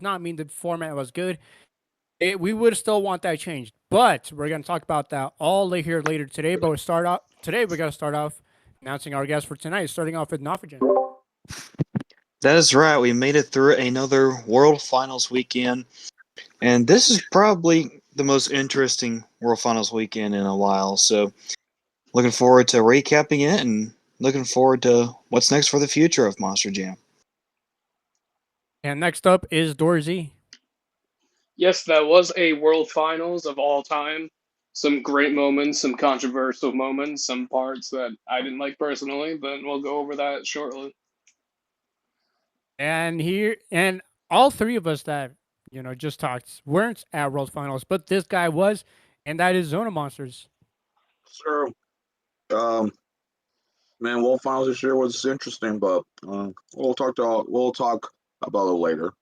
not mean the format was good. We would still want that changed. But we're going to talk about that all here later today. But we're going to start off announcing our guest for tonight, starting off with Nofogen. That is right. We made it through another World Finals weekend, and this is probably the most interesting World Finals weekend in a while. So, looking forward to recapping it and looking forward to what's next for the future of Monster Jam. And next up is Dorzy. Yes, that was a World Finals of all time. Some great moments, some controversial moments, some parts that I didn't like personally, but we'll go over that shortly. And all three of us that, just talked weren't at World Finals, but this guy was, and that is Zona Monsters. Sure. Um, man, World Finals this year was interesting, but we'll talk about it later.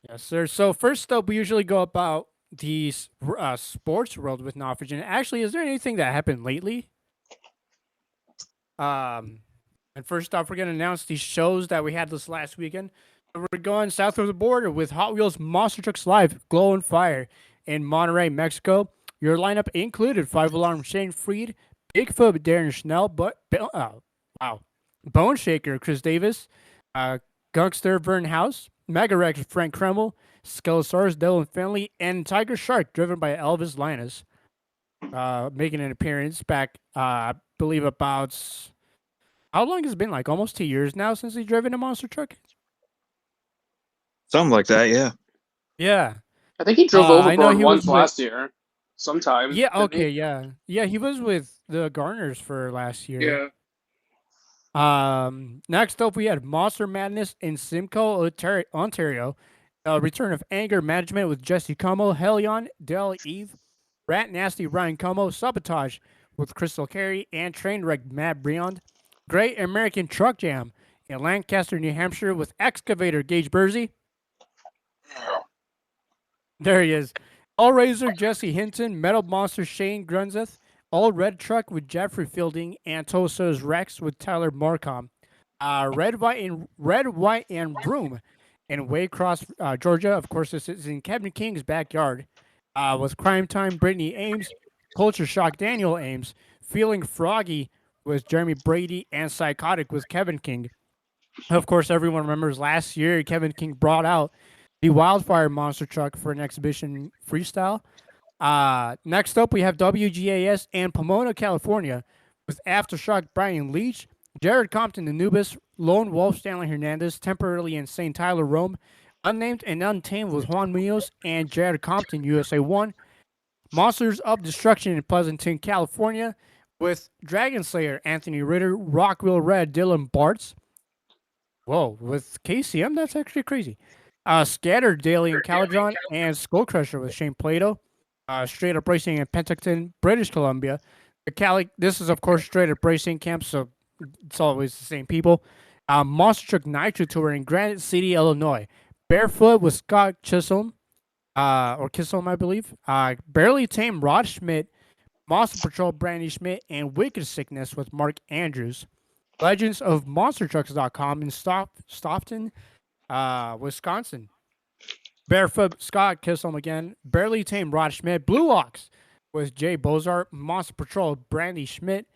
Yes, sir. So first up, we usually go about the sports world with Nofogen. Actually, is there anything that happened lately? Um, and first off, we're going to announce the shows that we had this last weekend. So we're going south of the border with Hot Wheels Monster Trucks Live, Glow and Fire in Monterrey, Mexico. Your lineup included Five Alarm Shane Freed, Bigfoot Darren Schnell, Bone Shaker Chris Davis, uh, Gangster Vern House, Mega Rex Frank Kreml, Skelosaurus Dylan Finley, and Tiger Shark driven by Elvis Linus. Making an appearance back, I believe about how long has it been? Like almost 2 years now since he's driven a monster truck. Something like that, yeah. Yeah, I think he drove I know Overboard he was once with. last year, sometime, Yeah, didn't he? okay, yeah. He was with the Garners for last year. Yeah. Next up we had Monster Madness in Simcoe, Ontario. Return of Anger Management with Jesse Como, Helion, Del Eve, Rat Nasty Ryan Como, Sabotage with Crystal Carey, and Trainwreck Matt Briand. Great American Truck Jam in Lancaster, New Hampshire with Excavator Gage Bursey. There he is. All Razor Jesse Hinton, Metal Monster Shane Grunzeth, All Red Truck with Jeffrey Fielding, and Toso's Rex with Tyler Marcom. Red, White, and Room in Waycross, Georgia. Of course, this is in Kevin King's backyard. With Crime Time, Brittany Ames, Culture Shock, Daniel Ames, Feeling Froggy with Jeremy Brady, and Psychotic with Kevin King. Of course, everyone remembers last year Kevin King brought out the Wildfire Monster Truck for an exhibition freestyle. Next up, we have WGAS and Pomona, California, with Aftershock Brian Leach, Jared Compton Anubis, Lone Wolf Stanley Hernandez, Temporarily Insane Tyler Rome, Unnamed and Untamed with Juan Munoz, and Jared Compton USA 1. Monsters of Destruction in Pleasanton, California, with Dragon Slayer Anthony Ritter, Rockwell Red Dylan Bartz. Whoa, with KCM? That's actually crazy. Scattered Daily and Caladron, and Skull Crusher with Shane Plato. Straight Up Racing in Penticton, British Columbia. This is, of course, Straight Up Racing Camp, so it's always the same people. Monster Truck Nitro Tour in Granite City, Illinois. Barefoot with Scott Chisholm, or Chisholm, I believe. Barely Tame Rod Schmidt, Monster Patrol Brandy Schmidt, and Wicked Sickness with Mark Andrews. Legends of MonsterTrucks.com in Stoughton, Wisconsin. Barefoot Scott Kissel again. Barely Tame Rod Schmidt. Blue Ox with Jay Bozart. Monster Patrol Brandy Schmidt.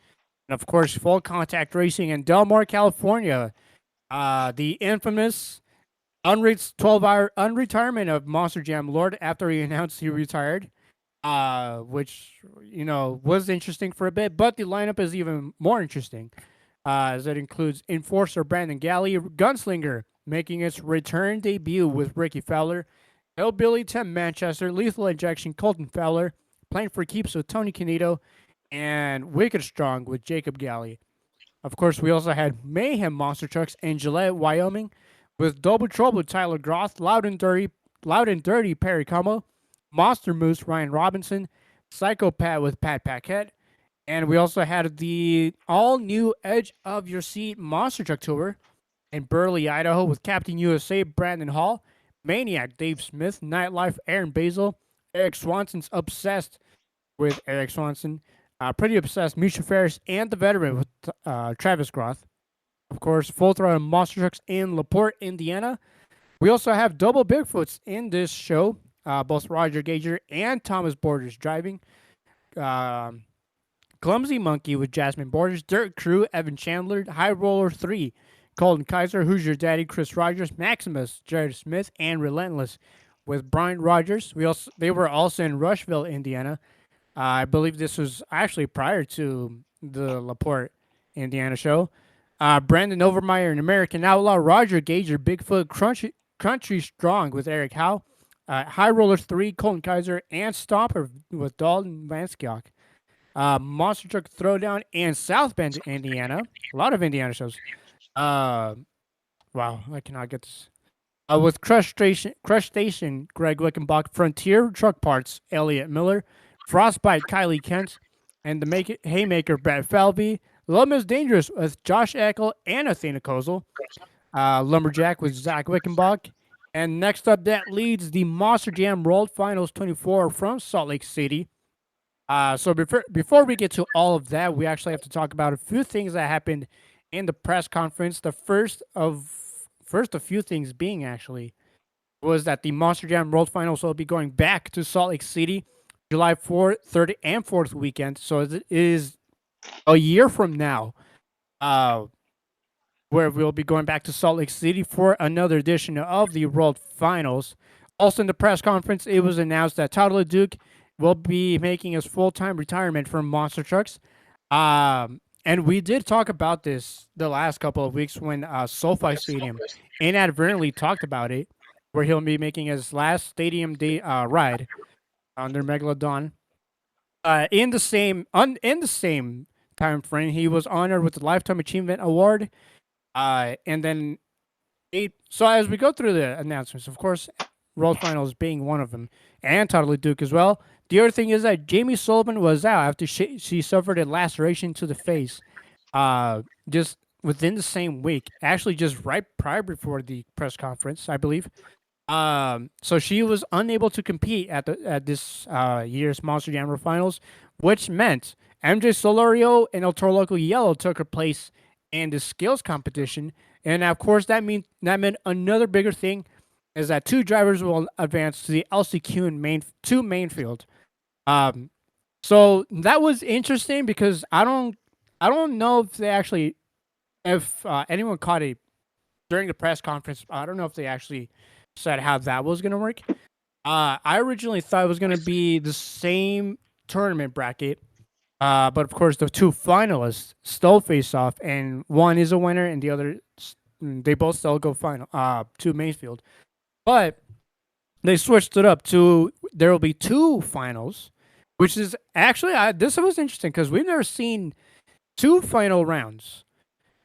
And of course, Full Contact Racing in Del Mar, California. The infamous 12-hour unretirement of Monster Jam Lord after he announced he retired. Which, was interesting for a bit. But the lineup is even more interesting. As it includes Enforcer Brandon Galley, Gunslinger, making its return debut with Ricky Fowler, Hillbilly Tim Manchester, Lethal Injection Colton Fowler, Playing for Keeps with Tony Canito, and Wicked Strong with Jacob Galley. Of course, we also had Mayhem Monster Trucks in Gillette, Wyoming, with Double Trouble with Tyler Groth, Loud and Dirty Perry Como, Monster Moose Ryan Robinson, Psychopath with Pat Paquette, and we also had the all-new Edge of Your Seat Monster Truck Tour in Burley, Idaho with Captain USA Brandon Hall, Maniac Dave Smith, Nightlife Aaron Basil, Eric Swanson's Obsessed with Eric Swanson, Pretty Obsessed Misha Ferris, and The Veteran with Travis Groth. Of course, Full Throttle Monster Trucks in LaPorte, Indiana. We also have double Bigfoots in this show. Both Roger Gager and Thomas Borders driving. Um, Clumsy Monkey with Jasmine Borders, Dirt Crew, Evan Chandler, High Roller 3, Colton Kaiser, Who's Your Daddy, Chris Rogers, Maximus, Jared Smith, and Relentless with Brian Rogers. They were also in Rushville, Indiana. I believe this was actually prior to the Laporte, Indiana show. Brandon Overmeyer and American Outlaw, Roger Gager, Bigfoot, Country Strong with Eric Howe, High Rollers 3, Colton Kaiser, and Stomper with Dalton Vanskiok. Monster Truck Throwdown, and South Bend, Indiana. A lot of Indiana shows. Wow, I cannot get this. With Crush Station, Greg Wickenbach, Frontier Truck Parts, Elliot Miller, Frostbite, Kylie Kent, and the Haymaker, Brett Falvey. Love is Dangerous with Josh Eckel and Athena Kozel. Lumberjack with Zach Wickenbach. And next up, that leads the Monster Jam World Finals 24 from Salt Lake City. So before we get to all of that, we actually have to talk about a few things that happened in the press conference. The first of few things being actually was that the Monster Jam World Finals will be going back to Salt Lake City, July 4th, 3rd, and 4th weekend. So it is a year from now, where we'll be going back to Salt Lake City for another edition of the World Finals. Also in the press conference, it was announced that Tyler Duke will be making his full-time retirement from Monster Trucks. And we did talk about this the last couple of weeks when SoFi Stadium inadvertently talked about it, where he'll be making his last stadium day ride on their Megalodon. In the same time frame, he was honored with the Lifetime Achievement Award. And then, so as we go through the announcements, of course, World Finals being one of them, and Tyler Duke as well. The other thing is that Jamie Sullivan was out after she suffered a laceration to the face, just within the same week. Actually, just right prior before the press conference, I believe. So she was unable to compete at this year's Monster Jammer Finals, which meant MJ Solorio and El Toro Loco Yellow took her place in the skills competition, and of course that meant another bigger thing is that two drivers will advance to the LCQ and main field. So that was interesting because I don't know if they actually anyone caught it during the press conference. I don't know if they actually said how that was gonna work. I originally thought it was gonna be the same tournament bracket, but of course the two finalists still face off, and one is a winner, and the other they both still go final to main field. But they switched it up to there will be two finals, which is actually this was interesting because we've never seen two final rounds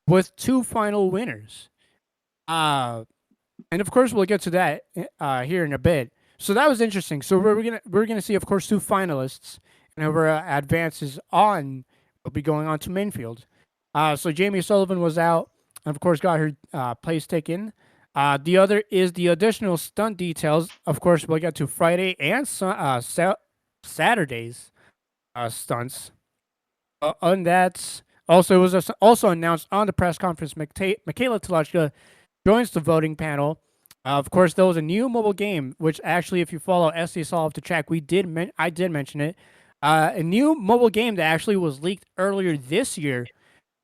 with two final winners. And of course we'll get to that here in a bit. So that was interesting. So we're gonna see, of course, two finalists, and whoever advances on will be going on to main field. So Jamie Sullivan was out, and of course got her place taken. The other is the additional stunt details. Of course, we'll get to Friday and Saturday's stunts. On that, also it was also announced on the press conference, Michaela Telachka joins the voting panel. Of course, there was a new mobile game, which actually, if you follow SDSL off the track, I did mention it. A new mobile game that actually was leaked earlier this year.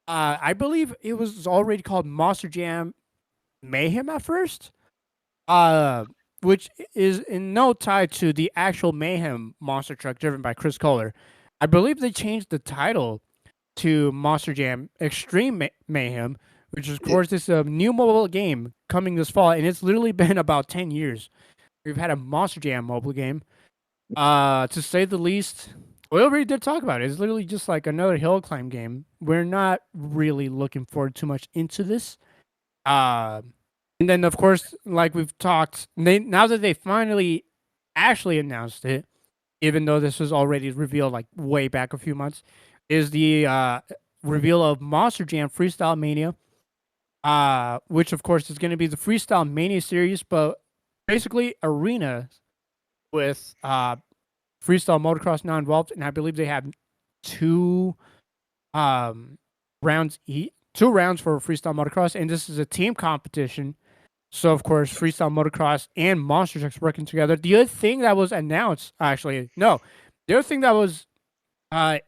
I believe it was already called Monster Jam Mayhem at first, which is in no tie to the actual Mayhem monster truck driven by Chris Kohler. I believe they changed the title to Monster Jam Extreme Mayhem, which of course is a new mobile game coming this fall, and it's literally been about 10 years. We've had a Monster Jam mobile game. To say the least, we already did talk about it. It's literally just like another hill climb game. We're not really looking forward too much into this. And then, of course, like we've talked, now that they finally actually announced it, even though this was already revealed like way back a few months, is the reveal of Monster Jam Freestyle Mania, which, of course, is going to be the Freestyle Mania series, but basically arena with freestyle motocross now involved, and I believe they have two rounds for freestyle motocross, and this is a team competition. So of course, freestyle motocross and monster trucks working together. The other thing that was announced, actually, no, the other thing that was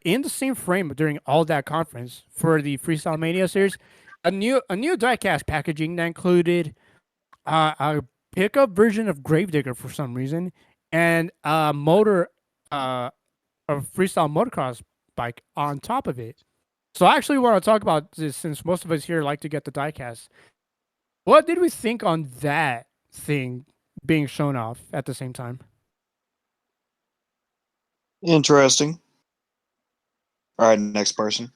in the same frame during all that conference for the Freestyle Mania series, a new diecast packaging that included a pickup version of Gravedigger for some reason and a motor, a freestyle motocross bike on top of it. So I actually want to talk about this since most of us here like to get the diecast. What did we think on that thing being shown off at the same time? Interesting. All right, next person.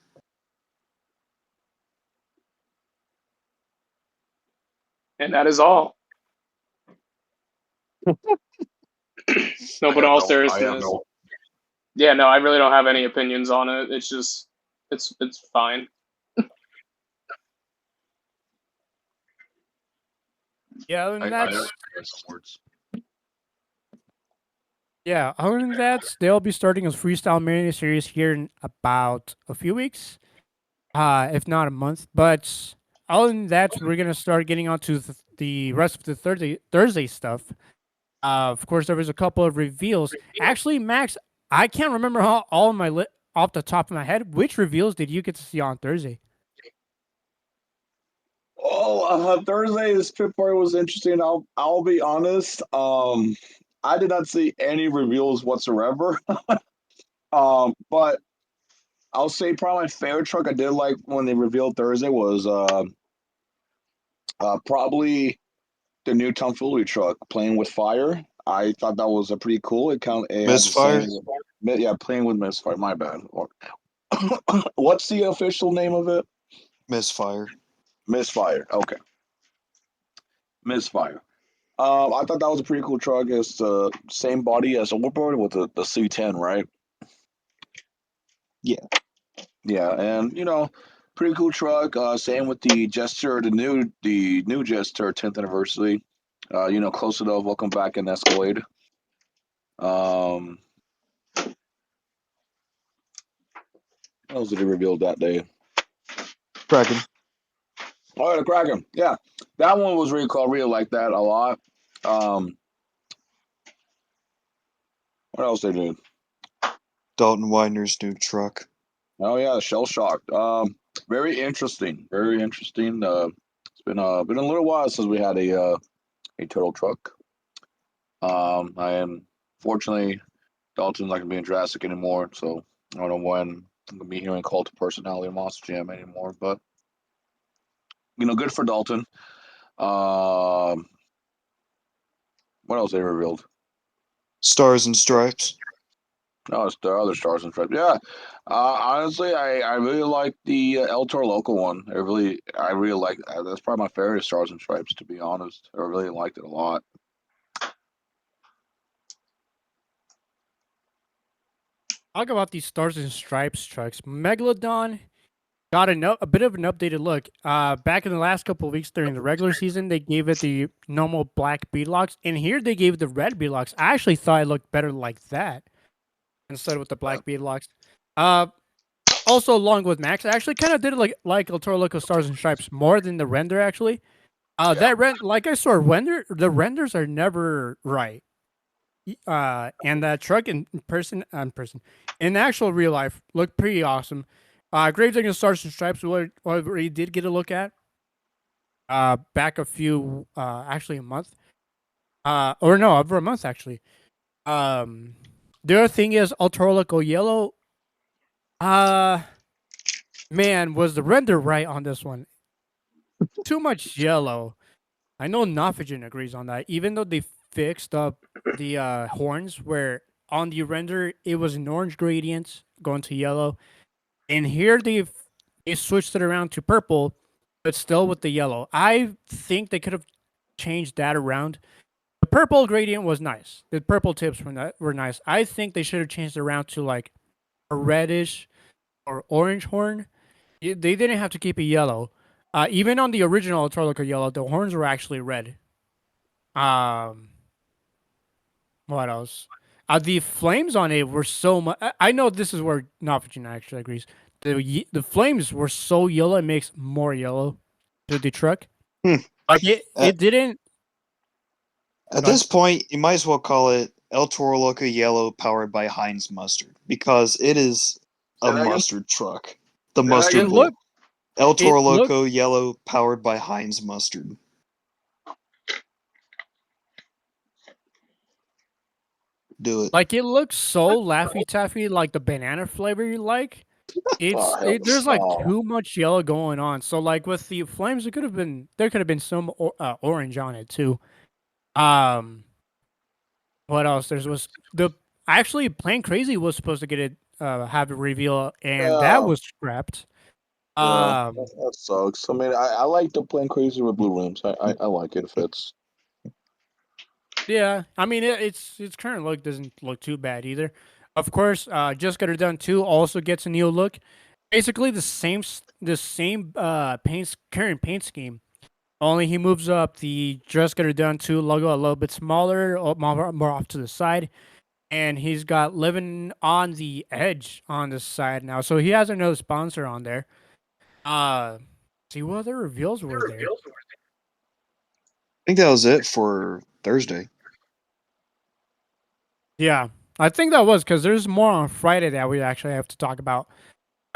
And that is all. No, but in all I have seriousness, no. yeah, no, I really don't have any opinions on it. It's just, it's fine. Yeah, I and have that's some words. yeah. Other than that, they'll be starting a freestyle mini series here in about a few weeks, if not a month. But other than that, we're gonna start getting onto the rest of the Thursday stuff. Of course, there was a couple of reveals. Actually, Max, I can't remember all of my off the top of my head. Which reveals did you get to see on Thursday? Oh, Thursday's pit party was interesting. I'll be honest. I did not see any reveals whatsoever. But I'll say probably my favorite truck I did like when they revealed Thursday was probably the new tomfoolery truck playing with fire. I thought that was a pretty cool. It had the Misfire? same, yeah, playing with misfire. My bad. What's the official name of it? Misfire. Misfire. Okay, misfire. I thought that was a pretty cool truck. It's the same body as Overboard with the C10, right? Yeah. Yeah, and pretty cool truck. Same with the Jester, the new Jester 10th anniversary. Close enough. Welcome back in Escalade. Um, what else did he reveal that day? Kraken. Oh, yeah, the Kraken. Yeah, that one was really cool. I really like that a lot. Um, what else they did? Dalton Widener's new truck. Oh yeah, shell shocked. Very interesting. Very interesting. It's been a little while since we had a turtle truck. I am fortunately Dalton's not gonna be in Jurassic anymore, so I don't know when I'm gonna be hearing Cult of Personality and Monster Jam anymore. But good for Dalton. Um, what else they revealed? Stars and Stripes. No, it's the other Stars and Stripes. Yeah, honestly, I really like the El Toro local one. I really like that's probably my favorite Stars and Stripes. To be honest, I really liked it a lot. Talk about these Stars and Stripes trucks. Megalodon got a bit of an updated look. Back in the last couple of weeks during the regular season, they gave it the normal black beadlocks, and here they gave it the red beadlocks. I actually thought it looked better like that instead with the black beadlocks. Uh, Also, along with Max, I actually kind of did it like El Toro Loco Stars and Stripes more than the render actually. That like I saw the renders are never right. And that truck in actual real life looked pretty awesome. Gravedigger Stars and Stripes, what we did get a look at. Back actually a month. Or no, over a month actually. The other thing is El Toro Loco Yellow. Uh, Man, was the render right on this one? Too much yellow. I know Nofagen agrees on that. Even though they fixed up the horns, where on the render it was an orange gradient going to yellow, and here they switched it around to purple, but still with the yellow. I think they could have changed that around. The purple gradient was nice. The purple tips were nice. I think they should have changed it around to like a reddish or orange horn. They didn't have to keep it yellow. Even on the original Torloco yellow, the horns were actually red. Um, what else? The flames on it were so much. I know this is where Nopagina actually agrees. The flames were so yellow, it makes more yellow to the truck. Hmm. Like it, Uh, it didn't At Go ahead. this point, you might as well call it El Toro Loco Yellow powered by Heinz mustard because it is Say a that again? mustard truck. The Say that mustard It again? bull. looked. El It Toro looked Loco Yellow powered by Heinz mustard. Do it. like it looks so Laffy Taffy, like the banana flavor you like. Oh, hell There's like no. too much yellow going on. So like with the flames, it could have been there could have been some orange on it too. Um, what else? There was the actually Plain Crazy was supposed to get it have a reveal, and that Yeah, was scrapped. yeah, Um, that sucks. I mean, I like the plain crazy with blue rims. I like it if it's. yeah, I mean its current look doesn't look too bad either. Of course, Just Got It Done 2 also gets a new look. Basically the same current paint scheme. Only he moves up the Just Got It Done 2 logo a little bit smaller, more off to the side, and he's got Living on the Edge on the side now. So he has another sponsor on there. Uh, see what other reveals were there? I think that was it for Thursday. Yeah, I think that was because there's more on Friday that we actually have to talk about.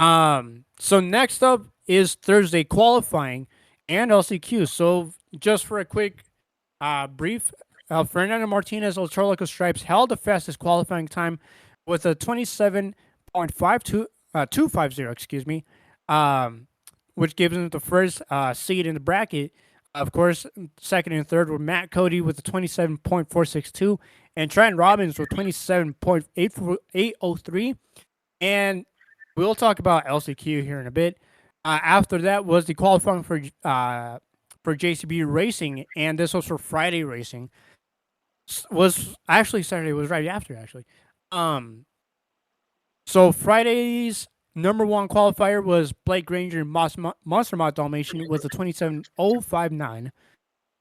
So next up is Thursday qualifying and LCQ. So just for a quick brief, Fernando Martinez Ultralico Stripes held the fastest qualifying time with a 27.52 excuse me, um, which gives him the first seed in the bracket. Of course, second and third were Matt Cody with a 27.462 and Trent Robbins with 27.803. And we'll talk about LCQ here in a bit. After that was the qualifying for JCB Racing, and this was for Friday Racing. Was actually Saturday was right after actually. Um, so Friday's number one qualifier was Blake Granger Monster Mod Dalmatian with a 27.059.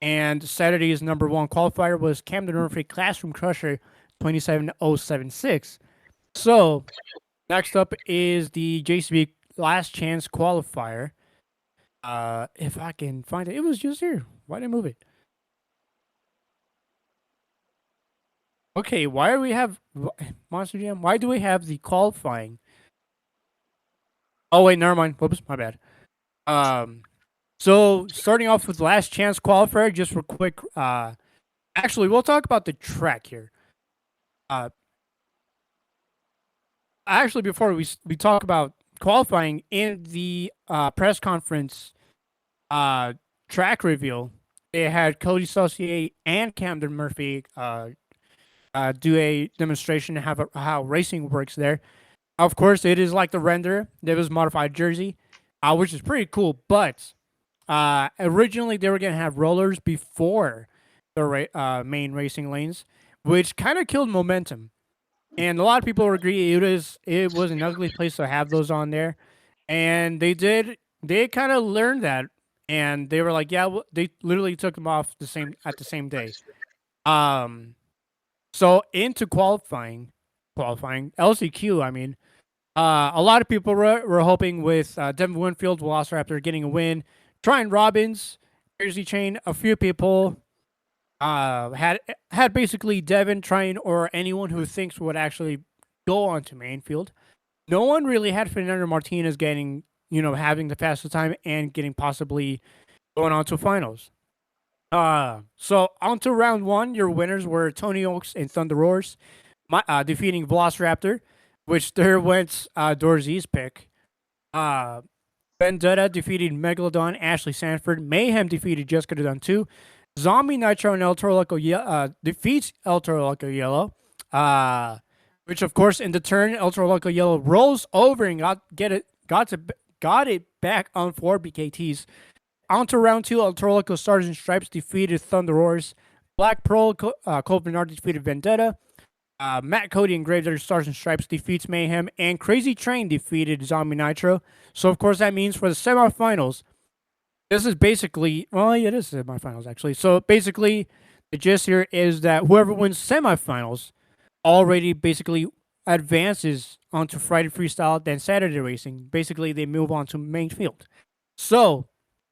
And Saturday's number one qualifier was Camden Murphy Classroom Crusher 27.076. So next up is the JCB Last Chance Qualifier. If I can find it, it was just here. Why did I move it? Okay, why do we have Monster Jam? Why do we have the qualifying? Oh wait, never mind. Whoops, my bad. So starting off with Last Chance Qualifier, just for quick. Actually, we'll talk about the track here. Actually, before we talk about qualifying in the press conference track reveal, they had Cody Saucier and Camden Murphy do a demonstration of how racing works there. Of course, it is like the render. There was modified jersey, which is pretty cool. But originally, they were going to have rollers before the main racing lanes, which kind of killed momentum. And a lot of people agree it was an ugly place to have those on there. And they kind of learned that, and they were like, yeah, they literally took them off at the same day. So into qualifying LCQ. I mean, a lot of people were hoping with Devin Winfield, Velociraptor getting a win. Tryon Robbins, Jersey Chain, a few people had basically Devin, Tryon, or anyone who thinks would actually go on to Mainfield. No one really had Fernando Martinez getting, having the fastest time and getting possibly going on to finals. So on to round one. Your winners were Tony Oaks and Thunder Roars, defeating Velociraptor, which there went Dorzy's pick. Vendetta defeated Megalodon, Ashley Sanford. Mayhem defeated Just Got It Done 2. Zombie Nitro and El Toro Loco defeats El Toro Loco Yellow. Which of course in the turn El Toro Loco Yellow rolls over and got it back on 4 BKTs. On to round 2, El Toro Loco Stars and Stripes defeated Thunder Roars. Black Pearl, Cole Bernard defeated Vendetta. Matt Cody and Gravedigger Stars and Stripes defeats Mayhem. And Crazy Train defeated Zombie Nitro. So, of course, that means for the semifinals, this is basically, well, it is semifinals, actually. So, basically, the gist here is that whoever wins semifinals already basically advances onto Friday Freestyle, then Saturday Racing. Basically, they move on to main field. So,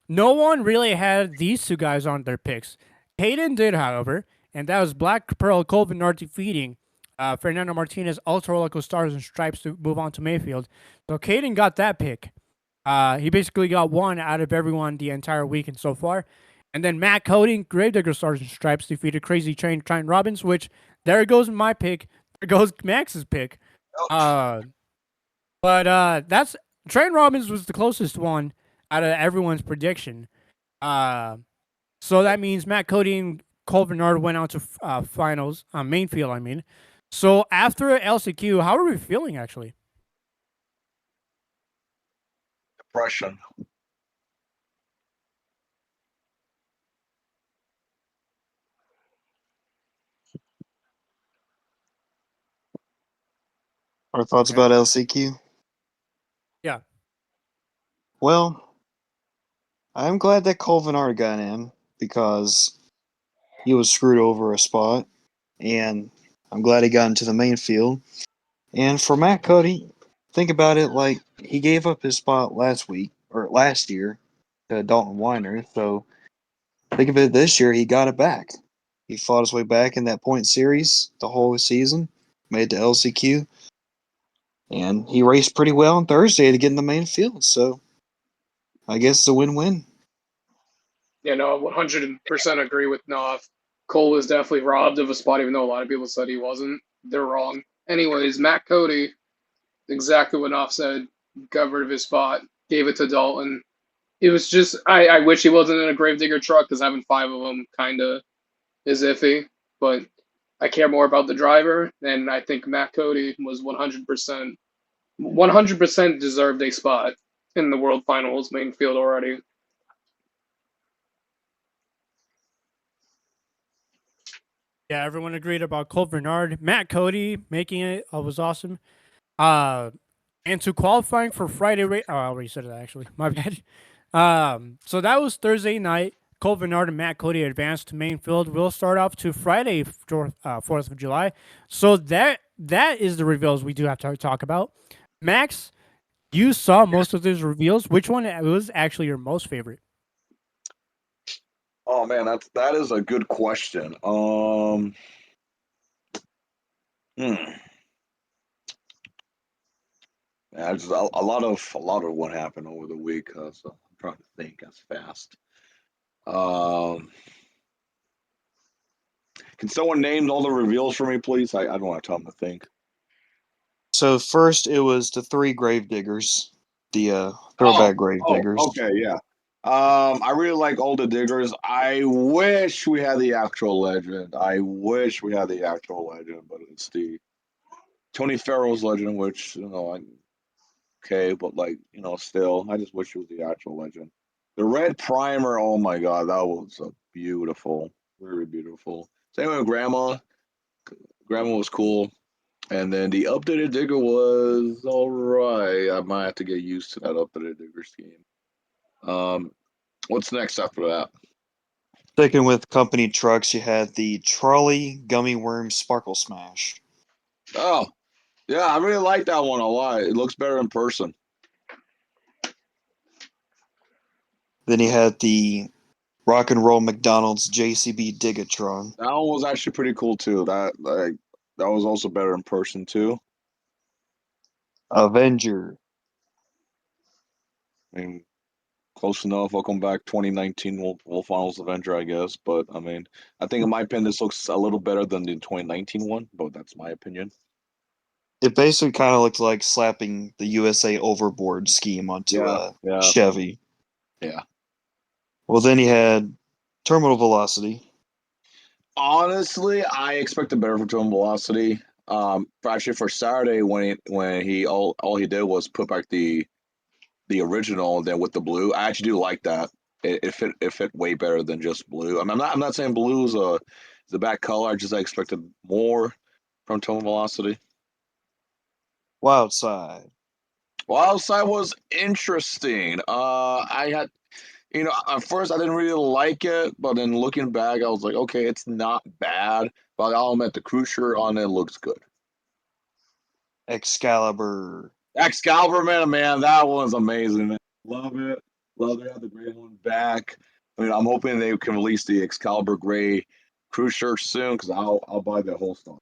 no one really had these two guys on their picks. Hayden did, however, and that was Black Pearl Colvinard defeating Fernando Martinez, Ultra Loco Stars and Stripes to move on to Mayfield. So Caden got that pick. He basically got one out of everyone the entire weekend so far. And then Matt Cody, Gravedigger Stars and Stripes defeated Crazy Train Trent Robbins, which there goes my pick. There goes Max's pick. That's Trent Robbins was the closest one out of everyone's prediction. So that means Matt Cody and Cole Bernard went on to finals, main field, I mean. So after LCQ, how are we feeling actually? Depression. Our thoughts about LCQ? Yeah. Well, I'm glad that Colvinard got in because he was screwed over a spot, and I'm glad he got into the main field. And for Matt Cody, think about it like he gave up his spot last year to Dalton Weiner. So think of it this year, he got it back. He fought his way back in that point series the whole season, made the LCQ, and he raced pretty well on Thursday to get in the main field. So I guess it's a win-win. Yeah, no, 100% agree with Knopf. Cole was definitely robbed of a spot, even though a lot of people said he wasn't. They're wrong. Anyways, Matt Cody, exactly what Knopf said, got rid of his spot, gave it to Dalton. It was just, I wish he wasn't in a Gravedigger truck because having five of them kind of is iffy, but I care more about the driver, and I think Matt Cody was 100% deserved a spot in the World Finals main field already. Yeah, everyone agreed about Cole Bernard. Matt Cody making it was awesome. And to qualifying for Friday I already said it actually. My bad. So that was Thursday night. Cole Bernard and Matt Cody advanced to main field. We'll start off to Friday, 4th of July. So that is the reveals we do have to talk about. Max, you saw most of those reveals. Which one was actually your most favorite? Oh man, that is a good question. Yeah, just a lot of what happened over the week. So I'm trying to think as fast. Can someone name all the reveals for me, please? I don't want to tell them to think. So first it was the three Gravediggers, the throwback Gravediggers. Okay, yeah. I really like all the diggers. I wish we had the actual legend. But it's the Tony Farrell's legend, which okay, but still, I just wish it was the actual legend. The red primer, oh my god, that was beautiful, very beautiful. Same with Grandma. Grandma was cool. And then the updated digger was all right. I might have to get used to that updated digger scheme. What's next after that? Sticking with company trucks, you had the Trolley Gummy Worm Sparkle Smash. Oh, yeah, I really like that one a lot. It looks better in person. Then you had the Rock and Roll McDonald's JCB Digatron. That one was actually pretty cool too. That was also better in person too. Avenger. I mean, close enough. Welcome back, 2019 World Finals Avenger, I guess. But I mean, I think in my opinion, this looks a little better than the 2019 one. But that's my opinion. It basically kind of looked like slapping the USA overboard scheme onto a Chevy. Yeah. Well, then you had Terminal Velocity. Honestly, I expected better from Terminal Velocity. For Saturday when he all he did was put back the original, then with the blue, I actually do like that. It fit way better than just blue. I mean, I'm not saying blue is a bad color. I expected more from Terminal Velocity. Wild Side. Wild Side was interesting. I had, at first I didn't really like it, but then looking back, I was like, okay, it's not bad. But I'll admit the cruiser on it looks good. Excalibur. Man, that one's amazing. Man. Love it. Love to have the gray one back. I mean, I'm hoping they can release the Excalibur Gray Crew shirt soon because I'll buy the whole stuff.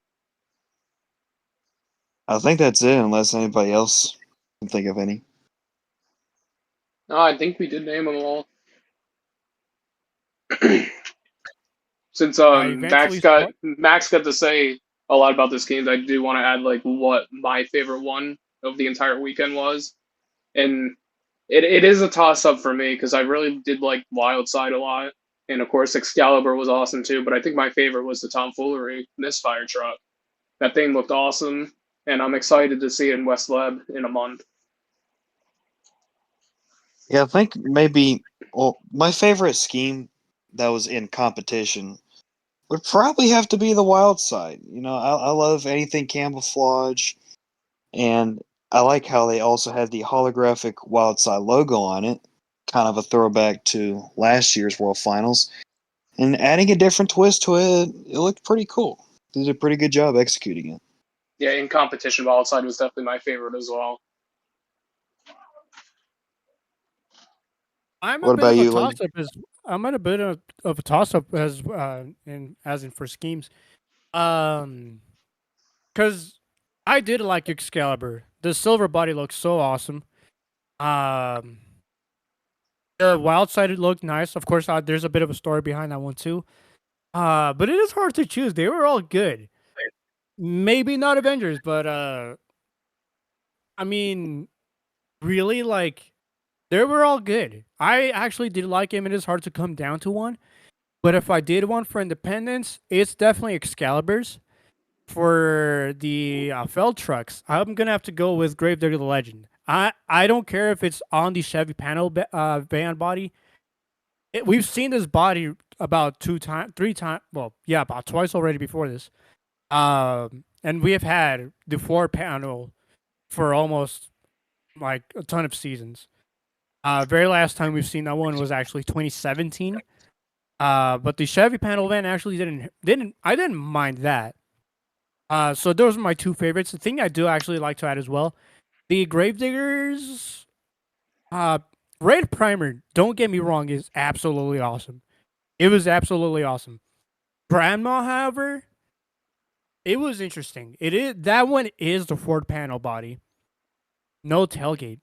I think that's it, unless anybody else can think of any. No, I think we did name them all. Since I eventually start. Max got to say a lot about this game, I do want to add like what my favorite one of the entire weekend was, and it is a toss up for me because I really did like Wild Side a lot, and of course Excalibur was awesome too. But I think my favorite was the Tomfoolery Misfire truck. That thing looked awesome, and I'm excited to see it in West Lab in a month. Yeah, I think maybe. Well, my favorite scheme that was in competition would probably have to be the Wild Side. I love anything camouflage, and I like how they also had the holographic Wild Side logo on it, kind of a throwback to last year's World Finals. And adding a different twist to it, it looked pretty cool. They did a pretty good job executing it. Yeah, in competition, Wild Side was definitely my favorite as well. I'm a What bit about of a you, toss Logan? up as I'm at a bit of a toss up as in for schemes. Um, because I did like Excalibur. The silver body looks so awesome. Um, the wild side looked nice. Of course, there's a bit of a story behind that one too. But it is hard to choose. They were all good. Maybe not Avengers, but I mean, really, like they were all good. I actually did like him. It is hard to come down to one. But if I did one for Independence, it's definitely Excalibur's. For the Feld trucks, I'm gonna have to go with Gravedigger the Legend. I don't care if it's on the Chevy panel van body. We've seen this body about 2 times, 3 times. Well, yeah, about twice already before this. And we have had the Ford panel for almost like a ton of seasons. Very last time we've seen that one was actually 2017. But the Chevy panel van actually didn't I didn't mind that. So those are my two favorites. The thing I do actually like to add as well, the Gravediggers, uh, Red Primer. Don't get me wrong, is absolutely awesome. It was absolutely awesome. Grandma, however, it was interesting. It is that one is the Ford panel body, no tailgate.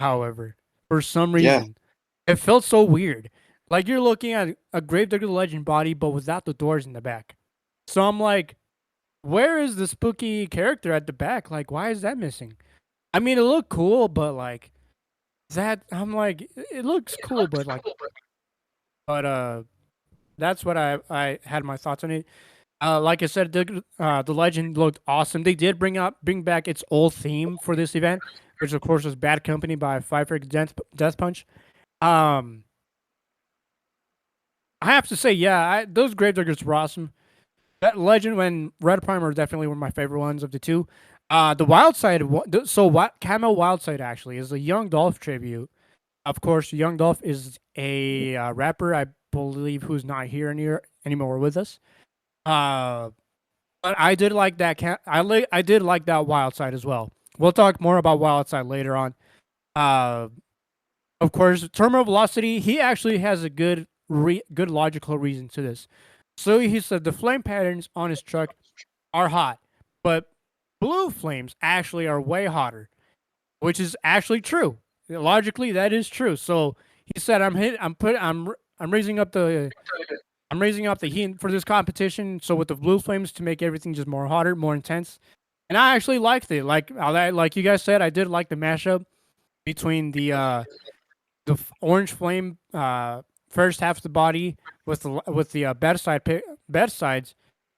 However, for some Yeah, reason, it felt so weird. Like you're looking at a Gravedigger Legend body, but without the doors in the back. So I'm like, where is the spooky character at the back? Like, why is that missing? I mean, it looked cool, but like that, I'm like, it looks cool, but that's what I had my thoughts on it. Like I said, the legend looked awesome. They did bring back its old theme for this event, which of course was Bad Company by Five Finger Death Punch. Um, I have to say, yeah, those Gravediggers were awesome. That legend when Red Primer are definitely one of my favorite ones of the two. The Wild Side, so what? Camo Wild Side actually is a Young Dolph tribute. Of course, Young Dolph is a rapper, I believe, who's not here anymore with us. Uh, but I did like that. I did like that Wild Side as well. We'll talk more about Wild Side later on. Uh, of course, Terminal Velocity. He actually has a good logical reason to this. So he said the flame patterns on his truck are hot, but blue flames actually are way hotter, which is actually true. Logically, that is true. So he said, I'm raising up the heat for this competition. So with the blue flames to make everything just more hotter, more intense." And I actually liked it. Like you guys said, I did like the mashup between the orange flame first half of the body with the bed sides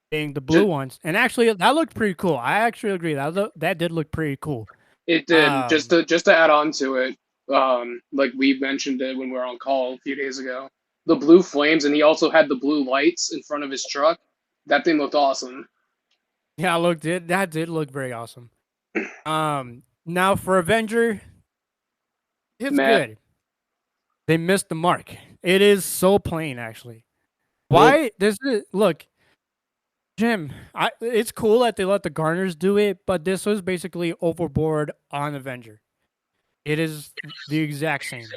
being the blue Just, ones. And actually, that looked pretty cool. I actually agree that did look pretty cool. it did. Um, Just to add on to it, like we mentioned it when we were on call a few days ago. The blue flames, and he also had the blue lights in front of his truck. That thing looked awesome. yeah, that did look very awesome. Now for Avenger, it's Matt, good. They missed the mark. It is so plain, actually. well, Why? Look, Jim. It's cool that they let the Garners do it, but this was basically overboard on Avenger. It is the exact same.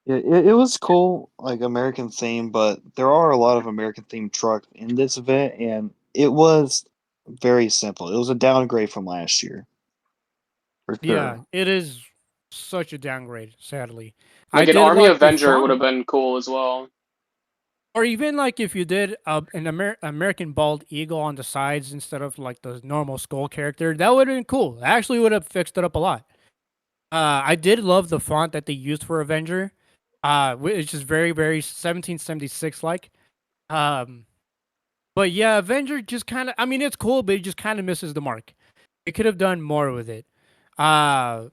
It was cool, like American theme, but there are a lot of American themed trucks in this event, and it was very simple. It was a downgrade from last year, for Yeah, sure. it is such a downgrade, sadly. I Like an did Army like the Avenger would font, have been cool as well. or even like if you did an American bald eagle on the sides instead of like the normal skull character, that would have been cool. Actually, would have fixed it up a lot. I did love the font that they used for Avenger, which is very 1776 like. Um, but yeah, Avenger just kind of, I mean, it's cool, but it just kind of misses the mark. It could have done more with it. Uh,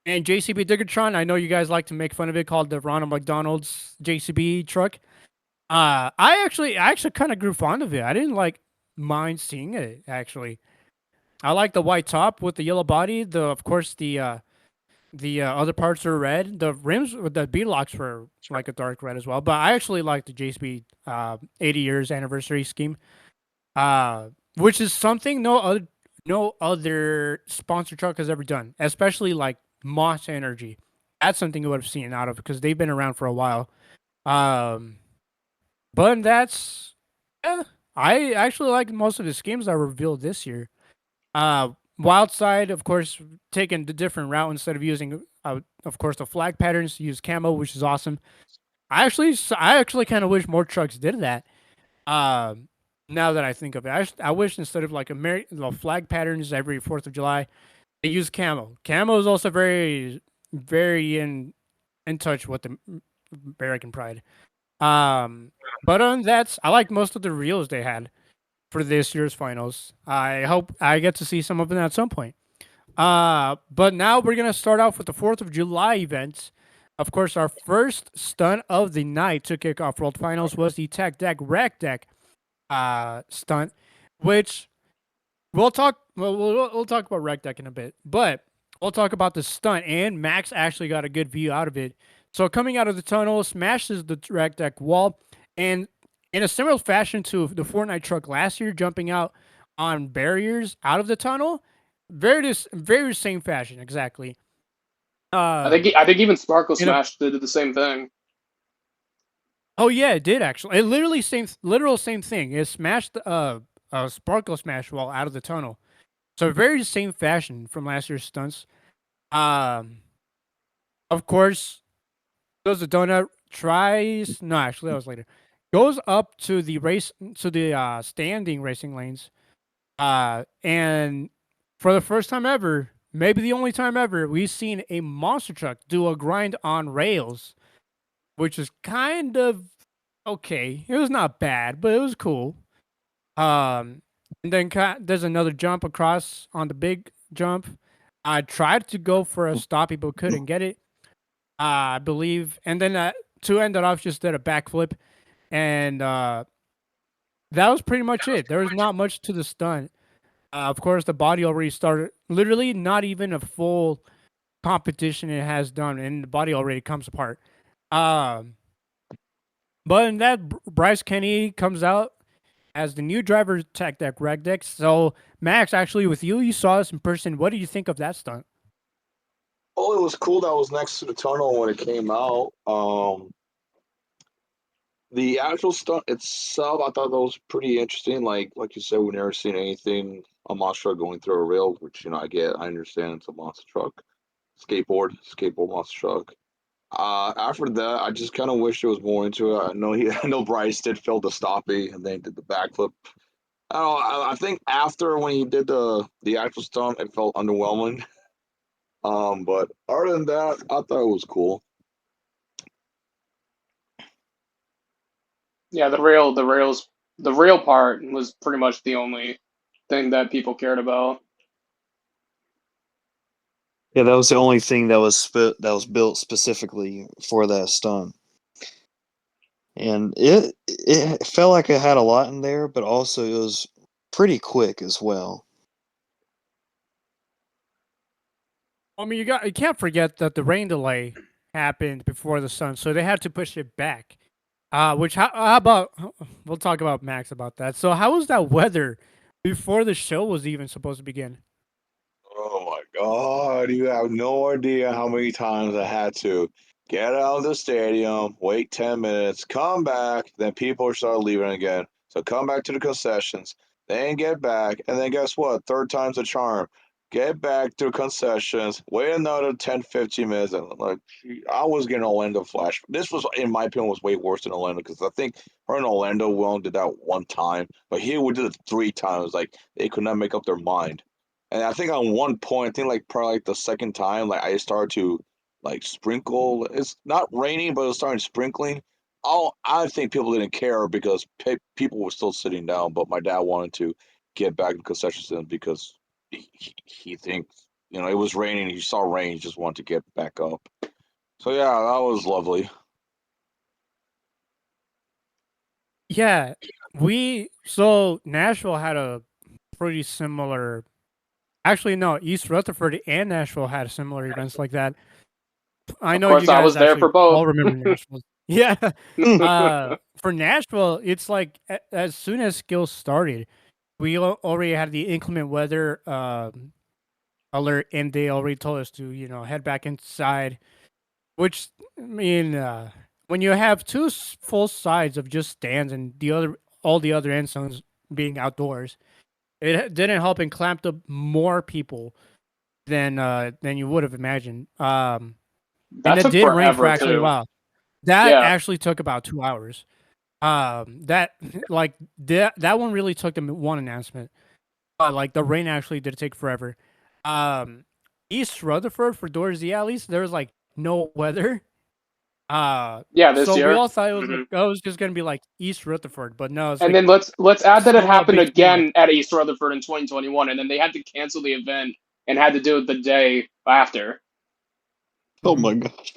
and JCB Diggertron, I know you guys like to make fun of it, called the Ronald McDonald's JCB truck. I actually kind of grew fond of it. I didn't like mind seeing it actually. I like the white top with the yellow body. Of course the other parts are red. The rims with the bead locks were like a dark red as well. But I actually like the JCB 80 years anniversary scheme, which is something no other sponsor truck has ever done, especially like Moss Energy. That's something you would have seen out of because they've been around for a while. Um, but that's yeah, I actually like most of the schemes that were revealed this year. Wildside, of course, taking the different route instead of using, of course, the flag patterns, use camo, which is awesome. I actually kind of wish more trucks did that. Um, Now that I think of it, I wish instead of like the flag patterns every 4th of July, they use camo. Camo is also very in touch with the American pride. Um, but on that, I like most of the reels they had for this year's finals. I hope I get to see some of them at some point. But now we're gonna start off with the 4th of July event. Of course, our first stunt of the night to kick off World Finals was the Tech Deck Rack Deck stunt, which we'll talk about Rack Deck in a bit, but we'll talk about the stunt. And Max actually got a good view out of it. So coming out of the tunnel, smashes the Rack Deck wall, and in a similar fashion to the Fortnite truck last year, jumping out on barriers out of the tunnel. Very same fashion, exactly. Um, I think even Sparkle in a Smash did the same thing. Oh yeah, it did actually. It literally literal same thing. It smashed a sparkle smash wall out of the tunnel. So very same fashion from last year's stunts. Um, of course, goes the donut, tries. No, actually that was later. Goes up to the standing racing lanes. And for the first time ever, maybe the only time ever, we've seen a monster truck do a grind on rails, which is kind of okay. It was not bad, but it was cool. And then there's another jump across on the big jump. I tried to go for a stoppie, but couldn't get it. I believe, and then to end it off, just did a backflip, and that was pretty much it. There was not much to the stunt. Of course, the body already started. Literally, not even a full competition it has done, and the body already comes apart. Um, but in that, Bryce Kenny comes out as the new driver tech deck reg deck. So Max, actually, with you, you saw this in person. What did you think of that stunt? Oh, it was cool that I was next to the tunnel when it came out. The actual stunt itself, I thought that was pretty interesting. Like you said, we've never seen anything a monster truck going through a rail, which I get. I understand it's a monster truck, skateboard monster truck. After that, I just kind of wish there was more into it. I know Bryce did fail the stoppie and then did the backflip. I don't know. I think after when he did the actual stunt, it felt underwhelming. But other than that, I thought it was cool. Yeah, the rail part was pretty much the only thing that people cared about. Yeah, that was the only thing that was built specifically for that stunt, and it felt like it had a lot in there, but also it was pretty quick as well. I mean, you can't forget that the rain delay happened before the sun, so they had to push it back. Which how about we'll talk about Max about that. So how was that weather before the show was even supposed to begin? Oh my god, you have no idea how many times I had to get out of the stadium, wait 10 minutes, come back, then people start leaving again. So come back to the concessions, then get back, and then guess what? Third time's a charm. Get back to the concessions, wait another 10, 15 minutes. And like, I was getting Orlando flash. This was, in my opinion, was way worse than Orlando because I think her and Orlando we only did that one time, but here we did it 3 times. Like, they could not make up their mind. And I think on one point, I think like probably like the second time, like I started to like sprinkle. It's not raining, but it was starting sprinkling. I think people didn't care because people were still sitting down. But my dad wanted to get back to concession stand because he thinks it was raining. He saw rain. He just wanted to get back up. So yeah, that was lovely. Yeah, so Nashville had a pretty similar. Actually, no, East Rutherford and Nashville had similar events like that. I Of know you course, I guys was there actually for both. all remember Nashville. Yeah. For Nashville, it's like as soon as skills started, we already had the inclement weather alert, and they already told us to, head back inside. Which, I mean, when you have two full sides of just stands and all the other end zones being outdoors, it didn't help and clamped up more people than you would have imagined. And That it took did rain for forever actually a too. while. That Yeah, actually took about 2 hours. That like that one really took them one announcement. Like the rain actually did take forever. Um, East Rutherford for Dorsey at least there was like no weather. yeah, this So we year. all thought it was hmm like oh, it was just gonna be like East Rutherford, but no, it's And like then let's add that it somewhat happened between. Like again at East Rutherford in 2021, and then they had to cancel the event and had to do it the day after. Oh mhm. my gosh.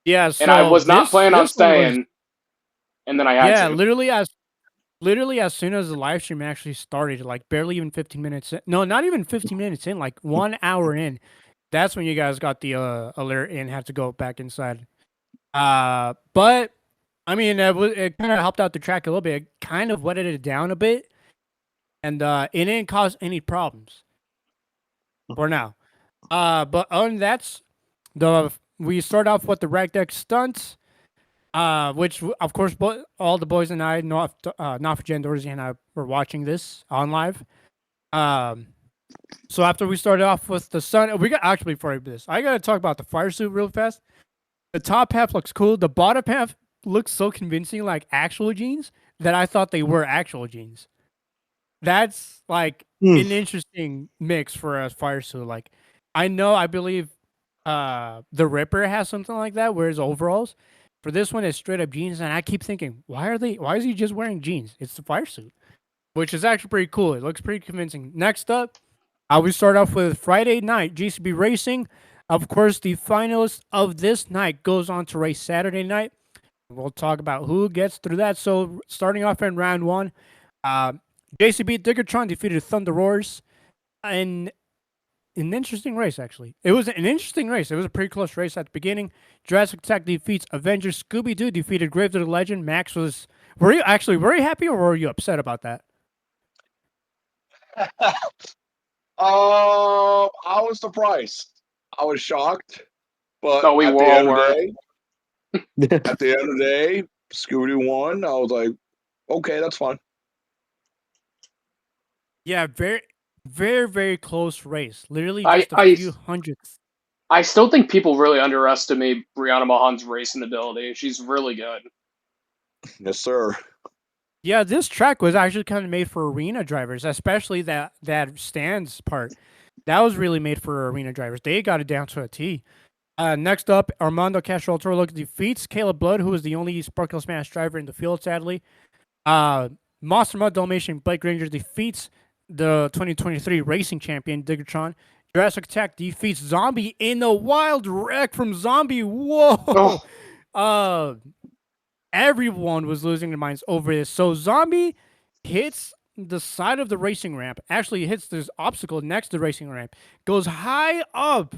Yeah, And I so was not planning on this one was staying, and then I had yeah, to. literally as soon as the live stream actually started, like barely even 15 minutes in, no, not even 15 minutes in, like 1 hour in, that's when you guys got the alert and had to go back inside. But I mean, it kind of helped out the track a little bit. It kind of wetted it down a bit, and it didn't cause any problems for now. But other than that, we start off with the rag deck stunts. Which of course, all the boys and I, Jen Dorsey and I, were watching this on live. Um, so after we started off with the sun, we got actually before I do this, I gotta talk about the fire suit real fast. The top half looks cool. The bottom half looks so convincing, like actual jeans, that I thought they were actual jeans. That's like Hmm. an interesting mix for a fire suit. Like, I believe the Ripper has something like that, where his overalls. For this one, it's straight up jeans, and I keep thinking, why is he just wearing jeans? It's the fire suit, which is actually pretty cool. It looks pretty convincing. Next up, we start off with Friday night GCB Racing. Of course, the finalist of this night goes on to race Saturday night. We'll talk about who gets through that. So, starting off in round one, uh, JCB Diggertron defeated Thunder Roars in an interesting race, actually. It was an interesting race. It was a pretty close race at the beginning. Jurassic Tech defeats Avengers. Scooby Doo defeated Grave to the Legend. Max was. Were you happy or were you upset about that? I was surprised. I was shocked, but No, we at the all end of the were. day, Scooby won. I was like, okay, that's fine. Yeah, very, very, very close race. Literally I just a I few hundredths. I still think people really underestimate Brianna Mahan's racing ability. She's really good. Yes, sir. Yeah, this track was actually kind of made for arena drivers, especially that stands part. That was really made for arena drivers. They got it down to a T. Next up, Armando Castro Toro defeats Caleb Blood, who is the only Sparkle Smash driver in the field, sadly. Monster Mud Dalmatian Blake Ranger defeats the 2023 racing champion, Diggertron. Jurassic Tech defeats Zombie in a wild wreck from Zombie. Whoa! Oh, Uh, everyone was losing their minds over this. So Zombie hits the side of the racing ramp. Actually, hits this obstacle next to the racing ramp. Goes high up,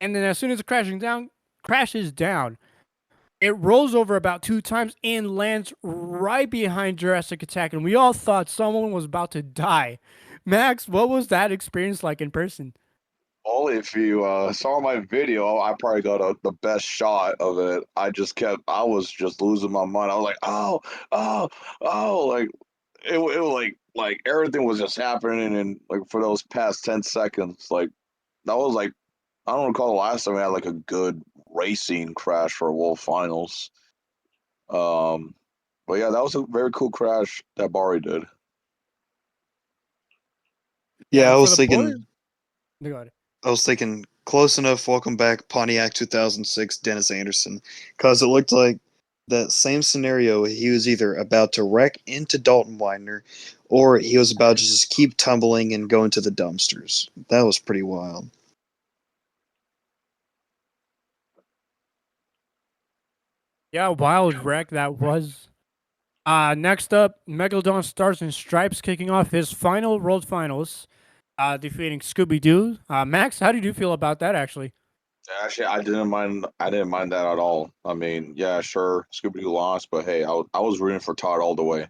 and then as soon as it crashes down, it rolls over about 2 times and lands right behind Jurassic Attack, and we all thought someone was about to die. Max, what was that experience like in person? Well, if you saw my video, I probably got the best shot of it. I was just losing my mind. I was like, oh, oh, oh, like it was like everything was just happening, and like for those past 10 seconds, like that was like I don't recall the last time we had like a good racing crash for World Finals. Um, but yeah, that was a very cool crash that Bari did. Yeah, Yeah, and for the boys, go ahead. I was thinking close enough. Welcome back, Pontiac 2006, Dennis Anderson, because it looked like that same scenario. He was either about to wreck into Dalton Widener, or he was about to just keep tumbling and go into the dumpsters. That was pretty wild. Yeah, wild wreck that was. Next up, Megalodon Stars and Stripes kicking off his final World Finals, defeating Scooby Doo. Max, how did you feel about that? Actually, Actually, I didn't mind. I didn't mind that at all. I mean, yeah, sure, Scooby Doo lost, but hey, I was rooting for Todd all the way.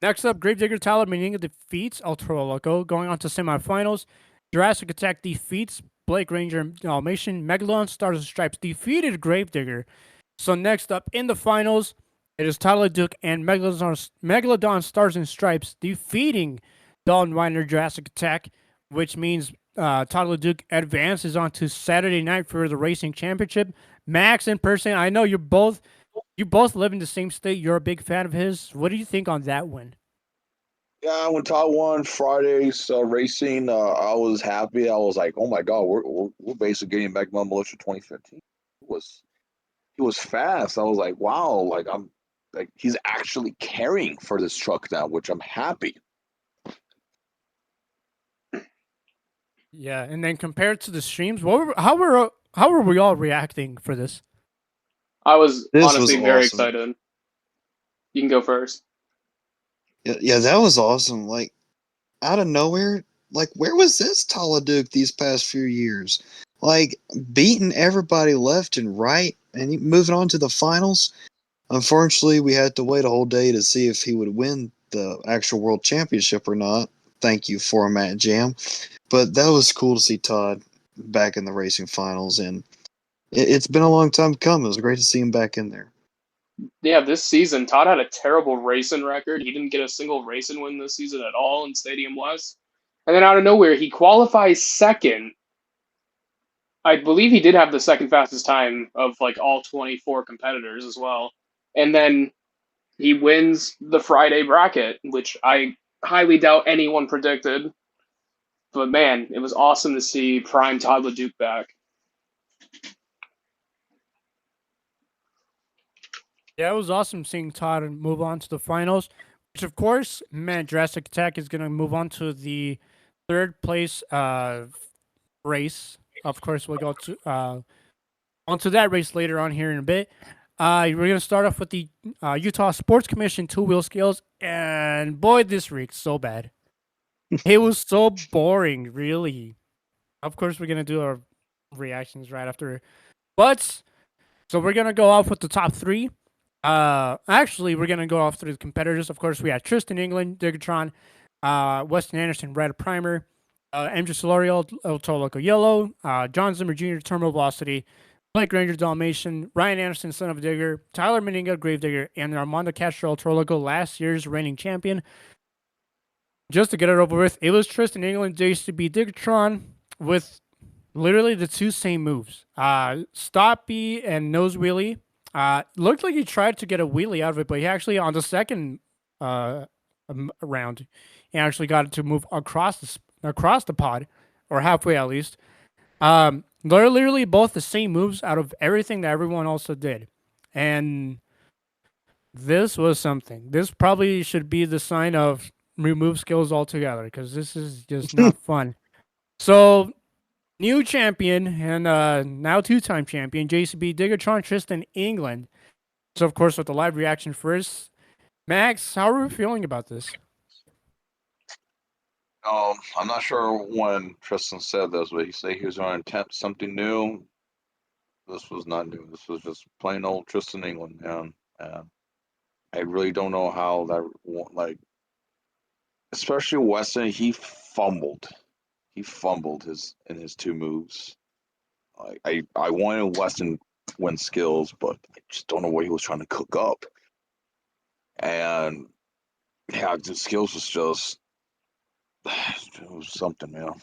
next up, Gravedigger Tyler Meninga defeats El Toro Loco, going on to semifinals. Jurassic Attack defeats Blake Ranger and Dalmatian. Megalodon Stars and Stripes defeated Gravedigger. So next up in the finals, it is Tyler Duke and Megalodon Stars and Stripes defeating Dalton Weiner Jurassic Attack, which means Tyler Duke advances on to Saturday night for the racing championship. Max, in person, I know you both live in the same state. You're a big fan of his. What do you think on that win? Yeah, when Todd won Friday's racing, I was happy. I was like, oh my god, we're basically getting back my Militia 2015. He was fast. I was like, wow, like I'm like he's actually carrying for this truck now, which I'm happy. Yeah, and then compared to the streams, how were we all reacting for this? I was This was honestly very awesome. excited. You can go first. Yeah, that was awesome. Like out of nowhere, like where was this Duke these past few years? Like beating everybody left and right, and moving on to the finals. Unfortunately, we had to wait a whole day to see if he would win the actual world championship or not. Thank you, Format Jam. But that was cool to see Todd back in the racing finals, and it's been a long time coming. It was great to see him back in there. Yeah, this season, Todd had a terrible racing record. He didn't get a single racing win this season at all in Stadium West. And then out of nowhere, he qualifies second. I believe he did have the second fastest time of like all 24 competitors as well. And then he wins the Friday bracket, which I highly doubt anyone predicted. But man, it was awesome to see prime Todd LeDuc back. Yeah, it was awesome seeing Todd move on to the finals, which of course meant Jurassic Attack is going to move on to the third place race. Of course, we'll go to onto that race later on here in a bit. We're going to start off with the Utah Sports Commission two-wheel scales, and boy, this reeked so bad. It was so boring, really. Of course, we're going to do our reactions right after. But, so we're going to go off with the top three. Actually, we're gonna go off through the competitors. Of course, we had Tristan England, Diggatron, Weston Anderson, Red Primer, MJ Solorio, El Toloco Yellow, John Zimmer Jr., Terminal Velocity, Blake Ranger, Dalmatian, Ryan Anderson, Son of a Digger, Tyler Meninga, Gravedigger, and Armando Castro, El Toloco, last year's reigning champion. Just to get it over with, it was Tristan England, JCB Diggatron with literally the two same moves. Stoppy and nose wheelie. Looked like he tried to get a wheelie out of it, but he actually on the second round, he actually got it to move across the pod, or halfway at least. They're literally both the same moves out of everything that everyone also did, and this was something. This probably should be the sign of remove skills altogether because this is just not fun. So new champion and now two-time champion, JCB Diggatron Tristan England. So, of course, with the live reaction first, Max, how are we feeling about this? I'm not sure when Tristan said this, but he said he was going to attempt something new. This was not new. This was just plain old Tristan England, man. I really don't know how that, like, especially Weston, he fumbled. he fumbled in his two moves. I wanted Weston win skills, but I just don't know what he was trying to cook up. And yeah, the skills was just it was something, man.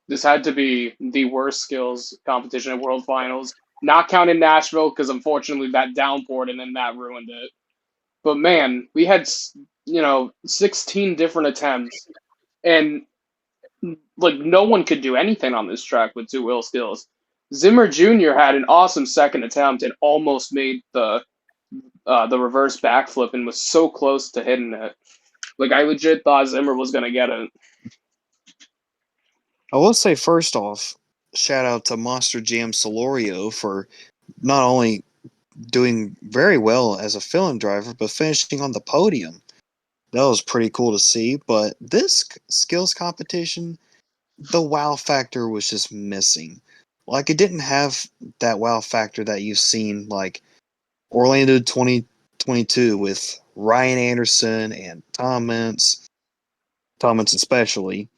This had to be the worst skills competition at World Finals. Not counting Nashville, because unfortunately that downpoured and then that ruined it. But man, we had 16 different attempts, and like no one could do anything on this track with two wheel skills. Zimmer Jr. had an awesome second attempt and almost made the reverse backflip and was so close to hitting it. Like I legit thought Zimmer was gonna get it. I will say first off, shout out to Monster Jam Solorio for not only doing very well as a fill-in driver, but finishing on the podium. That was pretty cool to see. But this skills competition, the wow factor was just missing. Like, it didn't have that wow factor that you've seen, like Orlando 2022 with Ryan Anderson and Tom Mintz especially.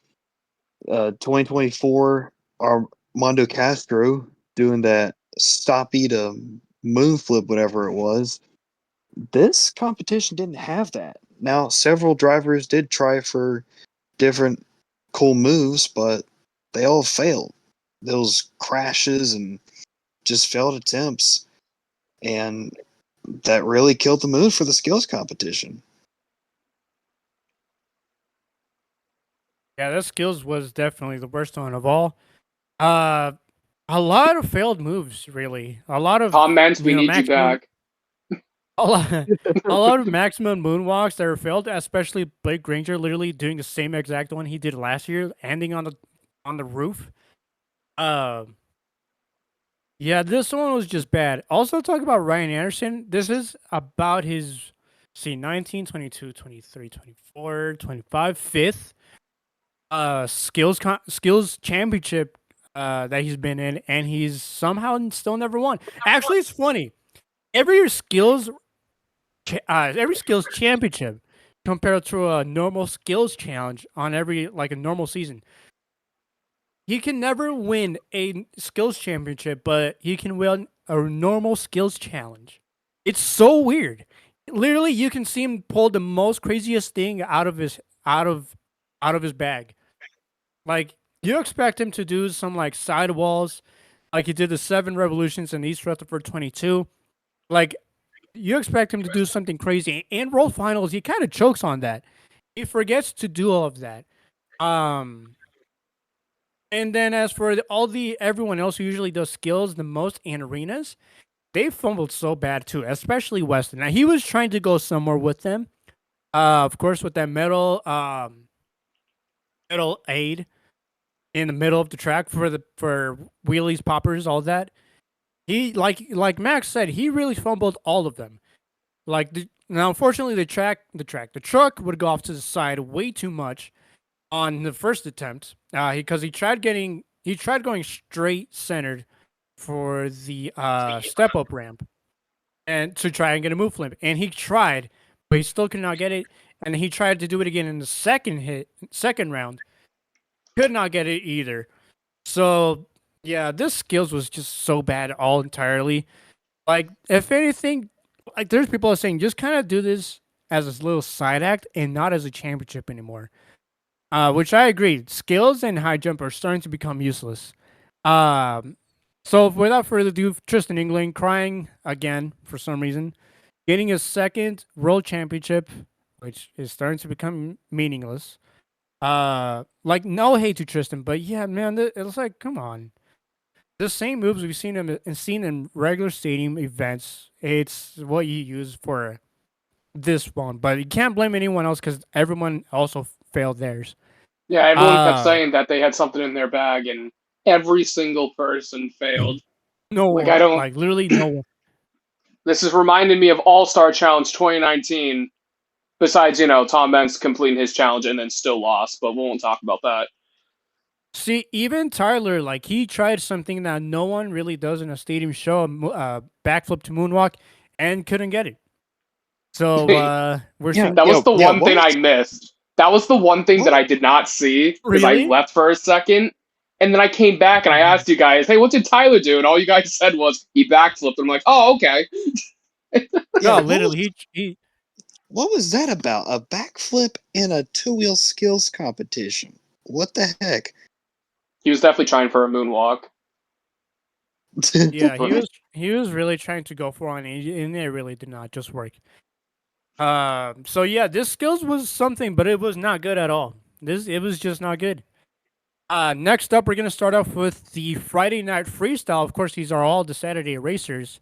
2024, Armando Castro doing that stoppy to moon flip, whatever it was. This competition didn't have that. Now, several drivers did try for different cool moves, but they all failed. Those crashes and just failed attempts. And that really killed the mood for the skills competition. Yeah, that skills was definitely the worst one of all. Uh, a lot of failed moves, really. A lot of Tom Mentz, we need you maximum, back. a lot of maximum moonwalks that were failed. Especially Blake Granger, literally doing the same exact one he did last year, ending on the roof. Uh, yeah, this one was just bad. Also, talk about Ryan Anderson. This is about his 19, 22, 23, 24, 25, fifth skills championship that he's been in, and he's somehow still never won. Actually, it's funny. Every skills championship compared to a normal skills challenge on every like a normal season, he can never win a skills championship, but he can win a normal skills challenge. It's so weird. Literally, you can see him pull the most craziest thing out of his bag. Like, you expect him to do some like sidewalls, like he did the 7 revolutions in East Rutherford 22. Like, you expect him to do something crazy. In World Finals, he kind of chokes on that. He forgets to do all of that. And then as for everyone else who usually does skills the most in arenas, they fumbled so bad too, especially Weston. Now he was trying to go somewhere with them. Of course, with that metal aid in the middle of the track for wheelies, poppers, all that. He like Max said, he really fumbled all of them. Now, unfortunately, the truck would go off to the side way too much on the first attempt, because he tried going straight centered for the step up ramp and to try and get a move flip, and he tried, but he still could not get it. And he tried to do it again in the second round, could not get it either. So yeah, this skills was just so bad all entirely. Like, if anything, like there's people are saying just kind of do this as a little side act and not as a championship anymore. Which I agree. Skills and high jump are starting to become useless. So without further ado, Tristan England crying again for some reason, getting his second world championship, which is starting to become meaningless. Like, no hate to Tristan, but yeah, man, it's like, come on. The same moves we've seen in regular stadium events. It's what you use for this one, but you can't blame anyone else because everyone also failed theirs. Yeah, everyone kept Uh, saying that they had something in their bag, and every single person failed. no Like I one, don't. like literally no one. This is reminding me of All Star Challenge 2019. Besides, Tom Benz completing his challenge and then still lost, but we won't talk about that. See, even Tyler, like he tried something that no one really does in a stadium show, a backflip to moonwalk, and couldn't get it. So we're Yeah, seeing. That was the one thing what? I missed. That was the one thing that What? I did not see because I Really? left for a second. And then I came back and I asked you guys, hey, what did Tyler do? And all you guys said was he backflipped. I'm like, oh, okay. Yeah, No, what literally, was what was that about? A backflip in a two-wheel skills competition. What the heck? He was definitely trying for a moonwalk. yeah, he was really trying to go for one, and it really did not just work. So yeah, this skills was something, but it was not good at all. It was just not good. Next up, we're gonna start off with the Friday night freestyle. Of course, these are all the Saturday racers.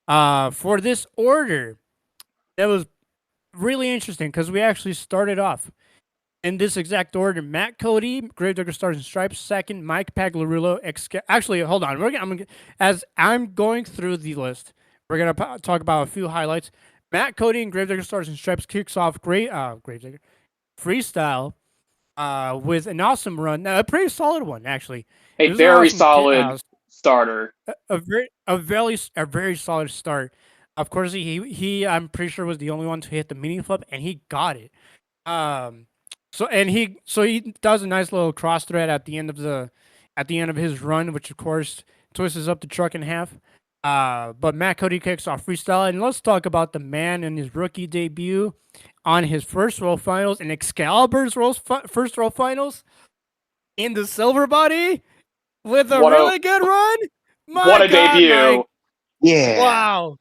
For this order, it was really interesting because we actually started off in this exact order: Matt Cody, Gravedigger Stars and Stripes, second; Mike Pagliarulo. Actually, hold on. As I'm going through the list, we're gonna talk about a few highlights. Matt Cody and Gravedigger Stars and Stripes kicks off Gravedigger freestyle with an awesome run, a pretty solid one actually. It A was an very awesome solid starter. a very solid start. Of course, he I'm pretty sure was the only one to hit the mini flip, and he got it. Um, so he does a nice little cross thread at the end of his run, which of course twists up the truck in half. But Matt Cody kicks off freestyle, and let's talk about the man in his rookie debut on his first World Finals and Excalibur's first World Finals in the silver body with a What a really good run. what My a God, Mike! debut. Yeah. Wow,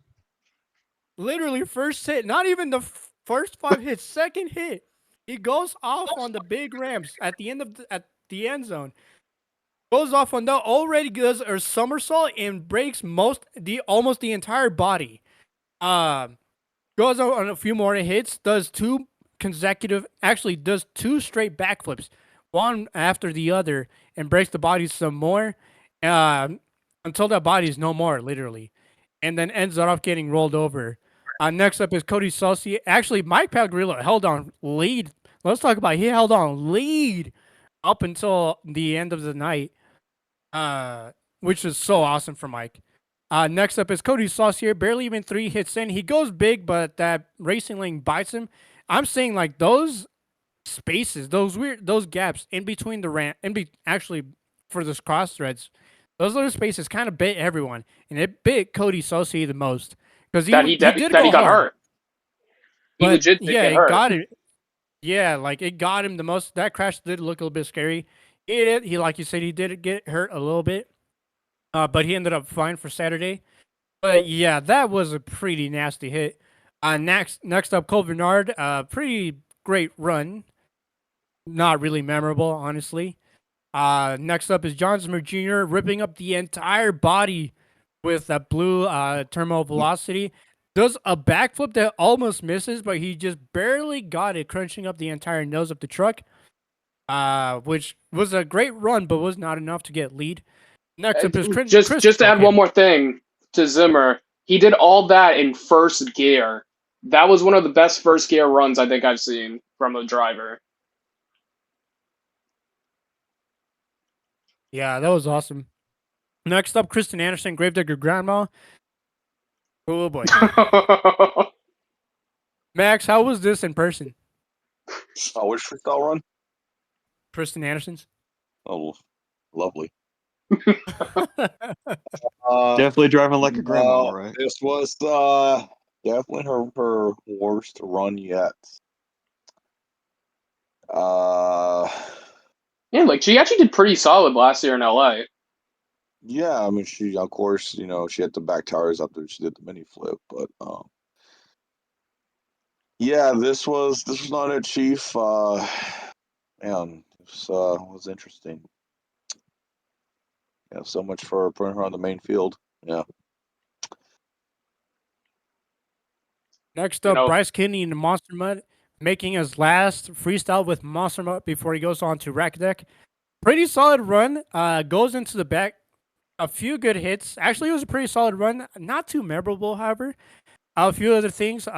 literally first hit, not even the first 5 hits, second hit. He goes off on the big ramps at the end of at the end zone. Goes off on that already does a somersault and breaks almost the entire body. Um, Goes on a few more hits. Does two straight backflips, one after the other, and breaks the body some more, um, until that body is no more, literally, and then ends up getting rolled over. Next up is Cody Saucy. Actually, Mike Pagliarulo held on lead. Let's talk about he held on lead up until the end of the night, uh, which is so awesome for Mike. Next up is Cody Saucier, barely even 3 hits in. He goes big, but that racing lane bites him. I'm saying like those spaces, those gaps in between the ramp, actually for those cross threads, those little spaces kind of bit everyone, and it bit Cody Saucier the most because he did That he go got hard, hurt. He but legit did yeah, get it hurt. got it. Yeah, like it got him the most. That crash did look a little bit scary. He like you said, he did get hurt a little bit. But he ended up fine for Saturday. But yeah, that was a pretty nasty hit. Next up, Cole Bernard. Pretty great run. Not really memorable, honestly. Next up is John Zimmer Jr. ripping up the entire body with that blue terminal velocity. Does a backflip that almost misses, but he just barely got it, crunching up the entire nose of the truck. Which was a great run, but was not enough to get lead. Next up is Chris. Just to add Okay, one more thing to Zimmer, he did all that in first gear. That was one of the best first gear runs I think I've seen from a driver. yeah, that was awesome. Next up, Kristen Anderson, Gravedigger Grandma. Oh boy, Max, how was this in person? Which freestyle run? Kristen Anderson's. Oh, lovely. Definitely driving like a grandma, No, right? this was definitely her worst run yet. Uh, Yeah, like she actually did pretty solid last year in LA. yeah, I mean she of course she had the back tires after she did the mini flip, but yeah, this was not it, Chief. Man, was interesting. Yeah, so much for putting her on the main field. Yeah. Next You up, know, Bryce Kinney in the Monster Mud, making his last freestyle with Monster Mud before he goes on to Rack Deck. Pretty solid run. Goes into the back. A few good hits. Actually, it was a pretty solid run. Not too memorable, however. A few other things.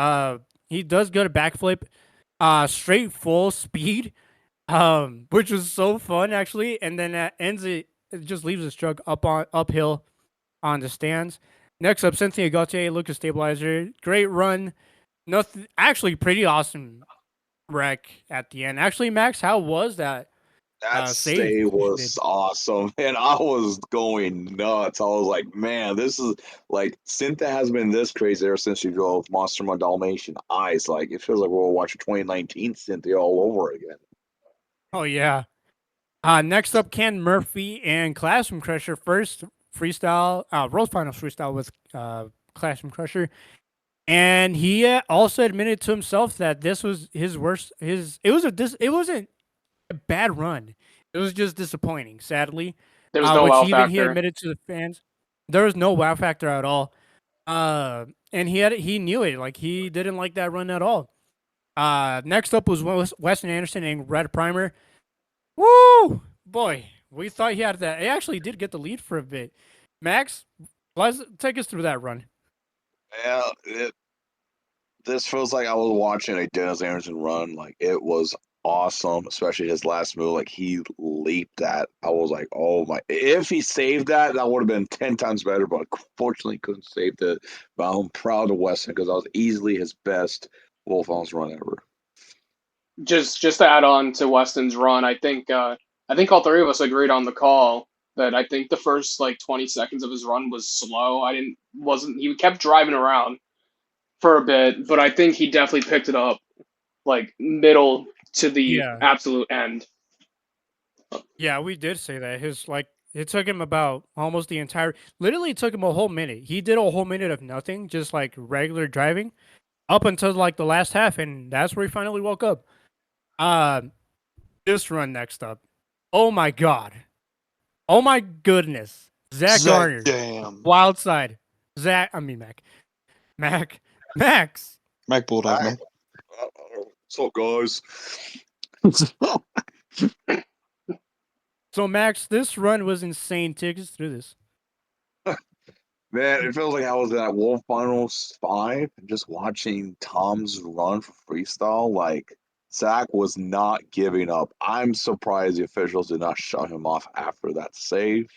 He does go to backflip. Straight full speed. Which was so fun actually. And then it just leaves his truck uphill on the stands. Next up, Cynthia Gauthier, Lucas Stabilizer. Great run. Nothing actually pretty awesome. wreck at the end. Actually, Max, how was that That save stay you did? was awesome, and I was going nuts. I was like, man, this is like Cynthia has been this crazy ever since she drove Monster My Dalmatian Eyes. Like it feels like we're watching 2019 Cynthia all over again. Oh yeah. Next up, Ken Murphy and Classroom Crusher. First freestyle, World Finals freestyle with Classroom Crusher, and he also admitted to himself that this was his worst. It wasn't a bad run. It was just disappointing, sadly. There was no Which wow even he factor. admitted to the fans. There was no wow factor at all. And he knew it. Like he didn't like that run at all. Next up was Weston Anderson and Red Primer. Woo! Boy, we thought he had that. He actually did get the lead for a bit. Max, let's take us through that run. Yeah, this feels like I was watching a Dennis Anderson run. Like it was awesome, especially his last move. Like he leaped that. I was like, oh my! If he saved that, that would have been 10 times better. But fortunately, couldn't save it. But I'm proud of Weston because that was easily his best Wolfhounds run ever. Just to add on to Weston's run, I think all three of us agreed on the call that I think the first like 20 seconds of his run was slow. I didn't wasn't he kept driving around for a bit, but I think he definitely picked it up like middle to the Yeah, absolute end. yeah, we did say that. It took him about almost the entire. Literally, it took him a whole minute. He did a whole minute of nothing, just like regular driving, up until like the last half, and that's where he finally woke up. Uh, this run next up. Oh my god. Oh my goodness. Zach Zach, Garner, damn. wild side. Mac. Mac. Max. Mac Bulldog, man. What's up, guys? So Max, this run was insane. Take us through this. Man, it feels like I was at Wolf Finals 5 and just watching Tom's run for freestyle. Like, Zach was not giving up. I'm surprised the officials did not shut him off after that save.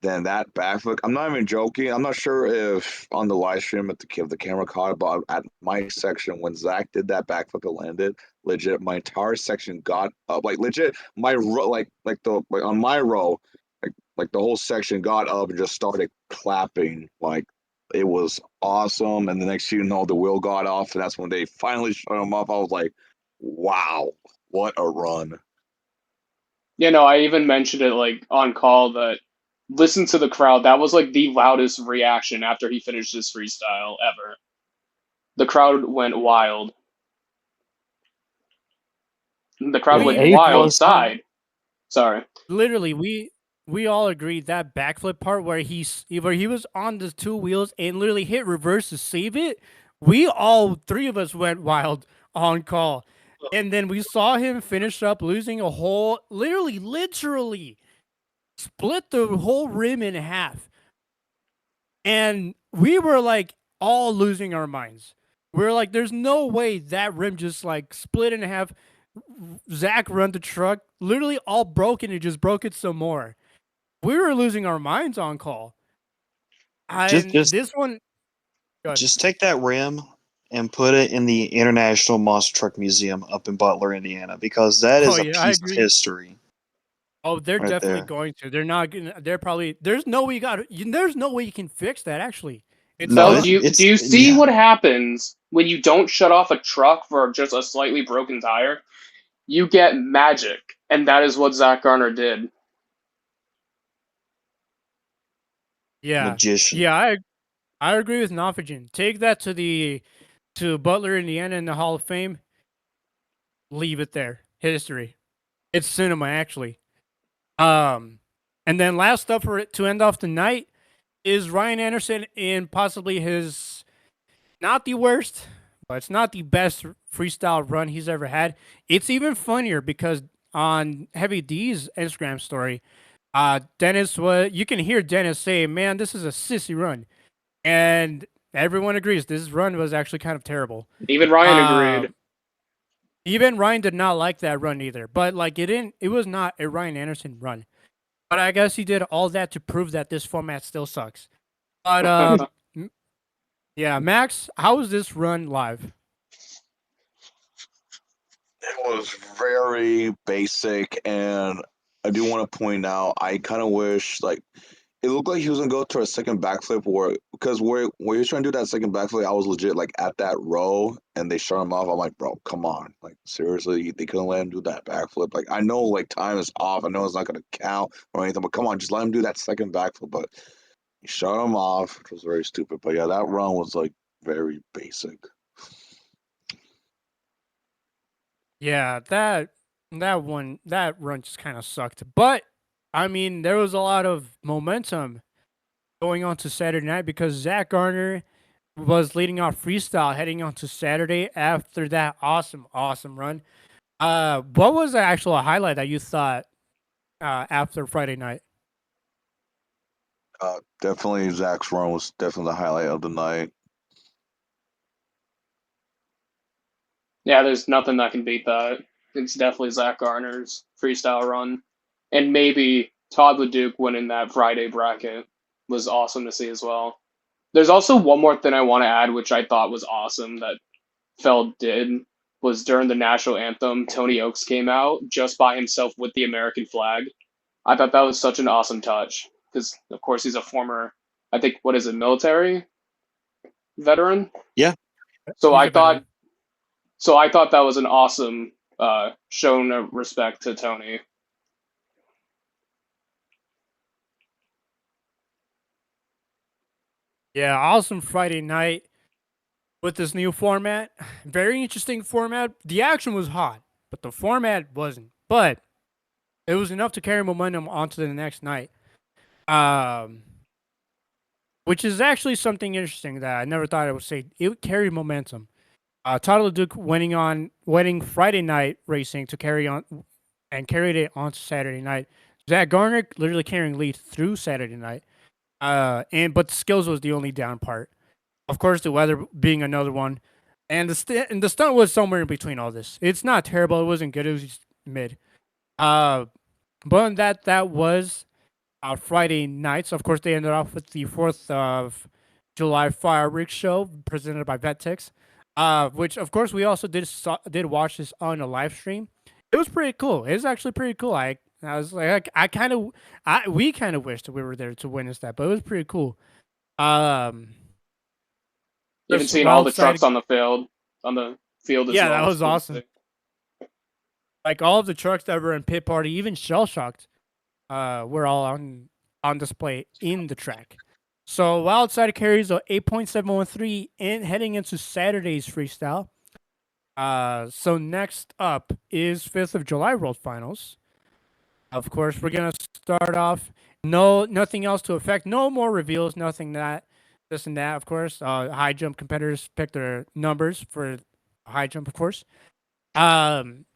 Then that backflip, I'm not even joking. I'm not sure if on the live stream if the camera caught it, but at my section, when Zach did that backflip and landed, legit, my entire section got up. Like, legit, my row, like on my row, like the whole section got up and just started clapping. Like it was awesome. And the next thing you know, the wheel got off, and that's when they finally shut him off. I was like, wow, what a run. You know, I even mentioned it like on call that listen to the crowd. That was like the loudest reaction after he finished his freestyle ever. The crowd went wild. The crowd The went We A wild plus on side. Sorry. literally we all agreed that backflip part where he was on the two wheels and literally hit reverse to save it. We all three of us went wild on call. And then we saw him finish up losing a whole literally split the whole rim in half. And we were like all losing our minds. We were like, there's no way that rim just like split in half. Zach run the truck, literally all broken. It just broke it some more. We were losing our minds on call. just And just this one, good. just take that rim and put it in the International Monster Truck Museum up in Butler, Indiana, because that Oh is a yeah, I piece of agree. history Oh, they're right definitely there. going to. They're not gonna. They're probably. There's no way there's no way you can fix that. Actually, it's No, No, it, done. do it's you see yeah. what happens when you don't shut off a truck for just a slightly broken tire? You get magic, and that is what Zach Garner did. Yeah, Magician. yeah. I agree with Nofagen. Take that to Butler, Indiana, in the Hall of Fame. Leave it there. History. It's cinema, actually. Um, and then last up for it to end off the night is Ryan Anderson in possibly his not the worst, but it's not the best freestyle run he's ever had. It's even funnier because on Heavy D's Instagram story, Dennis was you can hear Dennis say, "Man, this is a sissy run," and everyone agrees this run was actually kind of terrible. Even Ryan agreed. Um, Even Ryan did not like that run either, but like it didn't. It was not a Ryan Anderson run. But I guess he did all that to prove that this format still sucks. But yeah, Max, how was this run live? It was very basic, and I do want to point out I kind of wish like it looked like he was gonna go to a second backflip where because where he was trying to do that second backflip, I was legit like at that row and they shut him off. I'm like, bro, come on, like seriously, they couldn't let him do that backflip. Like I know like time is off, I know it's not gonna count or anything, but come on, just let him do that second backflip. But he shut him off, which was very stupid. But yeah, that run was like very basic. Yeah, that run just kind of sucked. But I mean, there was a lot of momentum going on to Saturday night because Zach Garner was leading off freestyle heading on to Saturday after that awesome run. What was the actual highlight that you thought after Friday night? Definitely Zach's run was definitely the highlight of the night. Yeah, there's nothing that can beat that. It's definitely Zach Garner's freestyle run. And maybe Todd Leduc winning that Friday bracket was awesome to see as well. There's also one more thing I want to add, which I thought was awesome that Feld did, was during the national anthem, Tony Oaks came out just by himself with the American flag. I thought that was such an awesome touch because, of course, he's a former, I think, what is it, military veteran? Yeah. So He's I a veteran. thought So I thought that was an awesome shown of respect to Tony. Yeah, awesome Friday night with this new format. Very interesting format. The action was hot, but the format wasn't. But it was enough to carry momentum onto the next night. Um, which is actually something interesting that I never thought I would say. It carried momentum. Todd Duke winning Friday night racing to carry on and carried it on to Saturday night. Zach Garner literally carrying lead through Saturday night. But the skills was the only down part. Of course, the weather being another one, and the stunt was somewhere in between all this. It's not terrible. It wasn't good. It was just mid. Uh, but that was Friday nights. Of course, they ended off with the 4th of July fireworks show presented by Vetix, which of course we also did watch this on a live stream. It was pretty cool. It was actually pretty cool. I was like we kind of wished we were there to witness that, but it was pretty cool. Um, Even there's seeing all wild the side. trucks on the field as Yeah, well that was was cool to awesome. see. Like all of the trucks that were in pit party, even shell shocked, were all on display in the track. So Wildside carries a 8.713 in heading into Saturday's freestyle. So next up is 5th of July World Finals. Of course, we're gonna start off. Nothing else to affect. No more reveals. Nothing that this and that. Of course, high jump competitors pick their numbers for high jump. Of course. Um.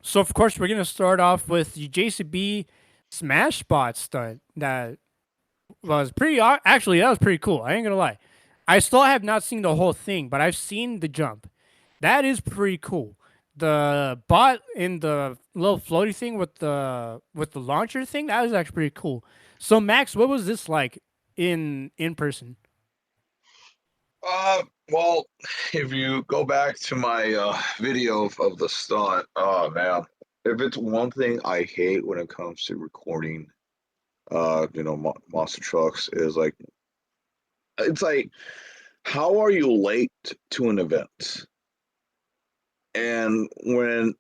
So of course we're gonna start off with the JCB smash spot stunt that was pretty. Actually, that was pretty cool. I ain't gonna lie. I still have not seen the whole thing, but I've seen the jump. That is pretty cool. The bot in the little floaty thing with the launcher thing, that was actually pretty cool. So Max, what was this like in person? Well, if you go back to my video of the stunt, oh man, if it's one thing I hate when it comes to recording, monster trucks is like, it's like, how are you late to an event? And when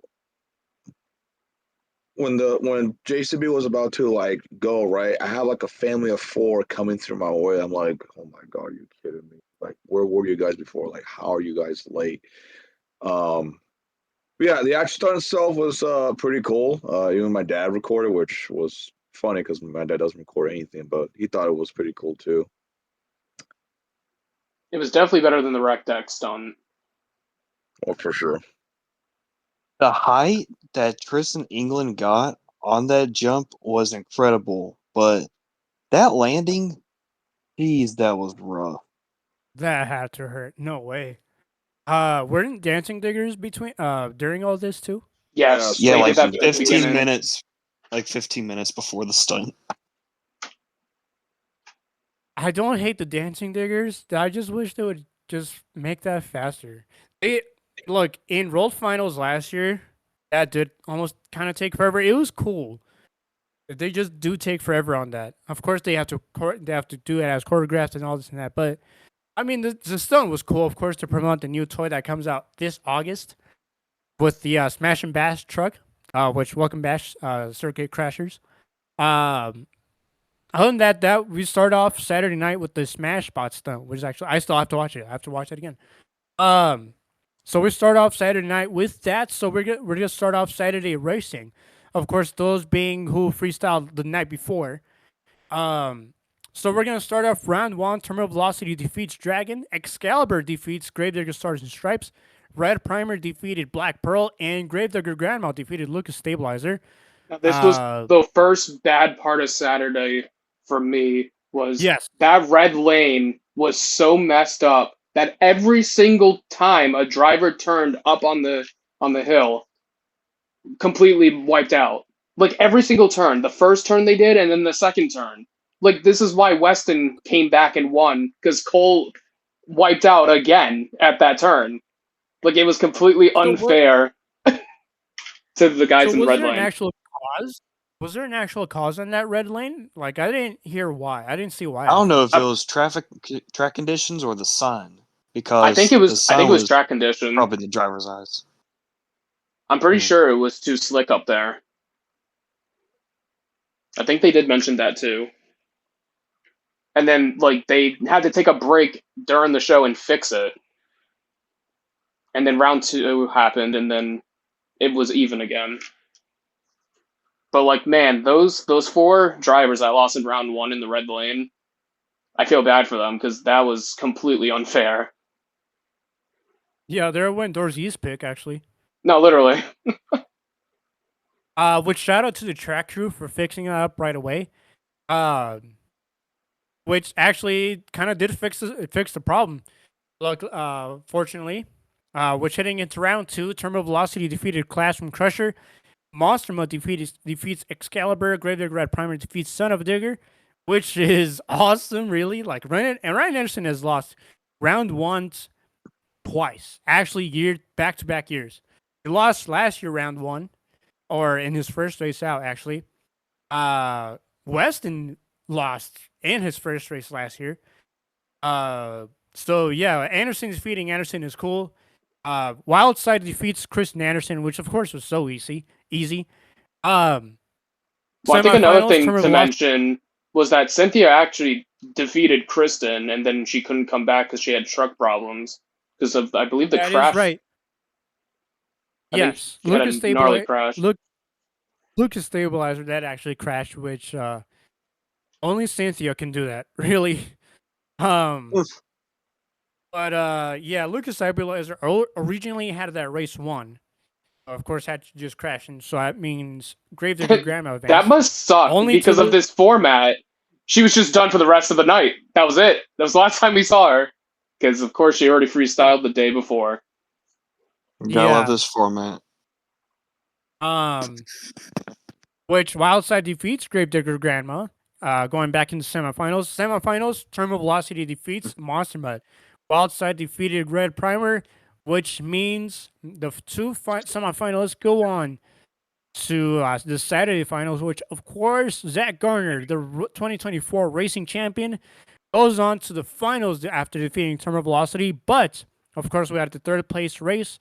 JCB was about to like go right, I had like a family of four coming through my way. I'm like, oh my god, are you kidding me? Like, where were you guys before? Like, how are you guys late? Um, yeah, the action stunt itself was pretty cool. Even my dad recorded, which was funny because my dad doesn't record anything, but he thought it was pretty cool too. It was definitely better than the rec deck stunt. Well, for sure. The height that Tristan England got on that jump was incredible, but that landing, geez, that was rough. That had to hurt. No way. Weren't dancing diggers between during all this too? Yes, Yes, Yeah, they like did that dancing at the deckers. 15 beginning. minutes, like 15 minutes before the stunt. I don't hate the dancing diggers. I just wish they would just make that faster. They look, in World Finals last year, that did almost kind of take forever. It was cool. They just do take forever on that. Of course, they have to do it as choreographed and all this and that. But I mean, the stone was cool, of course, to promote the new toy that comes out this August with the Smash and Bash truck, which Welcome Bash Circuit Crashers. Um, Other than that we start off Saturday night with the Smash Bot stunt, which is actually I still have to watch it. I have to watch it again. Um, so we start off Saturday night with that. So we're gonna start off Saturday racing, of course. Those being who freestyled the night before. Um, so we're gonna start off round one. Terminal Velocity defeats Dragon. Excalibur defeats Gravedigger Stars and Stripes. Red Primer defeated Black Pearl, and Gravedigger Grandma defeated Lucas Stabilizer. Now, this was the first bad part of Saturday for me. Was Yes. that red lane was so messed up that every single time a driver turned up on the hill, completely wiped out. Like every single turn, the first turn they did, and then the second turn. Like this is why Weston came back and won because Cole wiped out again at that turn. Like it was completely unfair to the guys in the red Was there an lane. actual cause? Was there an actual cause on that red lane? Like I didn't hear why. I didn't see why. I don't know if it was track conditions or the sun, because I think it the was sun was track condition. probably the driver's eyes. I'm pretty sure it was too slick up there. I think they did mention that too. And then like they had to take a break during the show and fix it. And then round two happened, and then it was even again. But like, man, those four drivers I lost in round one in the red lane, I feel bad for them because that was completely unfair. Yeah, there went Dorsey's pick actually. No, literally. Which shout out to the track crew for fixing it up right away. Which actually kind of did fix the problem. Look, fortunately, which heading into round two, Terminal Velocity defeated Classroom Crusher. Monster Mode defeats Excalibur. Gravedigger Red Primer defeats Son of a Digger, which is awesome, really. Like Ryan Anderson has lost round one twice, actually back-to-back years. He lost last year round one, or in his first race out, actually. Weston lost in his first race last year. So yeah, Anderson defeating Anderson is cool. Wildside defeats Kristen Anderson, which of course was so easy. Well, I think another Semifinals, thing Terminal to Velocity- mention was that Cynthia actually defeated Kristen, and then she couldn't come back because she had truck problems because of, I believe, the That crash. is right. I think Yes, she had a gnarly crash. Lucas Stabilizer that actually crashed, which only Cynthia can do that, really. Oof. But yeah, Lucas Stabilizer originally had that race won. Of course, had to just crash, and so that means Gravedigger Grandma advanced. That must suck Only because to of this format. She was just done for the rest of the night. That was it. That was the last time we saw her. Because, of course, she already freestyled the day before. Gotta love Yeah. this format. Which Wildside defeats Gravedigger Grandma, going back into semifinals. Semifinals, Terminal Velocity defeats Monster Mud. Wildside defeated Red Primer, which means the two semifinalists go on to the Saturday finals, which, of course, Zach Garner, the 2024 racing champion, goes on to the finals after defeating Terminal Velocity. But, of course, we had the third place race,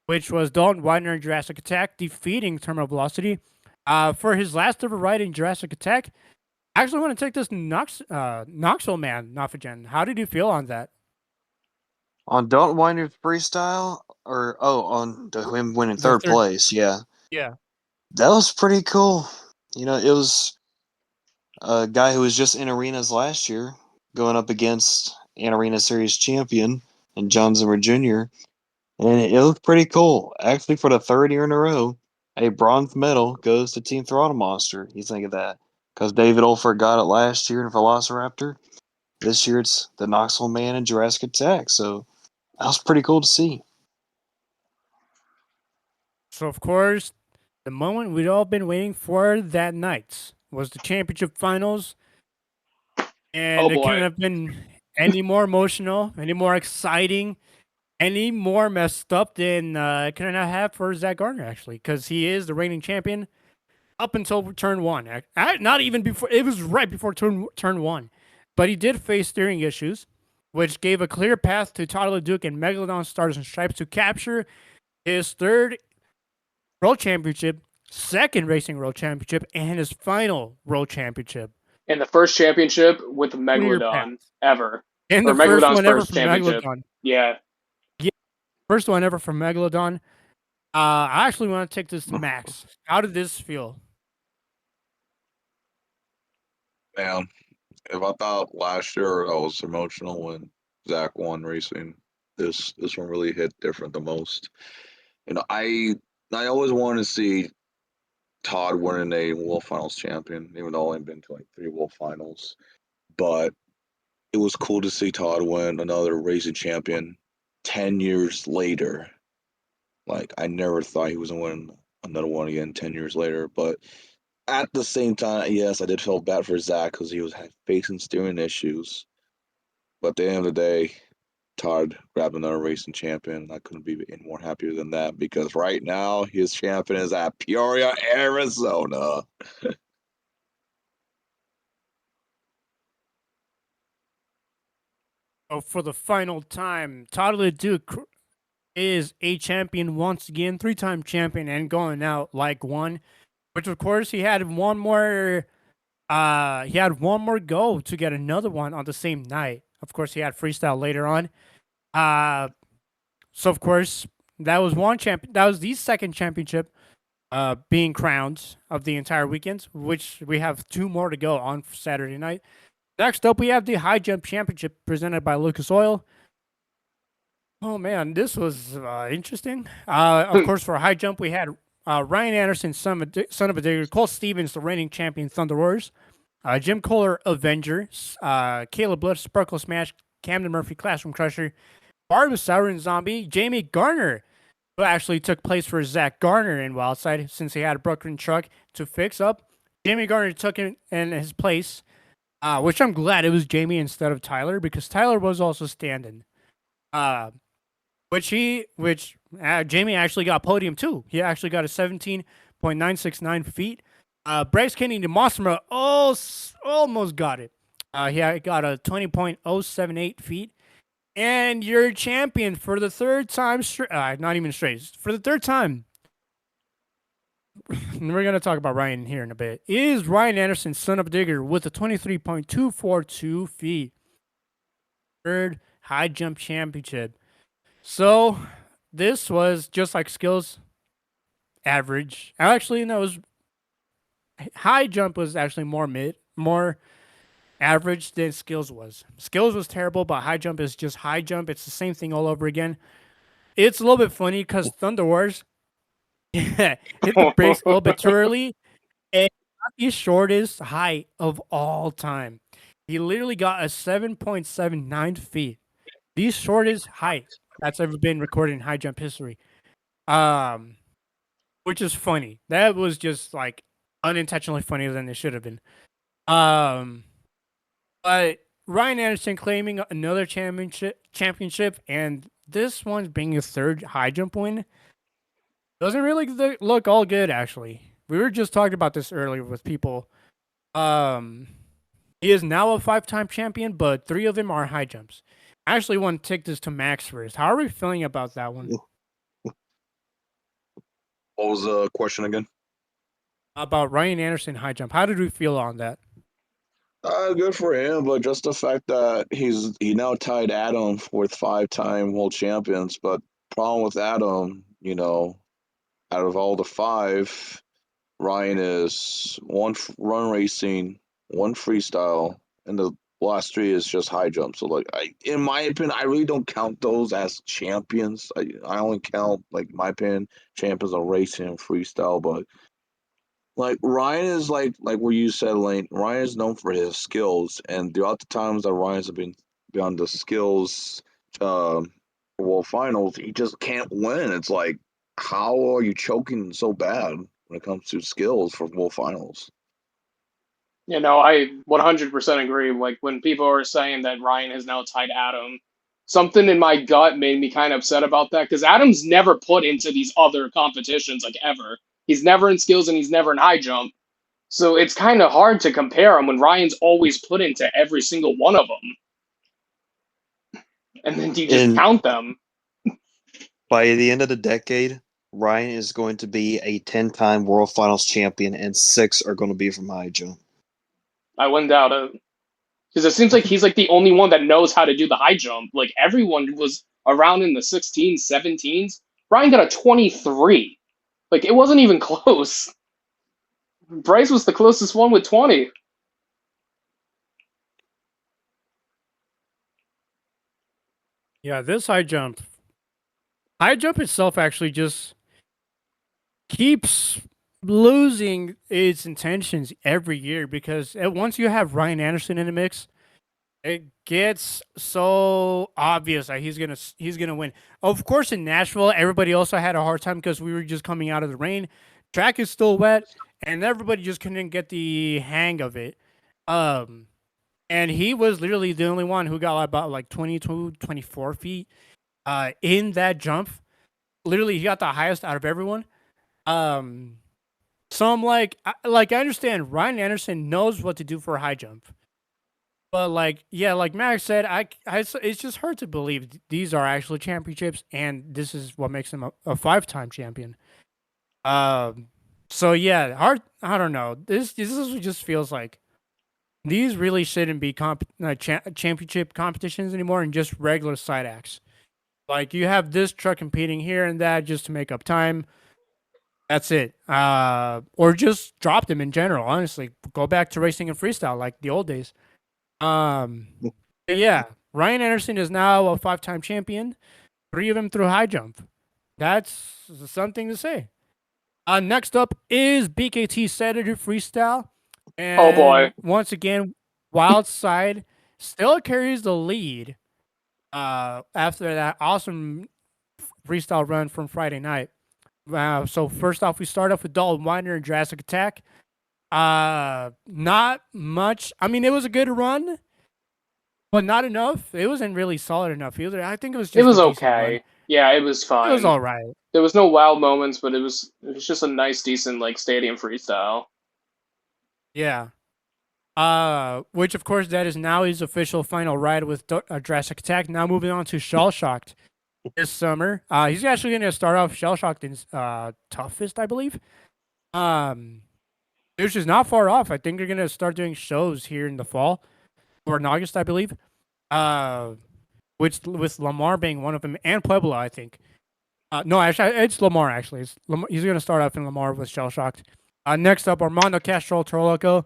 which was Dalton Widener and Jurassic Attack defeating Terminal Velocity. For his last ever ride in Jurassic Attack, I actually want to take this Knoxville man, Nafagen. How did you feel on that? On Dalton Winer's freestyle, or on him winning third place, yeah. Yeah. That was pretty cool. You know, it was a guy who was just in arenas last year going up against an arena series champion and John Zimmer Jr. And it looked pretty cool. Actually, for the third year in a row, a bronze medal goes to Team Throttle Monster. You think of that. Because David Olford got it last year in Velociraptor. This year it's the Knoxville Man and Jurassic Attack. So that was pretty cool to see. So, of course, the moment we'd all been waiting for that night was the championship finals. And Oh, it boy. couldn't have been any more emotional, any more exciting any more messed up than can I not have for Zach Gardner, actually, because he is the reigning champion up until turn one. Not even before, it was right before turn one. But he did face steering issues, which gave a clear path to Tyler Duke and Megalodon Stars and Stripes to capture his third World Championship, second Racing World Championship, and his final World Championship. And the first championship with Clear Megalodon path. ever. And Or the first Megalodon's one ever first from championship. Megalodon. Yeah. First one ever from Megalodon. I actually want to take this to Max. How did this feel? Man, if I thought last year I was emotional when Zach won racing, this one really hit different the most. You know, I always wanted to see Todd winning a World Finals champion, even though I've only been to like 3 World Finals. But it was cool to see Todd win another racing champion 10 years later. Like I never thought he was gonna win another one again 10 years later. But at the same time, yes, I did feel bad for Zach because he was facing steering issues. But at the end of the day, Todd grabbed another racing champion. I couldn't be any more happier than that because right now his champion is at Peoria, Arizona. Oh, for the final time, Tyler Duke is a champion once again, three-time champion, and going out like one. Which of course he had one more. He had one more go to get another one on the same night. Of course, he had freestyle later on. Uh, so of course that was one champion. That was the second championship being crowned of the entire weekend, which we have two more to go on Saturday night. Next up, we have the high jump championship presented by Lucas Oil. Oh man, this was interesting. Of course, for high jump, we had Ryan Anderson, son of a digger, Cole Stevens, the reigning champion, Thunder Warriors, Jim Kohler, Avenger, Caleb Blood, Sparkle Smash, Camden Murphy, Classroom Crusher, Barb Sour and Zombie, Jamie Garner, who actually took place for Zach Garner in Wildside since he had a broken truck to fix up. Jamie Garner took it in his place, which I'm glad it was Jamie instead of Tyler because Tyler was also standing. Uh, which Jamie actually got podium too. He actually got a 17.969 feet. Bryce Kenny de Mossima almost got it. He got a 20.078 feet. And your champion for the third time straight, not even straight, for the third time, we're going to talk about Ryan here in a bit, is Ryan Anderson, son of a digger, with a 23.242 feet. Third high jump championship. So this was just like skills average. Actually, no, it was high jump was actually more average than skills was. Skills was terrible, but high jump is just high jump. It's the same thing all over again. It's a little bit funny because Thunder Wars hit the brakes a little bit too early and got the shortest height of all time. He literally got a 7.79 feet. The shortest height that's ever been recorded in high jump history. Um, which is funny. That was just like unintentionally funnier than it should have been. Um, but Ryan Anderson claiming another championship, and this one being a third high jump win doesn't really look all good. Actually, we were just talking about this earlier with people. Um, he is now a 5-time champion, but 3 of them are high jumps. I actually want to take this to Max first. How are we feeling about that one? What was the question again? About Ryan Anderson high jump. How did we feel on that? Good for him, but just the fact that he now tied Adam with 5-time world champions. But problem with Adam, out of all the 5, Ryan is one run racing, one freestyle, and the last 3 is just high jump. So like, in my opinion, I really don't count those as champions. I only count, like, my opinion, champions are racing and freestyle. But like Ryan is like what you said, Lane. Ryan is known for his skills, and throughout the times that Ryan's been beyond the skills, world finals, he just can't win. It's like, how are you choking so bad when it comes to skills for world finals? I 100% agree. Like when people are saying that Ryan has now tied Adam, something in my gut made me kind of upset about that because Adam's never put into these other competitions like ever. He's never in skills and he's never in high jump. So it's kind of hard to compare him when Ryan's always put into every single one of them. And then do you just And count them? by the end of the decade, Ryan is going to be a 10-time World Finals champion, and 6 are going to be from high jump. I wouldn't doubt it. Because it seems like he's like the only one that knows how to do the high jump. Like everyone was around in the 16s, 17s. Ryan got a 23. Like it wasn't even close. Bryce was the closest one with 20. Yeah, this high jump itself actually just keeps losing its intentions every year because once you have Ryan Anderson in the mix, it gets so obvious that he's gonna win. Of course, in Nashville, everybody also had a hard time because we were just coming out of the rain. Track is still wet, and everybody just couldn't get the hang of it. And he was literally the only one who got about like 22, 24 feet in that jump. Literally, he got the highest out of everyone. So I'm like, I understand Ryan Anderson knows what to do for a high jump. But like, yeah, like Max said, it's just hard to believe these are actually championships, and this is what makes him a 5-time champion. So yeah, hard. I don't know. This just feels like these really shouldn't be championship competitions anymore, and just regular side acts. Like you have this truck competing here and that just to make up time. That's it. Or just drop them in general. Honestly, go back to racing and freestyle like the old days. Yeah, Ryan Anderson is now a 5-time champion. 3 of them through high jump. That's something to say. Next up is BKT Senator Freestyle. And Oh boy. once again, Wild Side still carries the lead after that awesome freestyle run from Friday night. So first off, we start off with Dalton Widener and Jurassic Attack. Not much. I mean, it was a good run, but not enough. It wasn't really solid enough either. I think it was just It was a decent run. okay. Yeah, it was fine. It was all right. There was no wow moments, but it was just a nice, decent like stadium freestyle. Yeah. Which of course that is now his official final ride with Jurassic Attack. Now moving on to Shell Shocked this summer. He's actually going to start off Shell Shocked in Toughest, I believe. Which is not far off. I think they're going to start doing shows here in the fall or in August, I believe. Which with Lamar being one of them and Puebla, I think. No, actually, it's Lamar. Actually, he's going to start off in Lamar with Shell Shocked. Next up, Armando Castro Torloco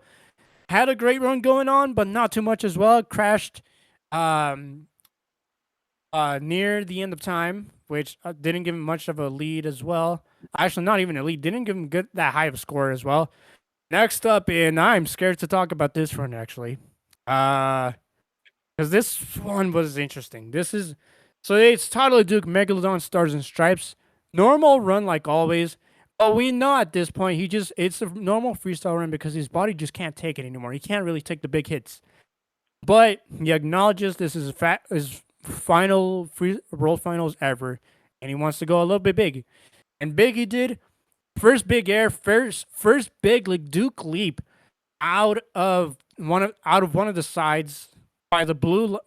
had a great run going on, but not too much as well. Crashed near the end of time, which didn't give him much of a lead as well. Actually, not even a lead. Didn't give him that high of a score as well. Next up, and I'm scared to talk about this run actually, because this one was interesting. So it's Tyler Duke Megalodon Stars and Stripes. Normal run like always. But we know at this point it's a normal freestyle run because his body just can't take it anymore. He can't really take the big hits. But he acknowledges this is his final world finals ever, and he wants to go a little bit big. And big he did. First big air, first big like Duke leap out of one of the sides by the blue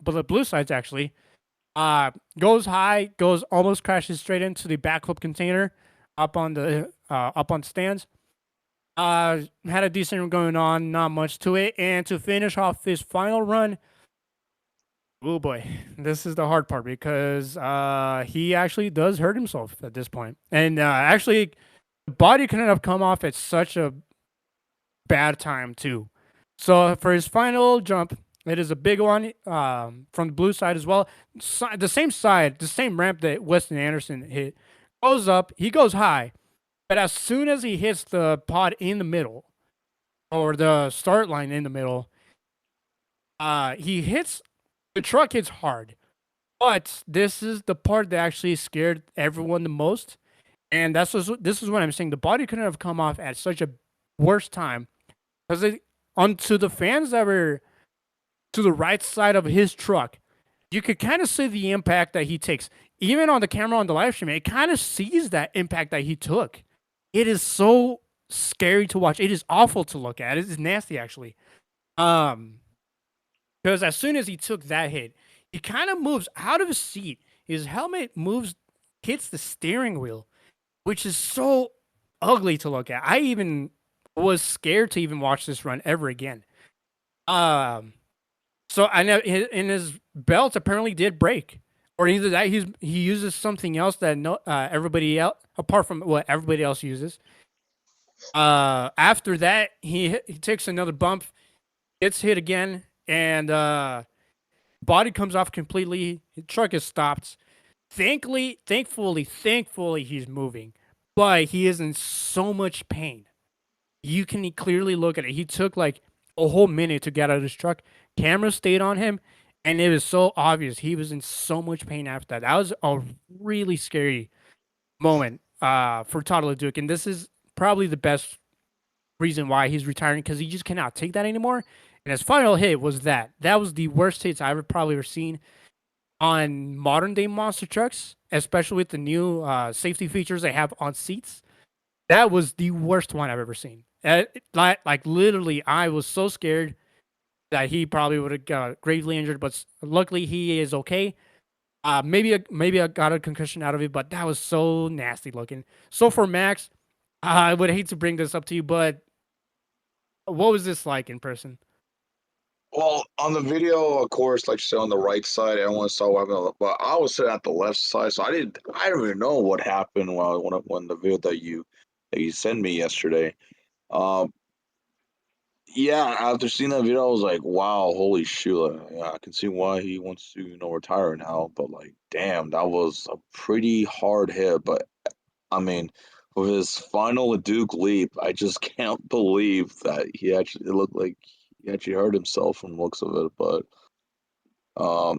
sides actually. Goes high, almost crashes straight into the backflip container up on stands. Had a decent run going on, not much to it, and to finish off his final run. Oh boy, this is the hard part because he actually does hurt himself at this point, and actually, the body couldn't have come off at such a bad time too. So for his final jump, it is a big one from the blue side as well. The same ramp that Weston Anderson hit. Goes up, he goes high, but as soon as he hits the pod in the middle, or the start line in the middle, the truck hits hard. But this is the part that actually scared everyone the most. And this is what I'm saying. The body couldn't have come off at such a worse time. Because onto the fans that were to the right side of his truck, you could kind of see the impact that he takes. Even on the camera on the live stream, it kind of sees that impact that he took. It is so scary to watch. It is awful to look at. It is nasty, actually. Um, because as soon as he took that hit, he kind of moves out of his seat. His helmet moves, hits the steering wheel, which is so ugly to look at. I even was scared to even watch this run ever again. Um, so I know in his belt apparently did break, or either that he uses something else that no everybody else apart from what everybody else uses. After that he takes another bump, gets hit again, and body comes off completely. The truck is stopped. Thankfully, he's moving, but he is in so much pain. You can clearly look at it. He took like a whole minute to get out of his truck. Camera stayed on him, and it was so obvious he was in so much pain after that. That was a really scary moment for Toddler Duke, and this is probably the best reason why he's retiring because he just cannot take that anymore. And his final hit was that. That was the worst hits I've probably ever seen on modern day monster trucks, especially with the new safety features they have on seats. That was the worst one I've ever seen. Like literally, I was so scared that he probably would have got gravely injured, but luckily he is okay. Maybe I got a concussion out of it, but that was so nasty looking. So for Max, I would hate to bring this up to you, but what was this like in person? Well, on the video, of course, like you said, on the right side, everyone saw what happened. But I was sitting at the left side, so I don't even know what happened when the video that you sent me yesterday. Um, yeah, after seeing that video, I was like, wow, holy shoot! Yeah, I can see why he wants to, retire now. But like, damn, that was a pretty hard hit. But I mean, for his final Duke leap, I just can't believe that it looked like he actually hurt himself from the looks of it. But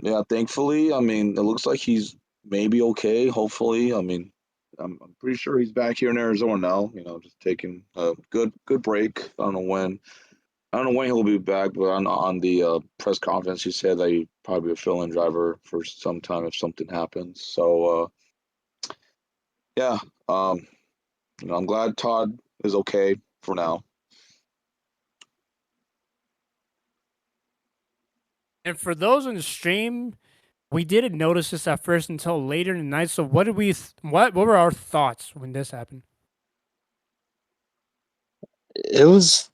yeah, thankfully, I mean, it looks like he's maybe okay. Hopefully, I mean, I'm pretty sure he's back here in Arizona now. Just taking a good break. I don't know when he'll be back, but on the press conference, he said that he'd probably be a fill-in driver for some time if something happens. So yeah, um, I'm glad Todd is okay for now. And for those on the stream, we didn't notice this at first until later in the night. So what did what were our thoughts when this happened? It was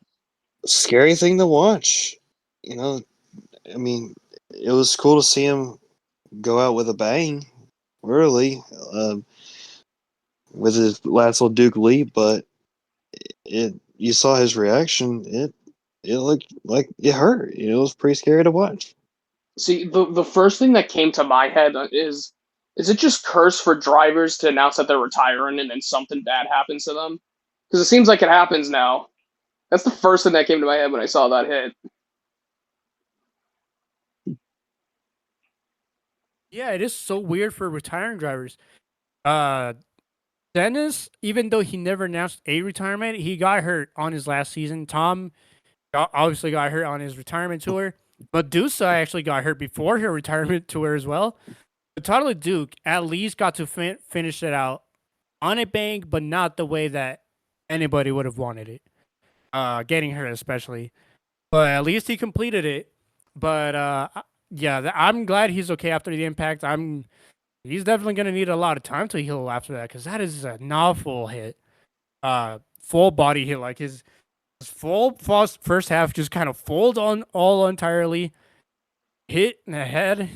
a scary thing to watch. You know, I mean, it was cool to see him go out with a bang, really, with his last little Duke leap. But you saw his reaction. It looked like it hurt. It was pretty scary to watch. See, the first thing that came to my head is it just curse for drivers to announce that they're retiring and then something bad happens to them? Because it seems like it happens now. That's the first thing that came to my head when I saw that hit. Yeah, it is so weird for retiring drivers. Uh, Dennis, even though he never announced a retirement, he got hurt on his last season. Tom obviously got hurt on his retirement tour. Medusa actually got hurt before her retirement tour as well. But Tyler Duke at least got to finish it out on a bang, but not the way that anybody would have wanted it. Getting hurt especially, but at least he completed it. But yeah, I'm glad he's okay after the impact. He's definitely gonna need a lot of time to heal after that because that is an awful hit. Full body hit, like his first half just kind of fold on all entirely. Hit in the head,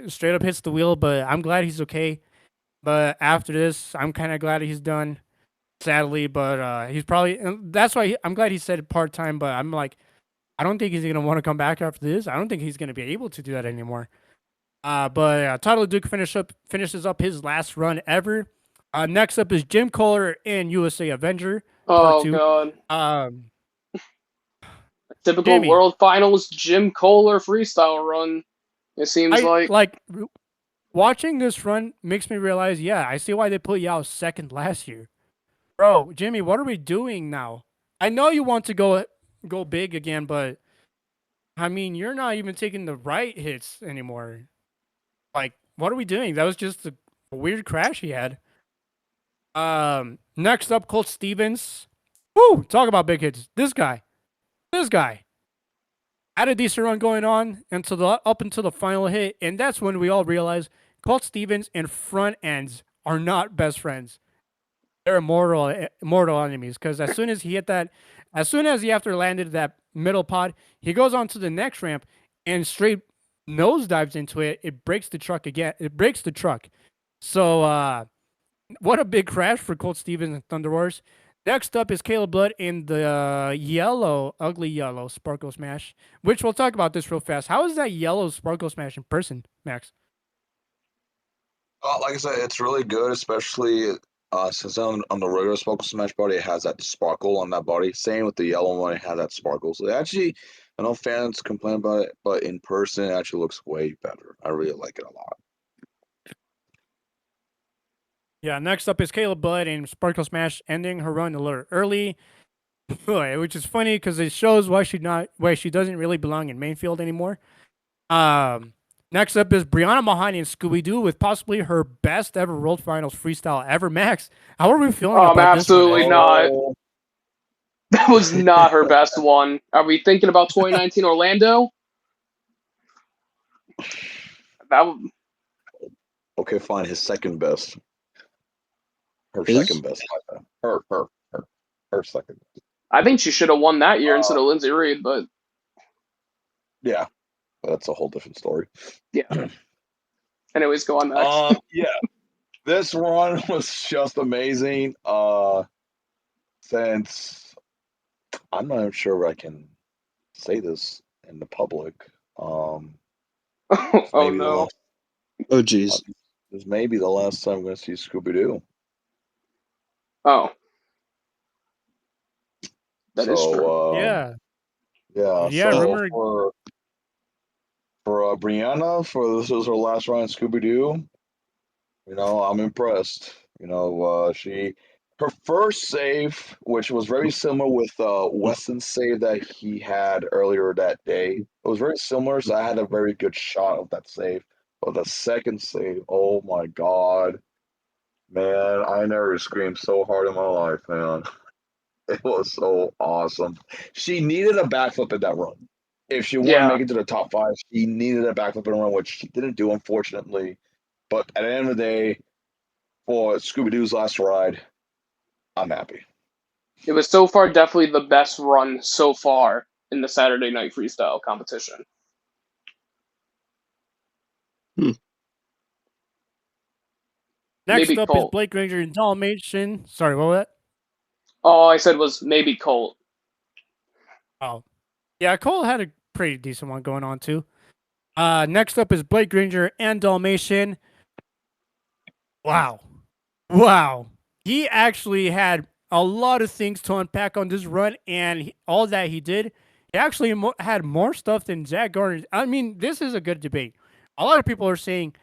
straight up hits the wheel. But I'm glad he's okay. But after this, I'm kind of glad he's done. Sadly, but he's probably and that's why I'm glad he said part time. But I'm like, I don't think he's gonna want to come back after this. I don't think he's gonna be able to do that anymore. But Tyler Duke finishes up his last run ever. Next up is Jim Kohler and USA Avenger Part Oh Two. god. Um, Typical Jimmy, World Finals Jim Kohler freestyle run, it seems I like. like watching this run makes me realize, yeah, I see why they put you out second last year, bro. Jimmy, what are we doing now? I know you want to go big again, but I mean, you're not even taking the right hits anymore. Like, what are we doing? That was just a weird crash he had. Next up, Colt Stevens. Woo! Talk about big hits. This guy had a decent run going on up until the final hit, and that's when we all realized Colt Stevens and front ends are not best friends. They're mortal enemies. Because as soon as he after landed that middle pod, he goes on to the next ramp and straight nose dives into it. It breaks the truck again. It breaks the truck. So what a big crash for Colt Stevens and Thunder Wars. Next up is Caleb Blood in the ugly yellow Sparkle Smash, which we'll talk about this real fast. How is that yellow Sparkle Smash in person, Max? Like I said, it's really good, especially since on the regular Sparkle Smash body, it has that sparkle on that body. Same with the yellow one, it has that sparkle. So actually, I know fans complain about it, but in person, it actually looks way better. I really like it a lot. Yeah, next up is Caleb Blood in Sparkle Smash, ending her run a little early, which is funny because it shows why she doesn't really belong in main field anymore. Next up is Brianna Mahoney in Scooby Doo with possibly her best ever World Finals freestyle ever. Max, how are we feeling about this one? Absolutely not. That was not her best one. Are we thinking about 2019 Orlando? That Okay, fine. His second best. Her His? second best. Her second best. I think she should have won that year instead of Lindsay Reed, but Yeah, that's a whole different story. yeah. Anyways, go on next. Yeah, this run was just amazing. Since I'm not even sure I can say this in the public. Oh Maybe no. Oh, geez. this may be the last time I'm going to see Scooby Doo. Oh. That is true. So Yeah, yeah. yeah. So Rumor. for Brianna, for this is her last run in Scooby Doo. I'm impressed. Her first save, which was very similar with Weston's save that he had earlier that day. It was very similar, so I had a very good shot of that save. But the second save, oh my God, man, I never screamed so hard in my life, man. It was so awesome. She needed a backflip in that run. If she wanted to Yeah. make it to the top five, she needed a backflip in a run, which she didn't do, unfortunately. But at the end of the day, for Scooby Doo's last ride, I'm happy. It was so far definitely the best run so far in the Saturday night freestyle competition. Next Maybe up is Colt. Blake Granger in Dalmatian. Sorry, what was that? All I said was maybe Colt. Oh, yeah. Cole had a pretty decent one going on too. Next up is Blake Granger and Dalmatian. Wow. Wow. He actually had a lot of things to unpack on this run, and all that he did, he actually had more stuff than Zach Gardner. I mean, this is a good debate. A lot of people are saying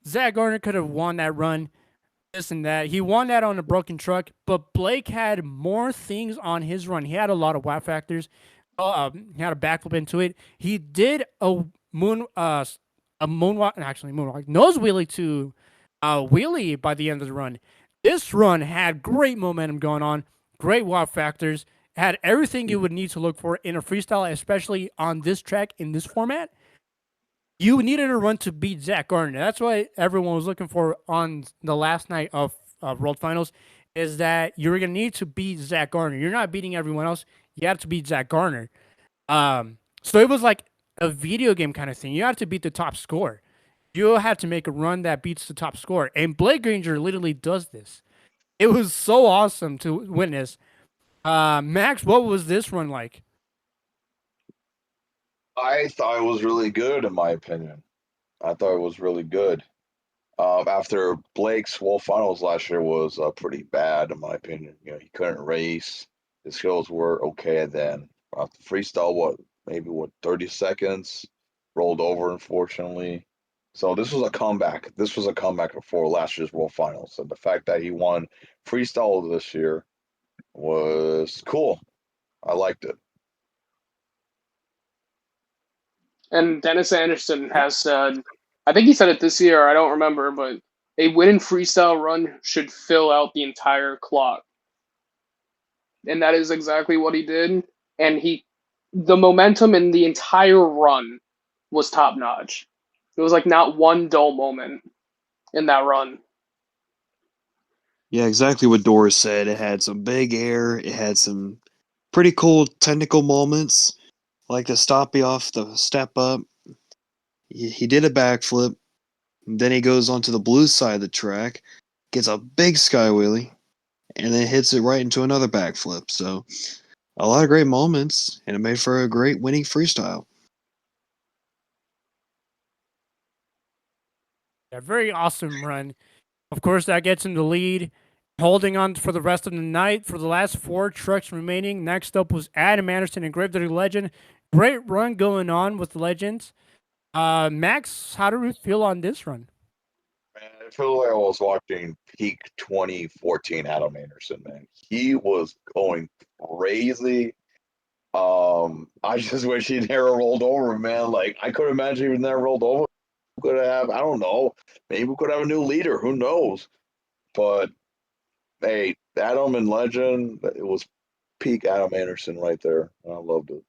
Zach Gardner could have won that run, this and that. He won that on a broken truck, but Blake had more things on his run. He had a lot of wow factors. He had a backflip into it. He did a moonwalk, actually moonwalk, nose wheelie to wheelie by the end of the run. This run had great momentum going on, great wow factors, had everything you would need to look for in a freestyle, especially on this track in this format. You needed a run to beat Zach Gardner. That's what everyone was looking for on the last night of World Finals, is that you're going to need to beat Zach Gardner. You're not beating everyone else. You have to beat Zach Gardner. So it was like a video game kind of thing. You have to beat the top score. You have to make a run that beats the top score. And Blake Granger literally does this. It was so awesome to witness. Max, what was this run like? I thought it was really good, in my opinion. I thought it was really good. After Blake's World Finals last year was pretty bad, in my opinion. He couldn't race. His skills were okay then. Freestyle, maybe 30 seconds? Rolled over, unfortunately. So this was a comeback. This was a comeback before last year's World Finals. And the fact that he won freestyle this year was cool. I liked it. And Dennis Anderson has said I think he said it this year. I don't remember, but a win in freestyle run should fill out the entire clock, and that is exactly what he did. And the momentum in the entire run was top notch. It was like not one dull moment in that run. Yeah, exactly what Doris said. It had some big air. It had some pretty cool technical moments, like the stoppie off the step up. He did a backflip. Then he goes onto the blue side of the track, gets a big sky wheelie, and then hits it right into another backflip. So a lot of great moments, and it made for a great winning freestyle. A very awesome run. Of course, that gets him the lead. Holding on for the rest of the night for the last 4 trucks remaining. Next up was Adam Anderson and Gravedigger Legend. Great run going on with the Legends. Max, how do we feel on this run? Man, I feel like I was watching peak 2014 Adam Anderson, man. He was going crazy. I just wish he never rolled over, man. Like, I could imagine if he never rolled over. Could have, I don't know, maybe we could have a new leader. Who knows? But hey, Adam and Legend, it was peak Adam Anderson right there. I loved it.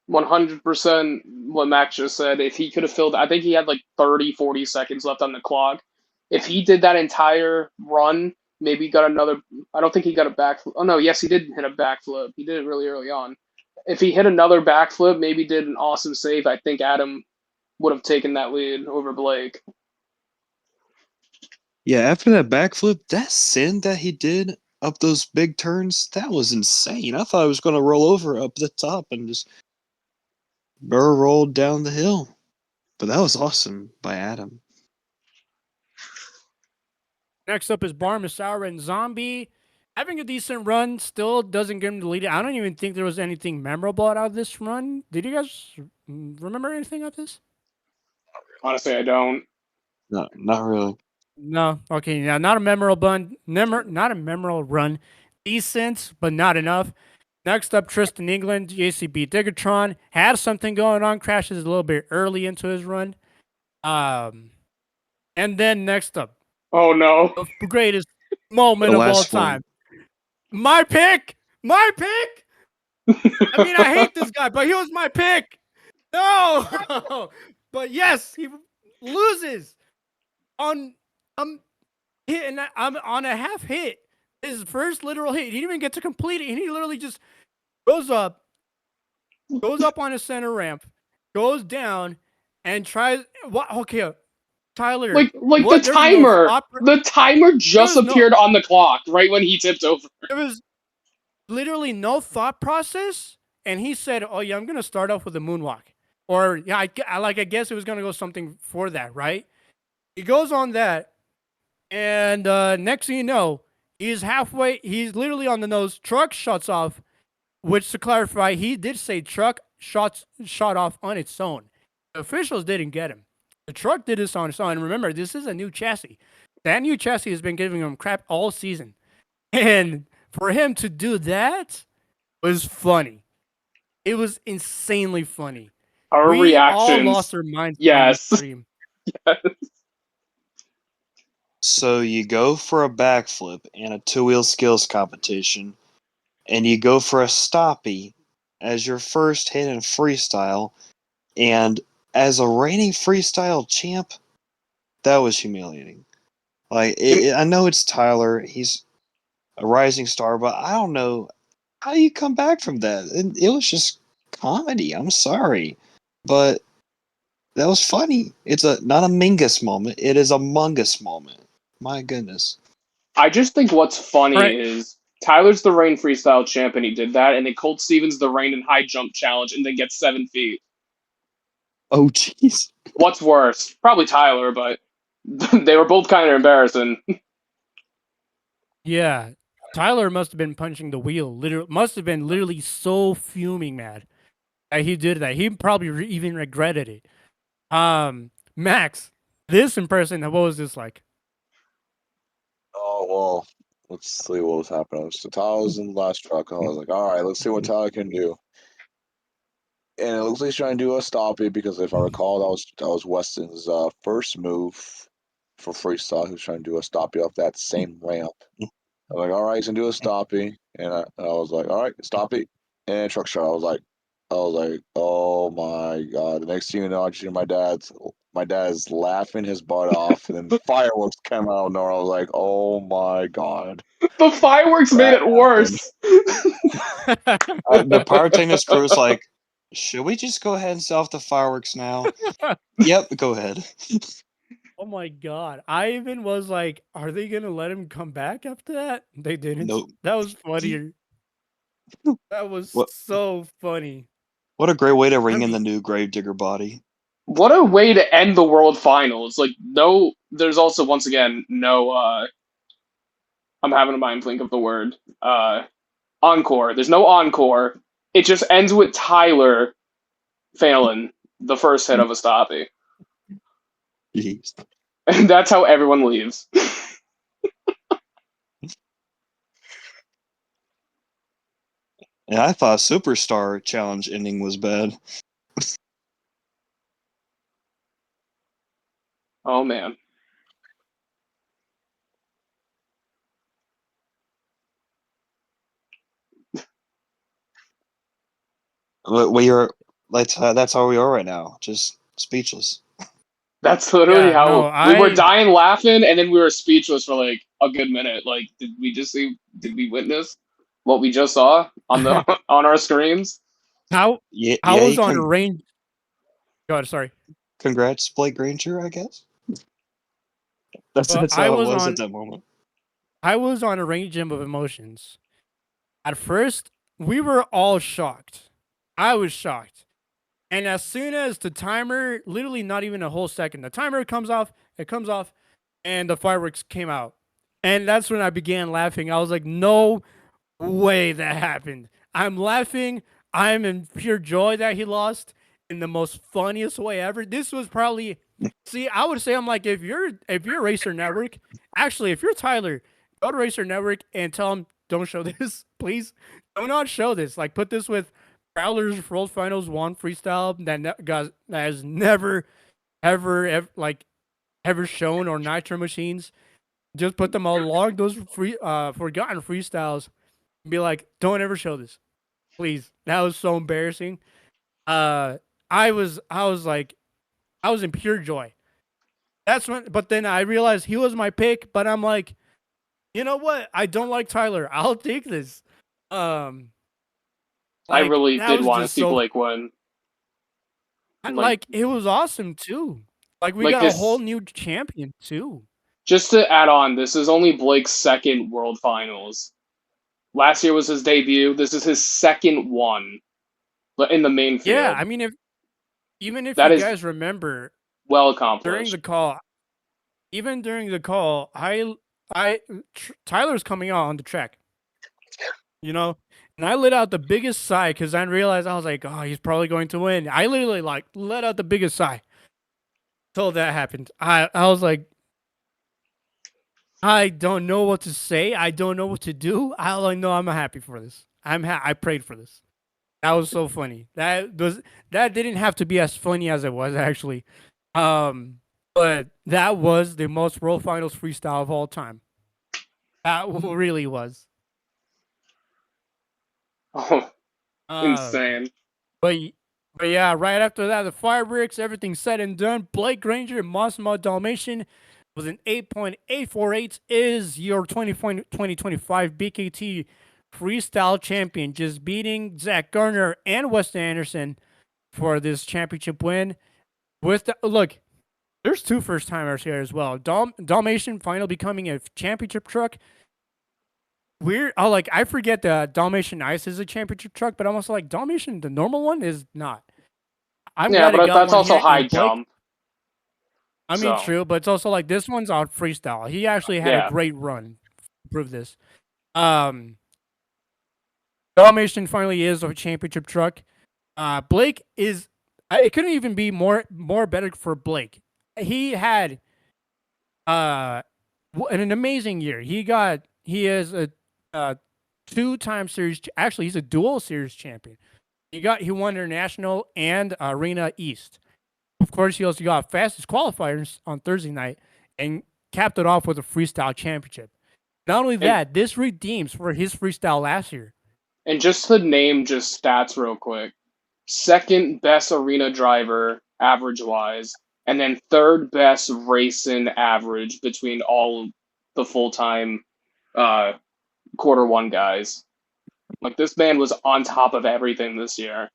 100% what Max just said. If he could have filled, I think he had like 30, 40 seconds left on the clock. If he did that entire run, maybe got another. I don't think he got a backflip. Oh, no, yes, he did hit a backflip. He did it really early on. If he hit another backflip, maybe did an awesome save, I think Adam would have taken that lead over Blake. Yeah, after that backflip, that send that he did up those big turns, that was insane. I thought I was going to roll over up the top and just barrel rolled down the hill. But that was awesome by Adam. Next up is Bar Masaura and Zombie. Having a decent run still doesn't get him the lead. I don't even think there was anything memorable out of this run. Did you guys remember anything of this? Honestly, I don't. No, not really. No. Okay, yeah, not a memorable run. Not a memorable run. Decent, but not enough. Next up, Tristan England, JCB Digatron had something going on. Crashes a little bit early into his run. And then next up, Oh, no. the greatest The moment of all last one. time. My pick. My pick. I mean, I hate this guy, but he was my pick. No, but yes, he loses on hit, and I'm on a half hit. His first literal hit. He didn't even get to complete it, and he literally just goes up on his center ramp, goes down, and tries. What? Okay, Tyler. Like the What? There's no timer. thought. The timer There just was no. appeared on the clock right when he tipped over. There was literally no thought process, and he said, "Oh yeah, I'm gonna start off with a moonwalk," or yeah, I guess it was gonna go something for that, right? He goes on that, and next thing you know, he's halfway. He's literally on the nose. Truck shuts off. Which to clarify, he did say truck shot off on its own. The officials didn't get him. The truck did this on its own. And remember, this is a new chassis. That new chassis has been giving him crap all season, and for him to do that was funny. It was insanely funny. Our We all reactions. lost our minds on the Yes. stream. So you go for a backflip in a two-wheel skills competition, and you go for a stoppie as your first hit in freestyle, and as a reigning freestyle champ, that was humiliating. Like, I know it's Tyler, he's a rising star, but I don't know how you come back from that. It was just comedy. I'm sorry, but that was funny. It's not a Mingus moment. It is a Mungus moment. My goodness. I just think what's All funny right. is Tyler's the Rain freestyle champ and he did that, and then Colt Stevens the Rain and high jump challenge and then gets 7 feet. Oh, jeez. What's worse? Probably Tyler, but they were both kind of embarrassing. Yeah. Tyler must have been punching the wheel. Literally, must have been literally so fuming mad that he did that. He probably even regretted it. Max, this in person, what was this like? Oh well, let's see what was happening. So Tyler was in the last truck. I was like, all right, let's see what Tyler can do. and it looks like he's trying to do a stop it because if I recall, that was Weston's first move for freestyle. He was trying to do a stoppie off that same ramp. I'm like, all right, he's gonna do a stoppie, and I was like, all right, stoppie, and truck shot. I was like, oh my god! The next thing you know, I just hear my dad's laughing his butt off, and then fireworks come out of nowhere. I was like, oh my god, The fireworks made that it happened. worse. The pyrotechnics crew is like, should we just go ahead and set off the fireworks now? Yep, go ahead. Oh my god. I even was like, are they gonna let him come back after that? They didn't. Nope. That was funnier. That was What so funny. what a great way to I ring in mean, the new Gravedigger body. What a way to end the World Finals. Like, no, there's also, once again, no, I'm having a mind blink of the word, encore. There's no encore. It just ends with Tyler failing the first hit of a stoppie. Jeez. And that's how everyone leaves. And I thought Superstar Challenge ending was bad. Oh, man. But we are that's how we are right now. Just speechless. That's literally yeah, no, how we were dying laughing, and then we were speechless for like a good minute. Like, did we witness what we just saw on the on our screens? how Yeah, I yeah. was on a range. God, sorry. Congrats, Blake Granger. I guess that's But that's how it was at that moment. I was on a range of emotions. At first, we were all shocked. I was shocked. And as soon as the timer, literally not even a whole second, the timer comes off, and the fireworks came out. And that's when I began laughing. I was like, no way that happened. I'm laughing. I'm in pure joy that he lost in the most funniest way ever. This was probably see, I would say I'm like if you're Racer Network, actually if you're Tyler, go to Racer Network and tell him don't show this, please. Do not show this. Like put this with Prowler's World Finals 1 freestyle that has never like ever shown or Nitro machines. Just put them along those forgotten freestyles and be like, don't ever show this. Please. That was so embarrassing. I was like I was in pure joy. That's when but then I realized he was my pick, but I'm like, you know what? I don't like Tyler. I'll take this. Um I like really that did was want to just see so Blake win. Like, like it was awesome too. Like we like got a whole this. new champion too. Just to add on, this is only Blake's second World Finals. Last year was his debut. This is his second one, but in the main Yeah, field. I mean if That you is guys remember well during the accomplished. call, even during the call, Tyler's coming out on the track, you know, and I let out the biggest sigh because I realized I was like, oh, he's probably going to win. I literally like let out the biggest sigh till that happened. I was like, I don't know what to say. I don't know what to do. I like know I'm happy for this. I prayed for this. That was so funny. That didn't have to be as funny as it was actually. Um, but that was the most World Finals freestyle of all time. That really was. Oh, Um, insane. but but yeah, right after that, the fireworks, everything said and done. Blake Granger, Massimo Dalmatian, with an 8.848 is your 2025 BKT freestyle champion, just beating Zach Garner and Weston Anderson for this championship win. Look, there's two first timers here as well. Dalmatian finally becoming a championship truck. Weird. Oh, like I forget the Dalmatian Ice is a championship truck, but I'm also like Dalmatian, the normal one, is not. I'm Yeah, glad it but got that's one also here. high And Blake, jump. I mean, So, true, but it's also like this one's on freestyle. He actually had a yeah. great run to prove this. Um, Dalmatian finally is a championship truck. Blake is. It couldn't even be more better for Blake. He had uh an amazing year. He is a two-time series. Actually, he's a dual series champion. He won International and Arena East. Of course, he also got fastest qualifiers on Thursday night and capped it off with a freestyle championship. Not only And that, this redeems for his freestyle last year. and just to name just stats real quick. Second best arena driver average wise, and then third best racing average between all the full time uh, quarter one guys. Like this man was on top of everything this year.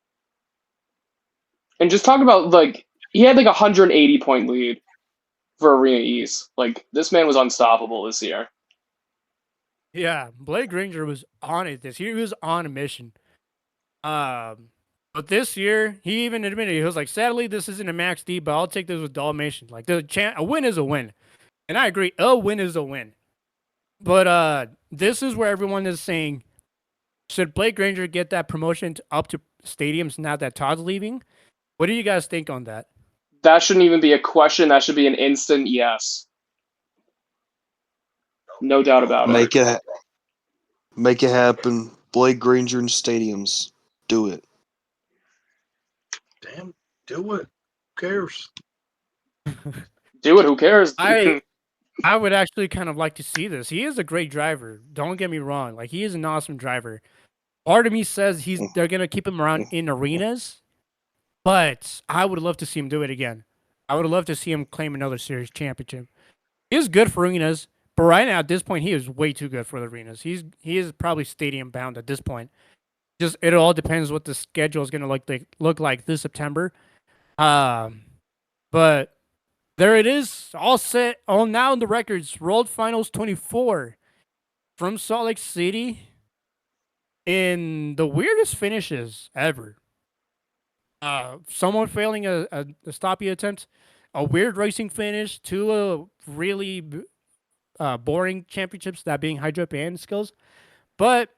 And just talk about like he had like a 180 point lead for Arena East. Like this man was unstoppable this year. Yeah, Blake Granger was on it this year. He was on a mission. But this year, he even admitted he was like, "Sadly, this isn't a max D, but I'll take this with Dalmatian. Like a win is a win." And I agree, a win is a win. But this is where everyone is saying, should Blake Granger get that promotion up to stadiums now that Todd's leaving? What do you guys think on that? That shouldn't even be a question. That should be an instant yes. No doubt about it. Make it make it happen. Blake Granger in stadiums. Do it. Damn, do it. Who cares? Do it. Who cares? I would actually kind of like to see this. He is a great driver. Don't get me wrong. Like he is an awesome driver. Part of me says they're gonna keep him around in arenas, but I would love to see him do it again. I would love to see him claim another series championship. He is good for arenas, but right now at this point he is way too good for the arenas. He is probably stadium bound at this point. Just it all depends what the schedule is gonna look like this September. But there it is, all set. All now in the records. World Finals 24 from Salt Lake City in the weirdest finishes ever. Someone failing a stoppie attempt, a weird racing finish, two really boring championships, that being high jump and skills. But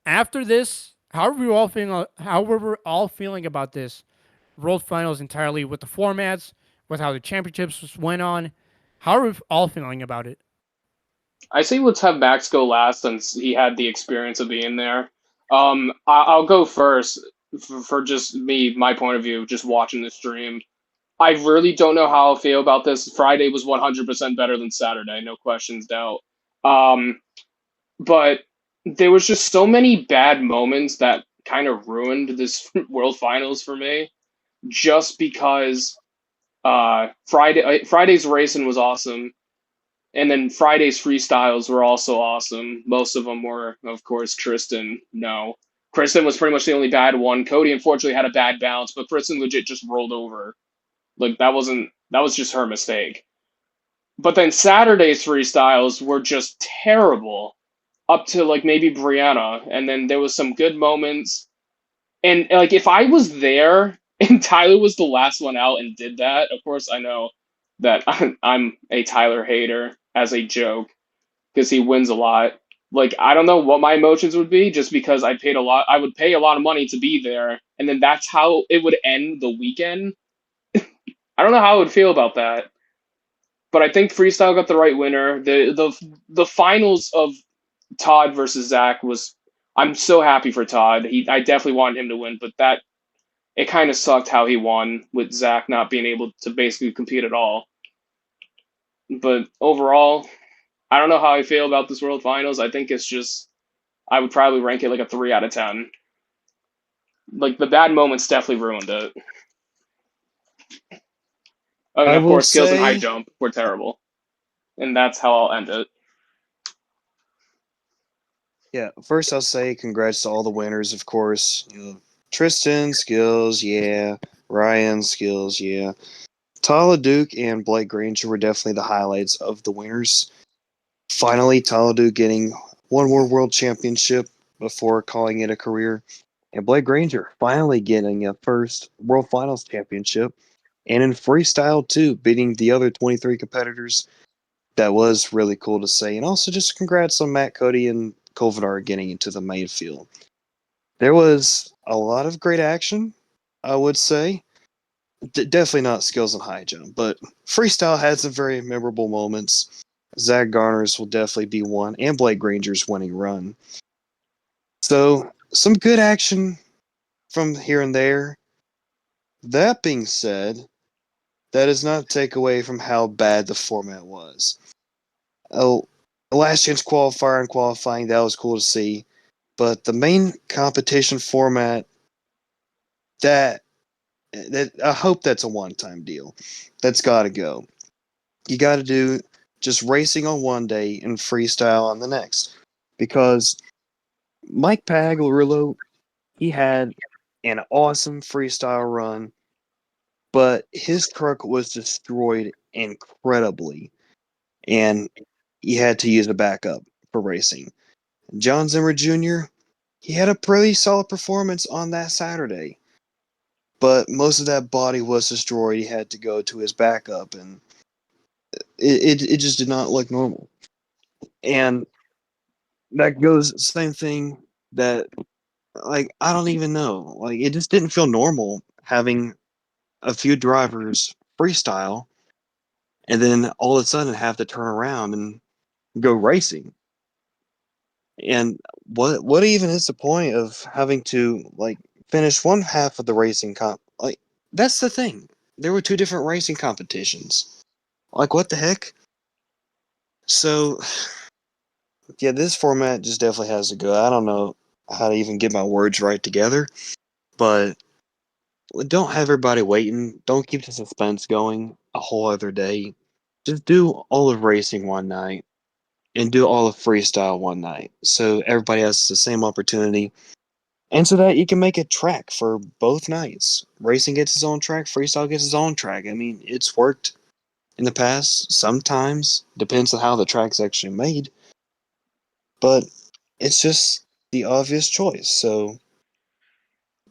after this, how were we all feeling about this World Finals entirely with the formats, with how the championships went on? How are we all feeling about it? I say let's have Max go last since he had the experience of being there. I'll go first for just me, my point of view, just watching the stream. I really don't know how I feel about this. Friday was 100% better than Saturday, no questions, doubt. Um, but there was just so many bad moments that kind of ruined this World Finals for me, just because Friday's racing was awesome. And then Friday's freestyles were also awesome. Most of them were, of course, Tristan. No. Kristen was pretty much the only bad one. Cody unfortunately had a bad bounce, but Kristen legit just rolled over. Like that was just her mistake. But then Saturday's freestyles were just terrible. Up to like maybe Brianna. And then there was some good moments. And like if I was there and Tyler was the last one out and did that, of course I know that I'm a Tyler hater as a joke because he wins a lot. Like I don't know what my emotions would be just because I would pay a lot of money to be there and then that's how it would end the weekend. I don't know how I would feel about that. But I think freestyle got the right winner. The finals of Todd versus Zach was I'm so happy for Todd. I definitely wanted him to win, but that it kind of sucked how he won with Zach not being able to basically compete at all. But overall, I don't know how I feel about this World Finals. I think it's just I would probably rank it like a 3 out of 10. Like the bad moments definitely ruined it. Oh, and I of will course, skills and high say, jump were terrible, and that's how I'll end it. yeah, first I'll say congrats to all the winners, of course. Tristan, skills, yeah. Ryan, skills, yeah. Tala Duke and Blake Granger were definitely the highlights of the winners. Finally, Tala Duke getting one more world championship before calling it a career. And Blake Granger finally getting a first World Finals championship. And in freestyle, too, beating the other 23 competitors. That was really cool to say. And also just congrats on Matt Cody and Kovanar getting into the main field. There was a lot of great action, I would say. Definitely not skills and high jump, but freestyle had some very memorable moments. Zach Garner's will definitely be one, and Blake Granger's winning run. So, some good action from here and there. That being said, that does not take away from how bad the format was. Oh, last chance qualifier and qualifying, that was cool to see. But the main competition format, that that I hope that's a one-time deal. That's got to go. You got to do just racing on one day and freestyle on the next, because Mike Pagliarulo, he had an awesome freestyle run, but his truck was destroyed incredibly, and he had to use a backup for racing. John Zimmer Jr., he had a pretty solid performance on that Saturday, but most of that body was destroyed. He had to go to his backup, and it just did not look normal. And that goes same thing that, like, I don't even know. Like, it just didn't feel normal having a few drivers freestyle and then all of a sudden have to turn around and go racing. And what even is the point of having to, like, finish one half of the racing comp? Like, that's the thing. There were two different racing competitions. Like, what the heck? So yeah, this format just definitely has to go. I don't know how to even get my words right together, but don't have everybody waiting. Don't keep the suspense going a whole other day. Just do all of racing one night and do all of freestyle one night, so everybody has the same opportunity, and so that you can make a track for both nights. Racing gets its own track, freestyle gets its own track. I mean, it's worked in the past. Sometimes depends on how the track's actually made, but it's just the obvious choice. So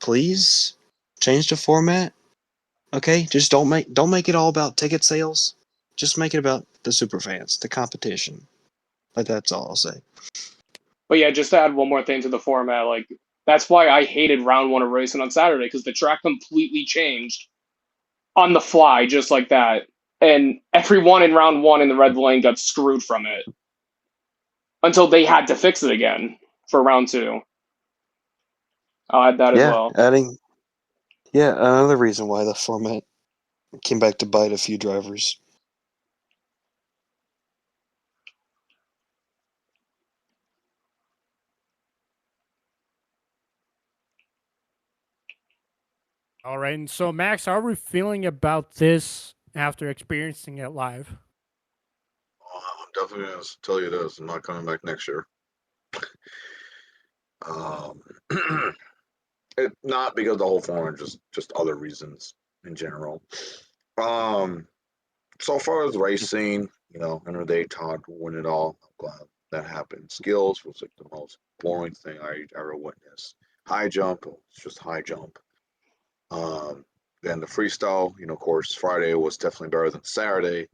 please change the format. Okay, just don't make it all about ticket sales. Just make it about the super fans, the competition. Like, that's all I'll say. But yeah, just to add one more thing to the format, like that's why I hated round one of racing on Saturday because the track completely changed on the fly, just like that. And everyone in round one in the red lane got screwed from it until they had to fix it again for round two. I'll add that as Yeah, well. adding yeah, another reason why the format came back to bite a few drivers. All right. And so, Max, how are we feeling about this after experiencing it live? I'm definitely going to tell you this. I'm not coming back next year. Um, not because of the whole format, just other reasons in general. Um, so far as racing, end of the day, Todd won it all. I'm glad that happened. Skills was like the most boring thing I ever witnessed. High jump, it's just high jump. Um, then the freestyle, of course, Friday was definitely better than Saturday.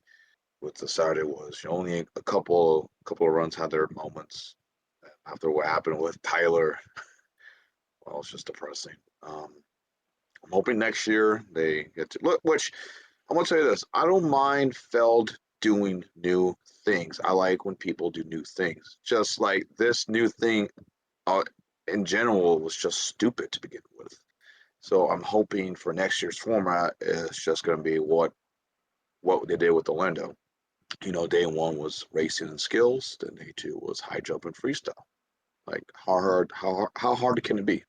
With the Saturday was only a couple of runs had their moments. After what happened with Tyler, well, it's just depressing. I'm hoping next year they get to look. Which I'm gonna tell you this: I don't mind Feld doing new things. I like when people do new things. Just like this new thing, uh, in general, was just stupid to begin with. So I'm hoping for next year's format is just going to be what they did with Orlando. Day one was racing and skills. Then day two was high jump and freestyle. Like how hard can it be?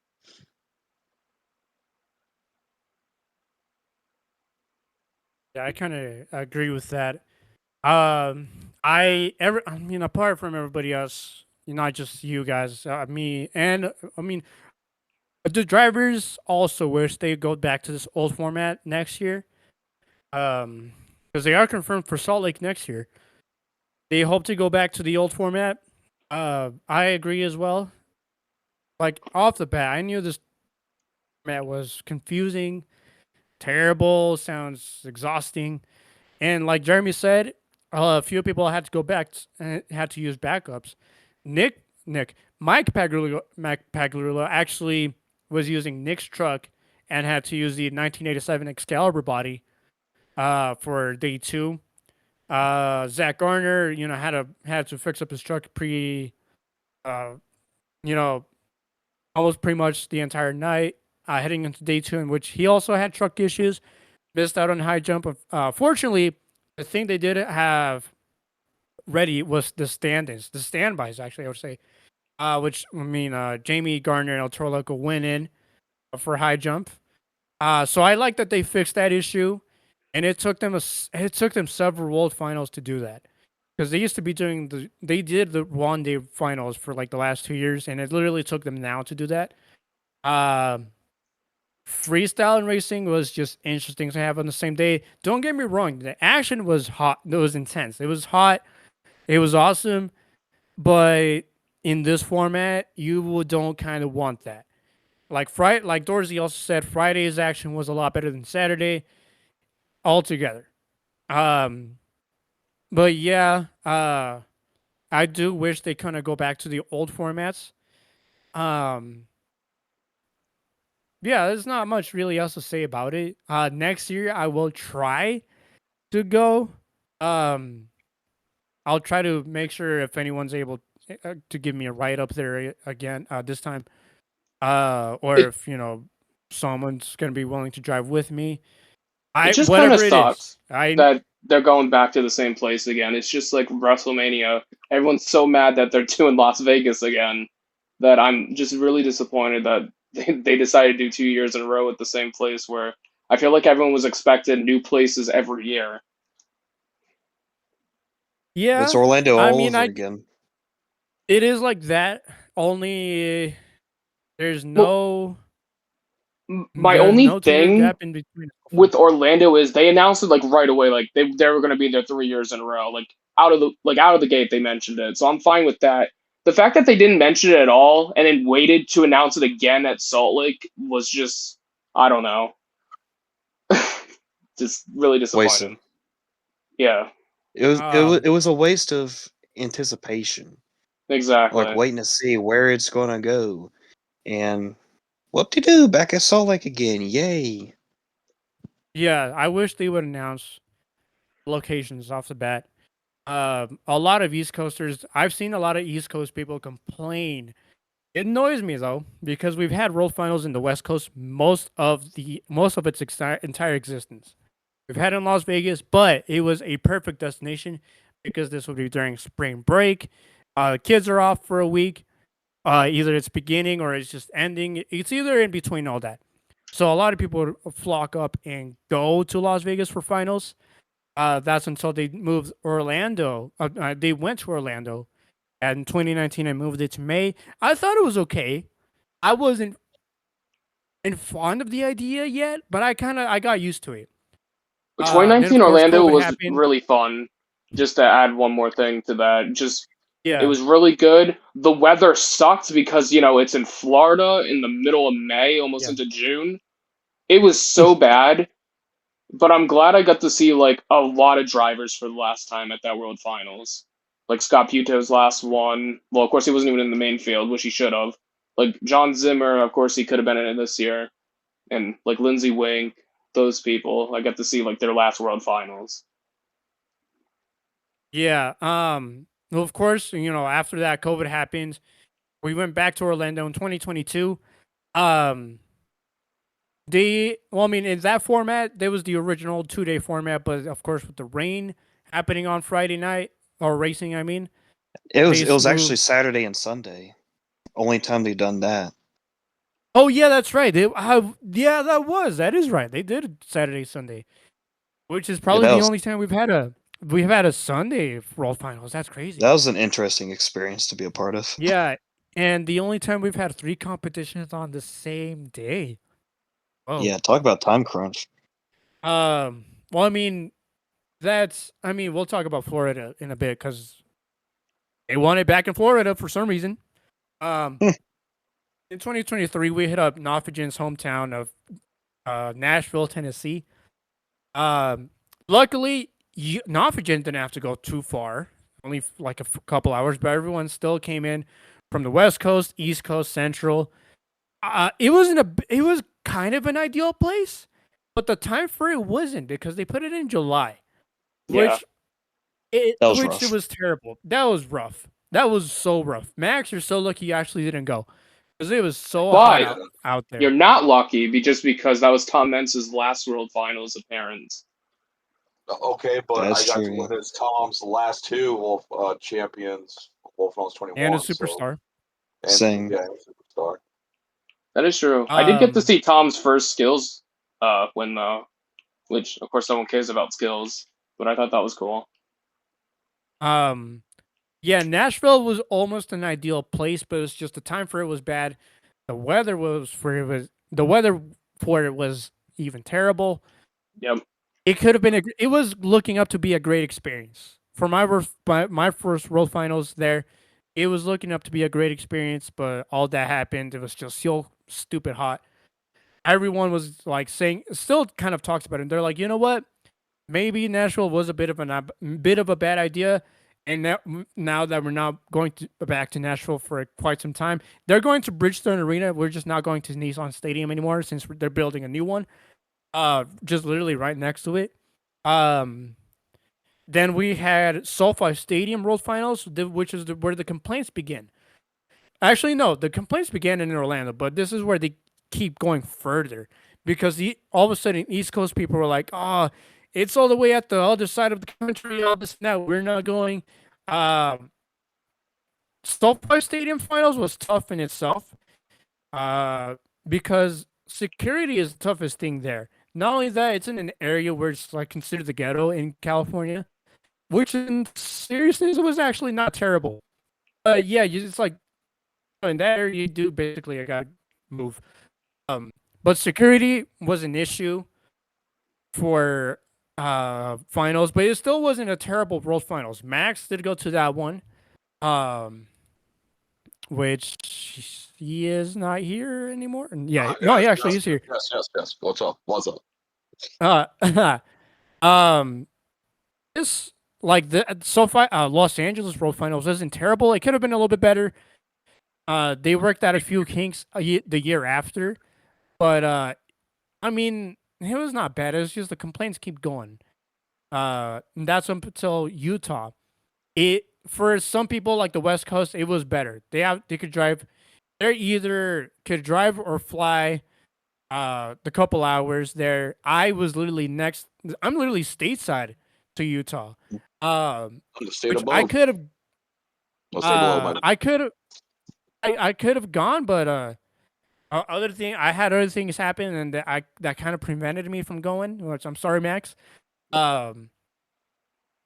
Yeah, I kind of agree with that. I mean, apart from everybody else, not just you guys, me, and I mean, the drivers also wish they go back to this old format next year. Because they are confirmed for Salt Lake next year. They hope to go back to the old format. I agree as well. Like off the bat, I knew this format was confusing, terrible, sounds exhausting, and like Jeremy said, a few people had to go back and had to use backups. Mike Pagliarulo actually was using Nick's truck and had to use the 1987 Excalibur body for day two. Zach Garner, had to fix up his truck uh, you know, almost pretty much the entire night. heading into day 2, in which he also had truck issues, missed out on high jump. Fortunately, the thing they did have ready was the standbys, actually, I would say, which, I mean, Jamie Gardner and El Toro Loco went in for high jump. So I like that they fixed that issue, and it took them several world finals to do that, because they used to be they did the 1-day finals for like the last 2 years, and it literally took them now to do that. Freestyle and racing was just interesting to have on the same day. Don't get me wrong, the action was hot. It was intense. It was hot. It was awesome, but in this format, you don't kind of want that. Like Dorsey also said, Friday's action was a lot better than Saturday altogether. But yeah, I do wish they kind of go back to the old formats. Yeah, there's not much really else to say about it. Next year I will try to go. I'll try to make sure if anyone's able to give me a ride up there again this time. Or It if someone's gonna be willing to drive with me. it I just kind of whatever it is. sucks I that they're going back to the same place again. It's just like WrestleMania. Everyone's so mad that they're doing Las Vegas again that I'm just really disappointed that they decided to do 2 years in a row at the same place where I feel like everyone was expected new places every year. It's Yeah, Orlando I all mean, over again. it is like that. Only there's Well, no my there's only no 2 year thing gap in between. with Orlando is they announced it like right away, like they were going to be there 3 years in a row, like out of the gate they mentioned it. So I'm fine with that. The fact that they didn't mention it at all and then waited to announce it again at Salt Lake was just, I don't know, just really Wasted. disappointing. Yeah, It Um, was a waste of anticipation, like exactly. waiting to see where it's gonna go. And whoop de doo, back at Salt Lake again. Yay. yeah, I wish they would announce locations off the bat. A lot of East Coasters, I've seen a lot of East Coast people complain. It annoys me though, because we've had World Finals in the West Coast most of its entire existence. We've had it in Las Vegas, but it was a perfect destination because this would be during spring break. Kids are off for a week. Either it's beginning or it's just ending. It's either in between all that. So a lot of people would flock up and go to Las Vegas for finals. That's until they moved Orlando. They went to Orlando, and in 2019 I moved it to May. I thought it was okay. I wasn't fond of the idea yet, but I got used to it. But Then of 2019 course Orlando COVID was happened. really fun. Just to add one more thing to that, just it Yeah, was really good. The weather sucked because it's in Florida in the middle of May, almost yeah, into June. It was so bad, but I'm glad I got to see like a lot of drivers for the last time at that World Finals. Like Scott Puto's last one. Well, of course he wasn't even in the main field, which he should have. Like John Zimmer, of course he could have been in it this year, and like Lindsey Wink, those people. I got to see like their last World Finals. yeah. Well, of course, after that COVID happened, we went back to Orlando in 2022. Um, well, I mean, in that format, there was the original 2-day format, but of course, with the rain happening on Friday night or racing, I mean, It was actually Saturday and Sunday. Only time they've done that. Oh yeah, that's right. Yeah, that is right. They did Saturday, Sunday, which is Yeah, probably the only time we've had a Sunday World Finals. That's that crazy. was an interesting experience to be a part of. Yeah, and the only time we've had 3 competitions on the same day. Oh, Yeah, talk about time crunch. well, I mean, we'll talk about Florida in a bit because they won it back in Florida for some reason. Um, in 2023, we hit up Nofagen's hometown of Nashville, Tennessee. Luckily, Nofagen didn't have to go too far, only like a couple hours, but everyone still came in from the West Coast, East Coast, Central. It was kind of an ideal place, but the time for it wasn't because they put it in July, Yeah. That was which it rough. was terrible. That was rough. That was so rough. Max, you're so lucky you actually didn't go. because it was so hot But out you're there. not lucky just because that was Tom Mentz's last World Finals appearance. Okay, but I That's got to true. witness Tom's last two Wolf champions, Wolf Finals And a 21. So superstar. and Same. yeah, superstar. That is true. I did get to Um, see Tom's first skills win though, which of course no one cares about skills, but I thought that was cool. um, yeah, Nashville was almost an ideal place, but it was just the time for it was bad. The weather for it was even terrible. Yep. It could have been it was looking up to be a great experience for my first World Finals there. It was looking up to be a great experience, but all that happened. It was just so stupid hot. Everyone was like saying, still kind of talks about it. They're like, you know what? Maybe Nashville was a bit of a bad idea. And now that we're not going back to Nashville for quite some time, they're going to Bridgestone Arena. We're just not going to Nissan Stadium anymore since they're building a new one. Just literally right next to it. Um, then we had SoFi Stadium World Finals, which is where the complaints begin. Actually, no, the complaints began in Orlando, but this is where they keep going further because all of a sudden East Coast people were like, "Oh, it's all the way at the other side of the country. All this now, we're not going." Um, SoFi Stadium Finals was tough in itself, because security is the toughest thing there. Not only that, it's in an area where it's like considered the ghetto in California, which in seriousness was actually not terrible. Yeah, it's like in that area you do basically I gotta move. But security was an issue for finals, but it still wasn't a terrible world finals. Max did go to that one, um, which he is not here anymore. And yeah, no, he Yes, actually yes, is here. yes, yes, yes. What's up? What's up? Uh, um, this like the SoFi Los Angeles world finals isn't terrible. It could have been a little bit better. They worked out a few kinks the year after, but I mean, it was not bad. It's just the complaints keep going. And that's up until Utah. It for some people like the West Coast, it was better. They could drive. They either could drive or fly. The couple hours there. I was literally next. I'm literally stateside to Utah. I'm the state Which I above. could have. I'll stay below my. I could have. I could have gone, but I had other things happen, and that kind of prevented me from going. Which I'm sorry, Max. Um,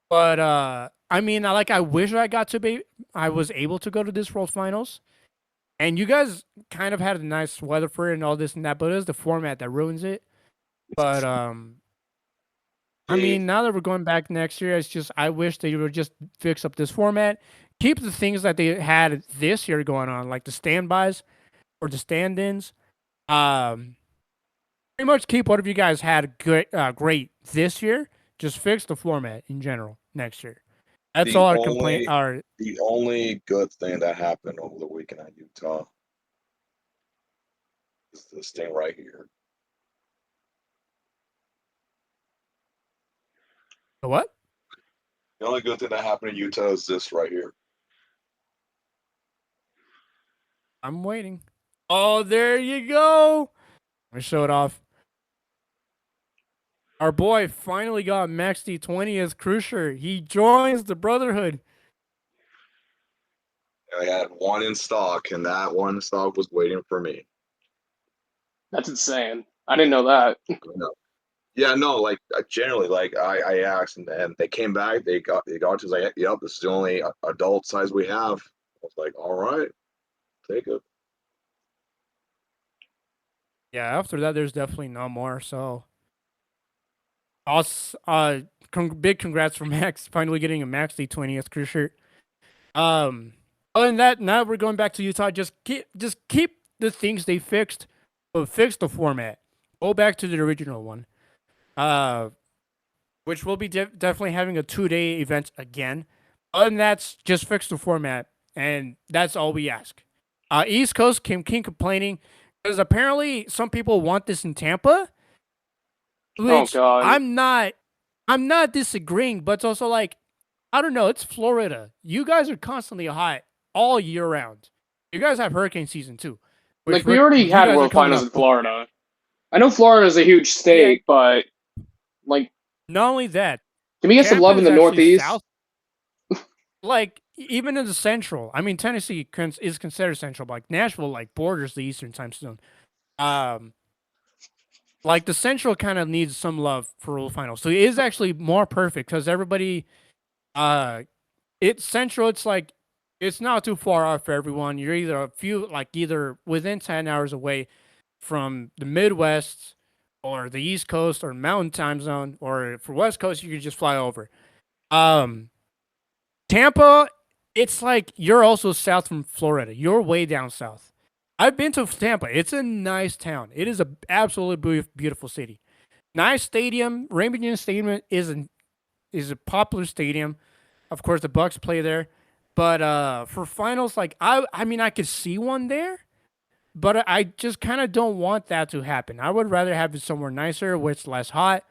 but I mean, I wish I was able to go to this World Finals, and you guys kind of had a nice weather for it and all this and that, but it's the format that ruins it. But I Hey, mean, now that we're going back next year, it's just I wish they would just fix up this format, keep the things that they had this year going on, like the standbys or the stand-ins. Um, Pretty much keep whatever you guys had great this year. Just fix the format in general next year. That's the all our complaint. only the only good thing that happened over the weekend at Utah is this thing right here. What? The only good thing that happened in Utah is this right here. I'm waiting. Oh, there you go. Let me show it off. Our boy finally got Max D20 as Cruiser. He joins the Brotherhood. I had one in stock, and that one in stock was waiting for me. That's insane. I didn't know that. No. Yeah, no, like generally, like I asked, and they came back. They got to like, yep, this is the only adult size we have. I was like, all right, take it. Yeah, after that, there's definitely no more. So, big congrats for Max finally getting a Max D20 as Cruiser. Other than that, now we're going back to Utah. Just keep the things they fixed, but fix the format. Go back to the original one. Uh, which will be definitely having a 2-day event again. Other than that, just fix the format, and that's all we ask. East Coast keep complaining because apparently some people want this in Tampa, Oh which god. I'm not disagreeing, but it's also like I don't know. It's Florida. You guys are constantly hot all year round. You guys have hurricane season too. Like, Which we we're, already you had guys are World coming Finals up. in Florida. I know Florida is a huge Yeah. state, but, like, Not only that, can we get some Tampa love in is the actually Northeast? south. Like even in the central. I mean, Tennessee is considered central, but like Nashville, like borders the Eastern Time Zone. Um, like the central kind of needs some love for World Finals. So it is actually more perfect because everybody, uh, it's central. It's like it's not too far off for everyone. You're either a few, like either within 10 hours away from the Midwest or the East Coast or Mountain Time Zone, or for West Coast, you could just fly over. Um, Tampa, it's like you're also south from Florida. You're way down south. I've been to Tampa. It's a nice town. It is a absolutely beautiful city. Nice stadium. Raymond James Stadium is a popular stadium. Of course, the Bucks play there. But for finals, like I mean, I could see one there, but I just kind of don't want that to happen. I would rather have it somewhere nicer, where it's less hot.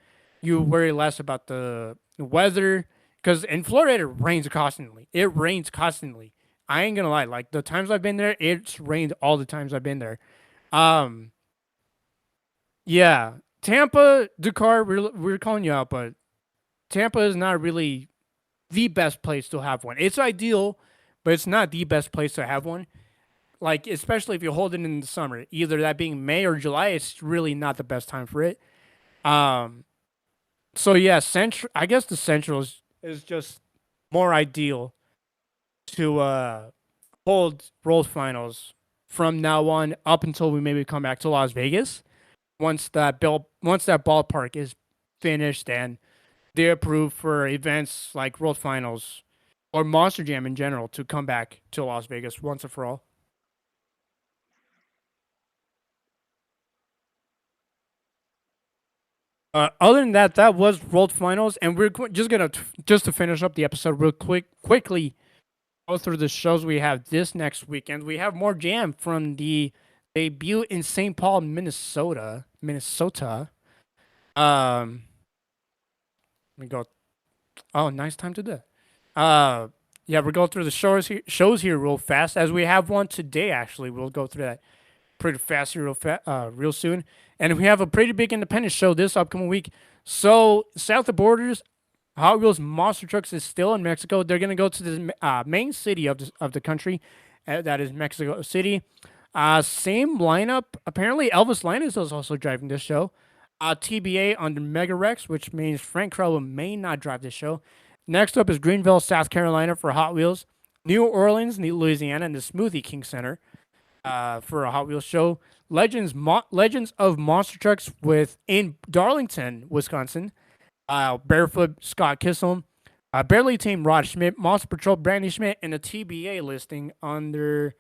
You worry less about the weather, because in Florida it rains constantly. It rains constantly. I ain't gonna lie. Like the times I've been there, it's rained all the times I've been there. Um, yeah, Tampa, Dakar, we're calling you out, but Tampa is not really the best place to have one. It's ideal, but it's not the best place to have one. Like especially if you hold it in the summer, either that being May or July, it's really not the best time for it. Um, so yeah, central. I guess the central is just more ideal to hold World Finals from now on up until we maybe come back to Las Vegas once that ballpark is finished and they approve for events like World Finals or Monster Jam in general to come back to Las Vegas once and for all. Other than that, that was World Finals, and we're just gonna just to finish up the episode real quickly go through the shows we have this next weekend. We have more jam from the debut in St. Paul, Minnesota. We go. Oh, nice time to do. Yeah, we'll go through the shows here real fast as we have one today. Actually, we'll go through that pretty fast here real soon. And we have a pretty big independent show this upcoming week. So south of borders, Hot Wheels Monster Trucks is still in Mexico. They're gonna go to the main city of the country, that is Mexico City. Same lineup. Apparently, Elvis Linus is also driving this show. TBA under Mega Rex, which means Frank Crow may not drive this show. Next up is Greenville, South Carolina for Hot Wheels. New Orleans, Louisiana, and the Smoothie King Center for a Hot Wheels show. Legends of Monster Trucks in Darlington, Wisconsin. Barefoot Scott Kissel. Barely Tamed Rod Schmidt. Monster Patrol Brandy Schmidt, and a TBA listing under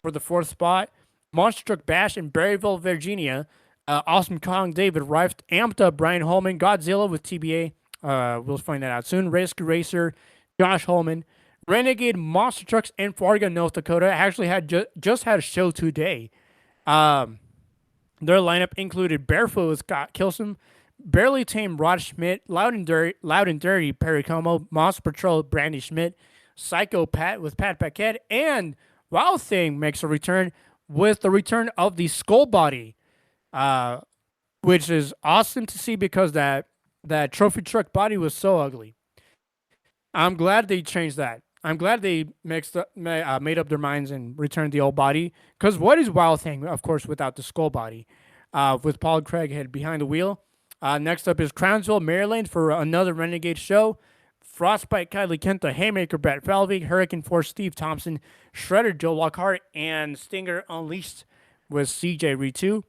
for the fourth spot. Monster Truck Bash in Berryville, Virginia. Awesome Kong David Rift. Amped Up Brian Holman. Godzilla with TBA. We'll find that out soon. Rescue Racer Josh Holman. Renegade Monster Trucks in Fargo, North Dakota. Actually had just had a show today. Their lineup included Barefoot with Scott Kilson, Barely Tamed Rod Schmidt, Loud and Dirty Perry Como, Monster Patrol Brandy Schmidt, Psycho Pat with Pat Paquette, and Wild Thing makes a return with the return of the Skull Body, which is awesome to see because that trophy truck body was so ugly. I'm glad they changed that. I'm glad they made up their minds and returned the old body. Because what is Wild Thing, of course, without the skull body? With Paul Craighead behind the wheel. Next up is Crownsville, Maryland for another Renegade show. Frostbite Kylie Kenta, Haymaker Brett Falvey, Hurricane Force Steve Thompson, Shredder Joe Lockhart, and Stinger Unleashed with CJ Ritu.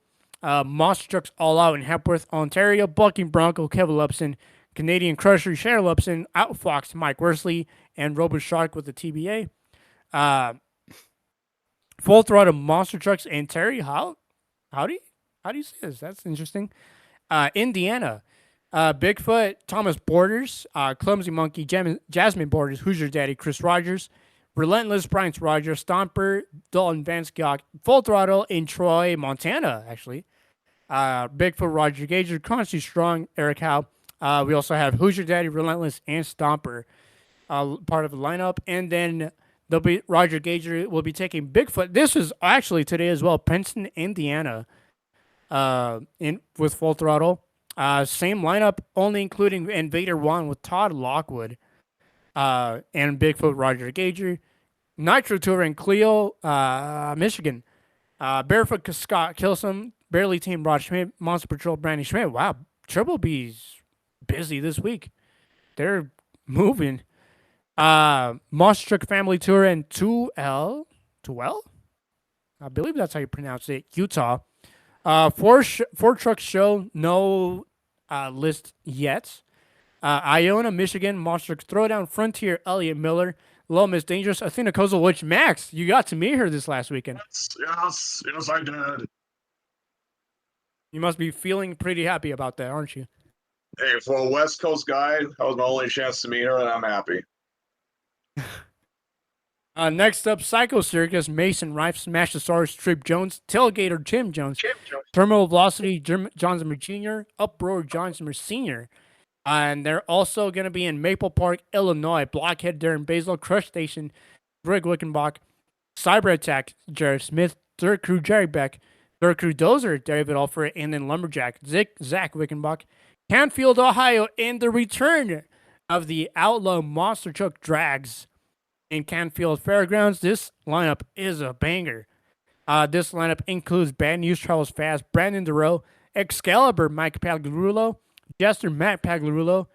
Monster Trucks All Out in Hepworth, Ontario. Bucking Bronco Kevin Lupson, Canadian Crusher Cheryl Lupson, Outfox Mike Worsley, and Robo Shark with the TBA. Full Throttle Monster Trucks and Terry how do you say this? That's interesting. Indiana. Bigfoot, Thomas Borders, Clumsy Monkey, Jasmine Borders, Who's Your Daddy, Chris Rogers, Relentless, Bryant Rogers, Stomper, Dalton Van Skok, Full Throttle in Troy, Montana, actually. Bigfoot, Roger Gager, Crunchy Strong, Eric Howe. We also have Who's Your Daddy, Relentless, and Stomper part of the lineup. And then They'll be Roger Gager will be taking Bigfoot. This is actually today as well. Princeton, Indiana, in with Full Throttle. Same lineup, only including Invader One with Todd Lockwood, and Bigfoot Roger Gager. Nitro Tour in Cleo, Michigan. Barefoot Scott Kilsom, Barely Team Rod Schmidt, Monster Patrol Brandy Schmidt. Wow, Triple B's busy this week. They're moving. Monster Truck Family Tour in 2L? I believe that's how you pronounce it. Utah. Four truck show, no list yet. Iona, Michigan, Monster Throwdown, Frontier, Elliot Miller, Low Miss Dangerous, Athena Kozel, which Max, you got to meet her this last weekend. Yes, I did. You must be feeling pretty happy about that, aren't you? Hey, for a West Coast guy, that was my only chance to meet her, and I'm happy. Next up, Psycho Circus, Mason Rife, Smash the Stars, Trip Jones, Tailgater Tim Jones, Terminal Velocity, John Zimmer Jr., Uproar, John Zimmer Sr., and they're also going to be in Maple Park, Illinois, Blockhead, Darren Basil, Crush Station, Greg Wickenbach, Cyber Attack, Jared Smith, Third Crew, Jerry Beck, Third Crew Dozer, David Alfred, and then Lumberjack, Zach Wickenbach, Canfield, Ohio, and the return of the Outlaw Monster Truck Drags in Canfield Fairgrounds. This lineup is a banger. This lineup includes Bad News Charles Fast, Brandon DeRoe, Excalibur Mike Pagliarulo, Jester Matt Pagliarulo,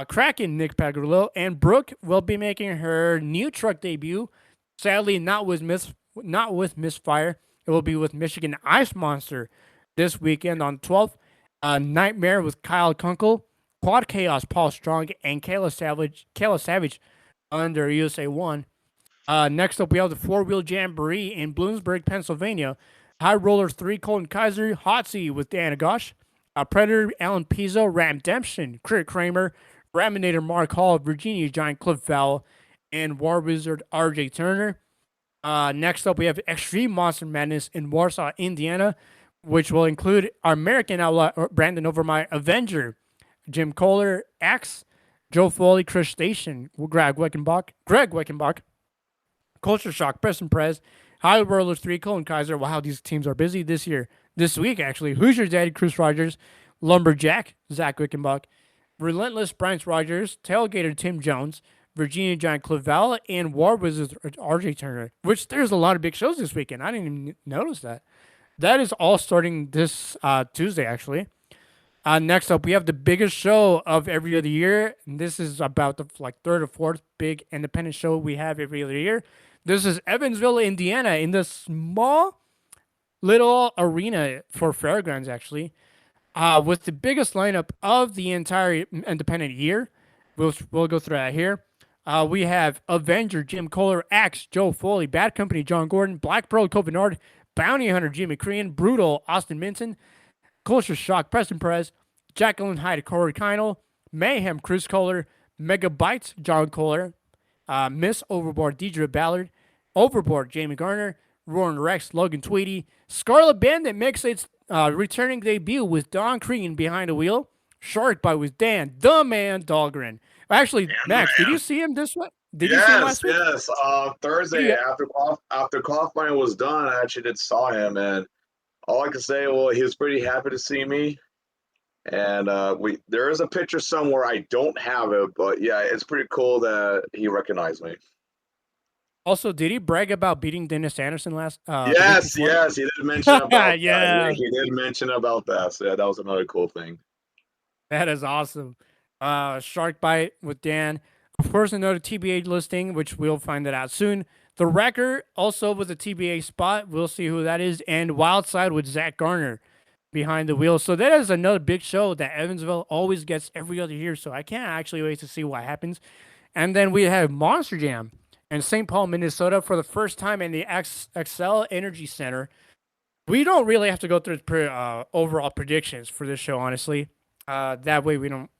Kraken Nick Pagliarulo, and Brooke will be making her new truck debut. Sadly, not with Misfire. It will be with Michigan Ice Monster this weekend on 12th. Nightmare with Kyle Kunkel, Quad Chaos Paul Strong, and Kayla Savage under USA 1. Next up, we have the four-wheel jamboree in Bloomsburg, Pennsylvania. High Rollers 3, Colton Kaiser, Hot Seat with Dan Agosh, Predator, Alan Pizzo, Ramdemption, Kurt Kramer, Raminator, Mark Hall, Virginia Giant, Cliff Vowell, and War Wizard, RJ Turner. Next up, we have Extreme Monster Madness in Warsaw, Indiana, which will include our American outlaw, Brandon Overmeyer, Avenger, Jim Kohler, Axe, Joe Foley, Chris Station, Greg Weckenbach, Culture Shock, Preston Perez, High Rollers 3, Colin Kaiser. Wow, these teams are busy this week, actually. Hoosier Daddy, Chris Rogers, Lumberjack, Zach Wickenbach, Relentless, Bryce Rogers, Tailgater, Tim Jones, Virginia Giant, Cliff Vowell, and War Wizards, RJ Turner, which there's a lot of big shows this weekend. I didn't even notice that. That is all starting this Tuesday, actually. Next up, we have the biggest show of every other year. And this is about the third or fourth big independent show we have every other year. This is Evansville, Indiana, in the small little arena for fairgrounds, actually, with the biggest lineup of the entire independent year. We'll go through that here. We have Avenger, Jim Kohler, Axe, Joe Foley, Bad Company, John Gordon, Black Pearl, Covenard, Bounty Hunter, Jimmy Crean, Brutal, Austin Minton, Culture Shock, Preston Perez, Jacqueline Hyde, Corey Kinel, Mayhem, Chris Kohler, Megabytes, John Kohler, Miss Overboard, Deidre Ballard, Overboard, Jamie Garner, Roaring Rex, Logan Tweedy, Scarlet Bandit makes its returning debut with Don Crean behind the wheel, Shark Bite with Dan, the Man Dahlgren. Actually, Max, did you see him this week? Did you see him last week? Yes. Thursday after Kaufman was done, I actually saw him, and all I can say, well, he was pretty happy to see me. And there is a picture somewhere. I don't have it, but yeah, it's pretty cool that he recognized me. Also, did he brag about beating Dennis Anderson last? Yes, he did mention about yeah. that. He did mention about that. So yeah, that was another cool thing. That is awesome. Shark Bite with Dan. Of course, another TBA listing, which we'll find that out soon. The Wrecker also with a TBA spot. We'll see who that is. And Wildside with Zach Garner behind the wheel. So that is another big show that Evansville always gets every other year. So I can't actually wait to see what happens. And then we have Monster Jam in St. Paul, Minnesota for the first time in the Xcel Energy Center. We don't really have to go through overall predictions for this show, honestly. That way we don't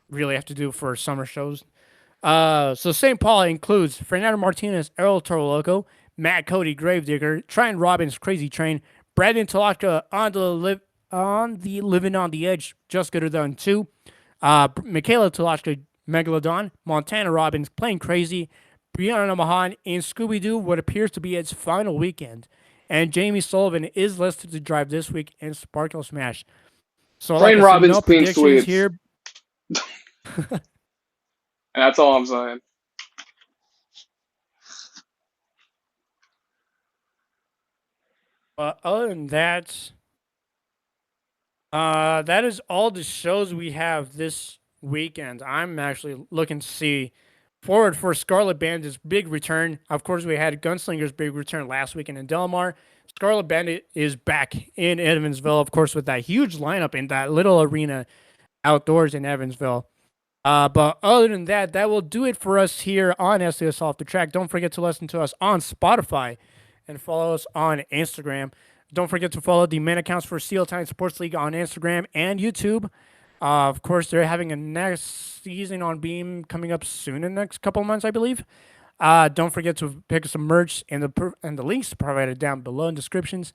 really have to do for summer shows. So St. Paul includes Fernando Martinez, Errol Toro Loco, Matt Cody, Gravedigger, Trent Robbins, Crazy Train, Brandon Talaka on the Living on the Edge, Just Gooder Than 2, Michaela Talashka, Megalodon, Montana Robbins, Playing Crazy, Brianna Mahan in Scooby-Doo what appears to be its final weekend. And Jamie Sullivan is listed to drive this week in Sparkle Smash. So like Train I said, Robin's no clean predictions sweeps. here. And that's all I'm saying. But other than that, that is all the shows we have this weekend. I'm actually looking to see forward for Scarlet Bandit's big return. Of course, we had Gunslinger's big return last weekend in Delmar. Scarlet Bandit is back in Evansville, of course, with that huge lineup in that little arena outdoors in Evansville. But other than that, that will do it for us here on SDS Off the Track. Don't forget to listen to us on Spotify and follow us on Instagram. Don't forget to follow the main accounts for Steel Time Sports League on Instagram and YouTube. Of course, they're having a next season on Beam coming up soon in the next couple of months, I believe. Don't forget to pick up some merch and the links provided down below in descriptions.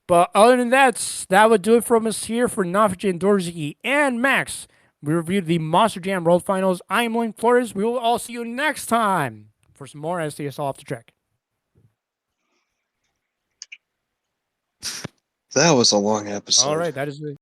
But other than that, that would do it from us here for Nafji, Dorzy, and Max. We reviewed the Monster Jam World Finals. I'm William Flores. We will all see you next time for some more SDS Off the Track. That was a long episode. All right, that is it.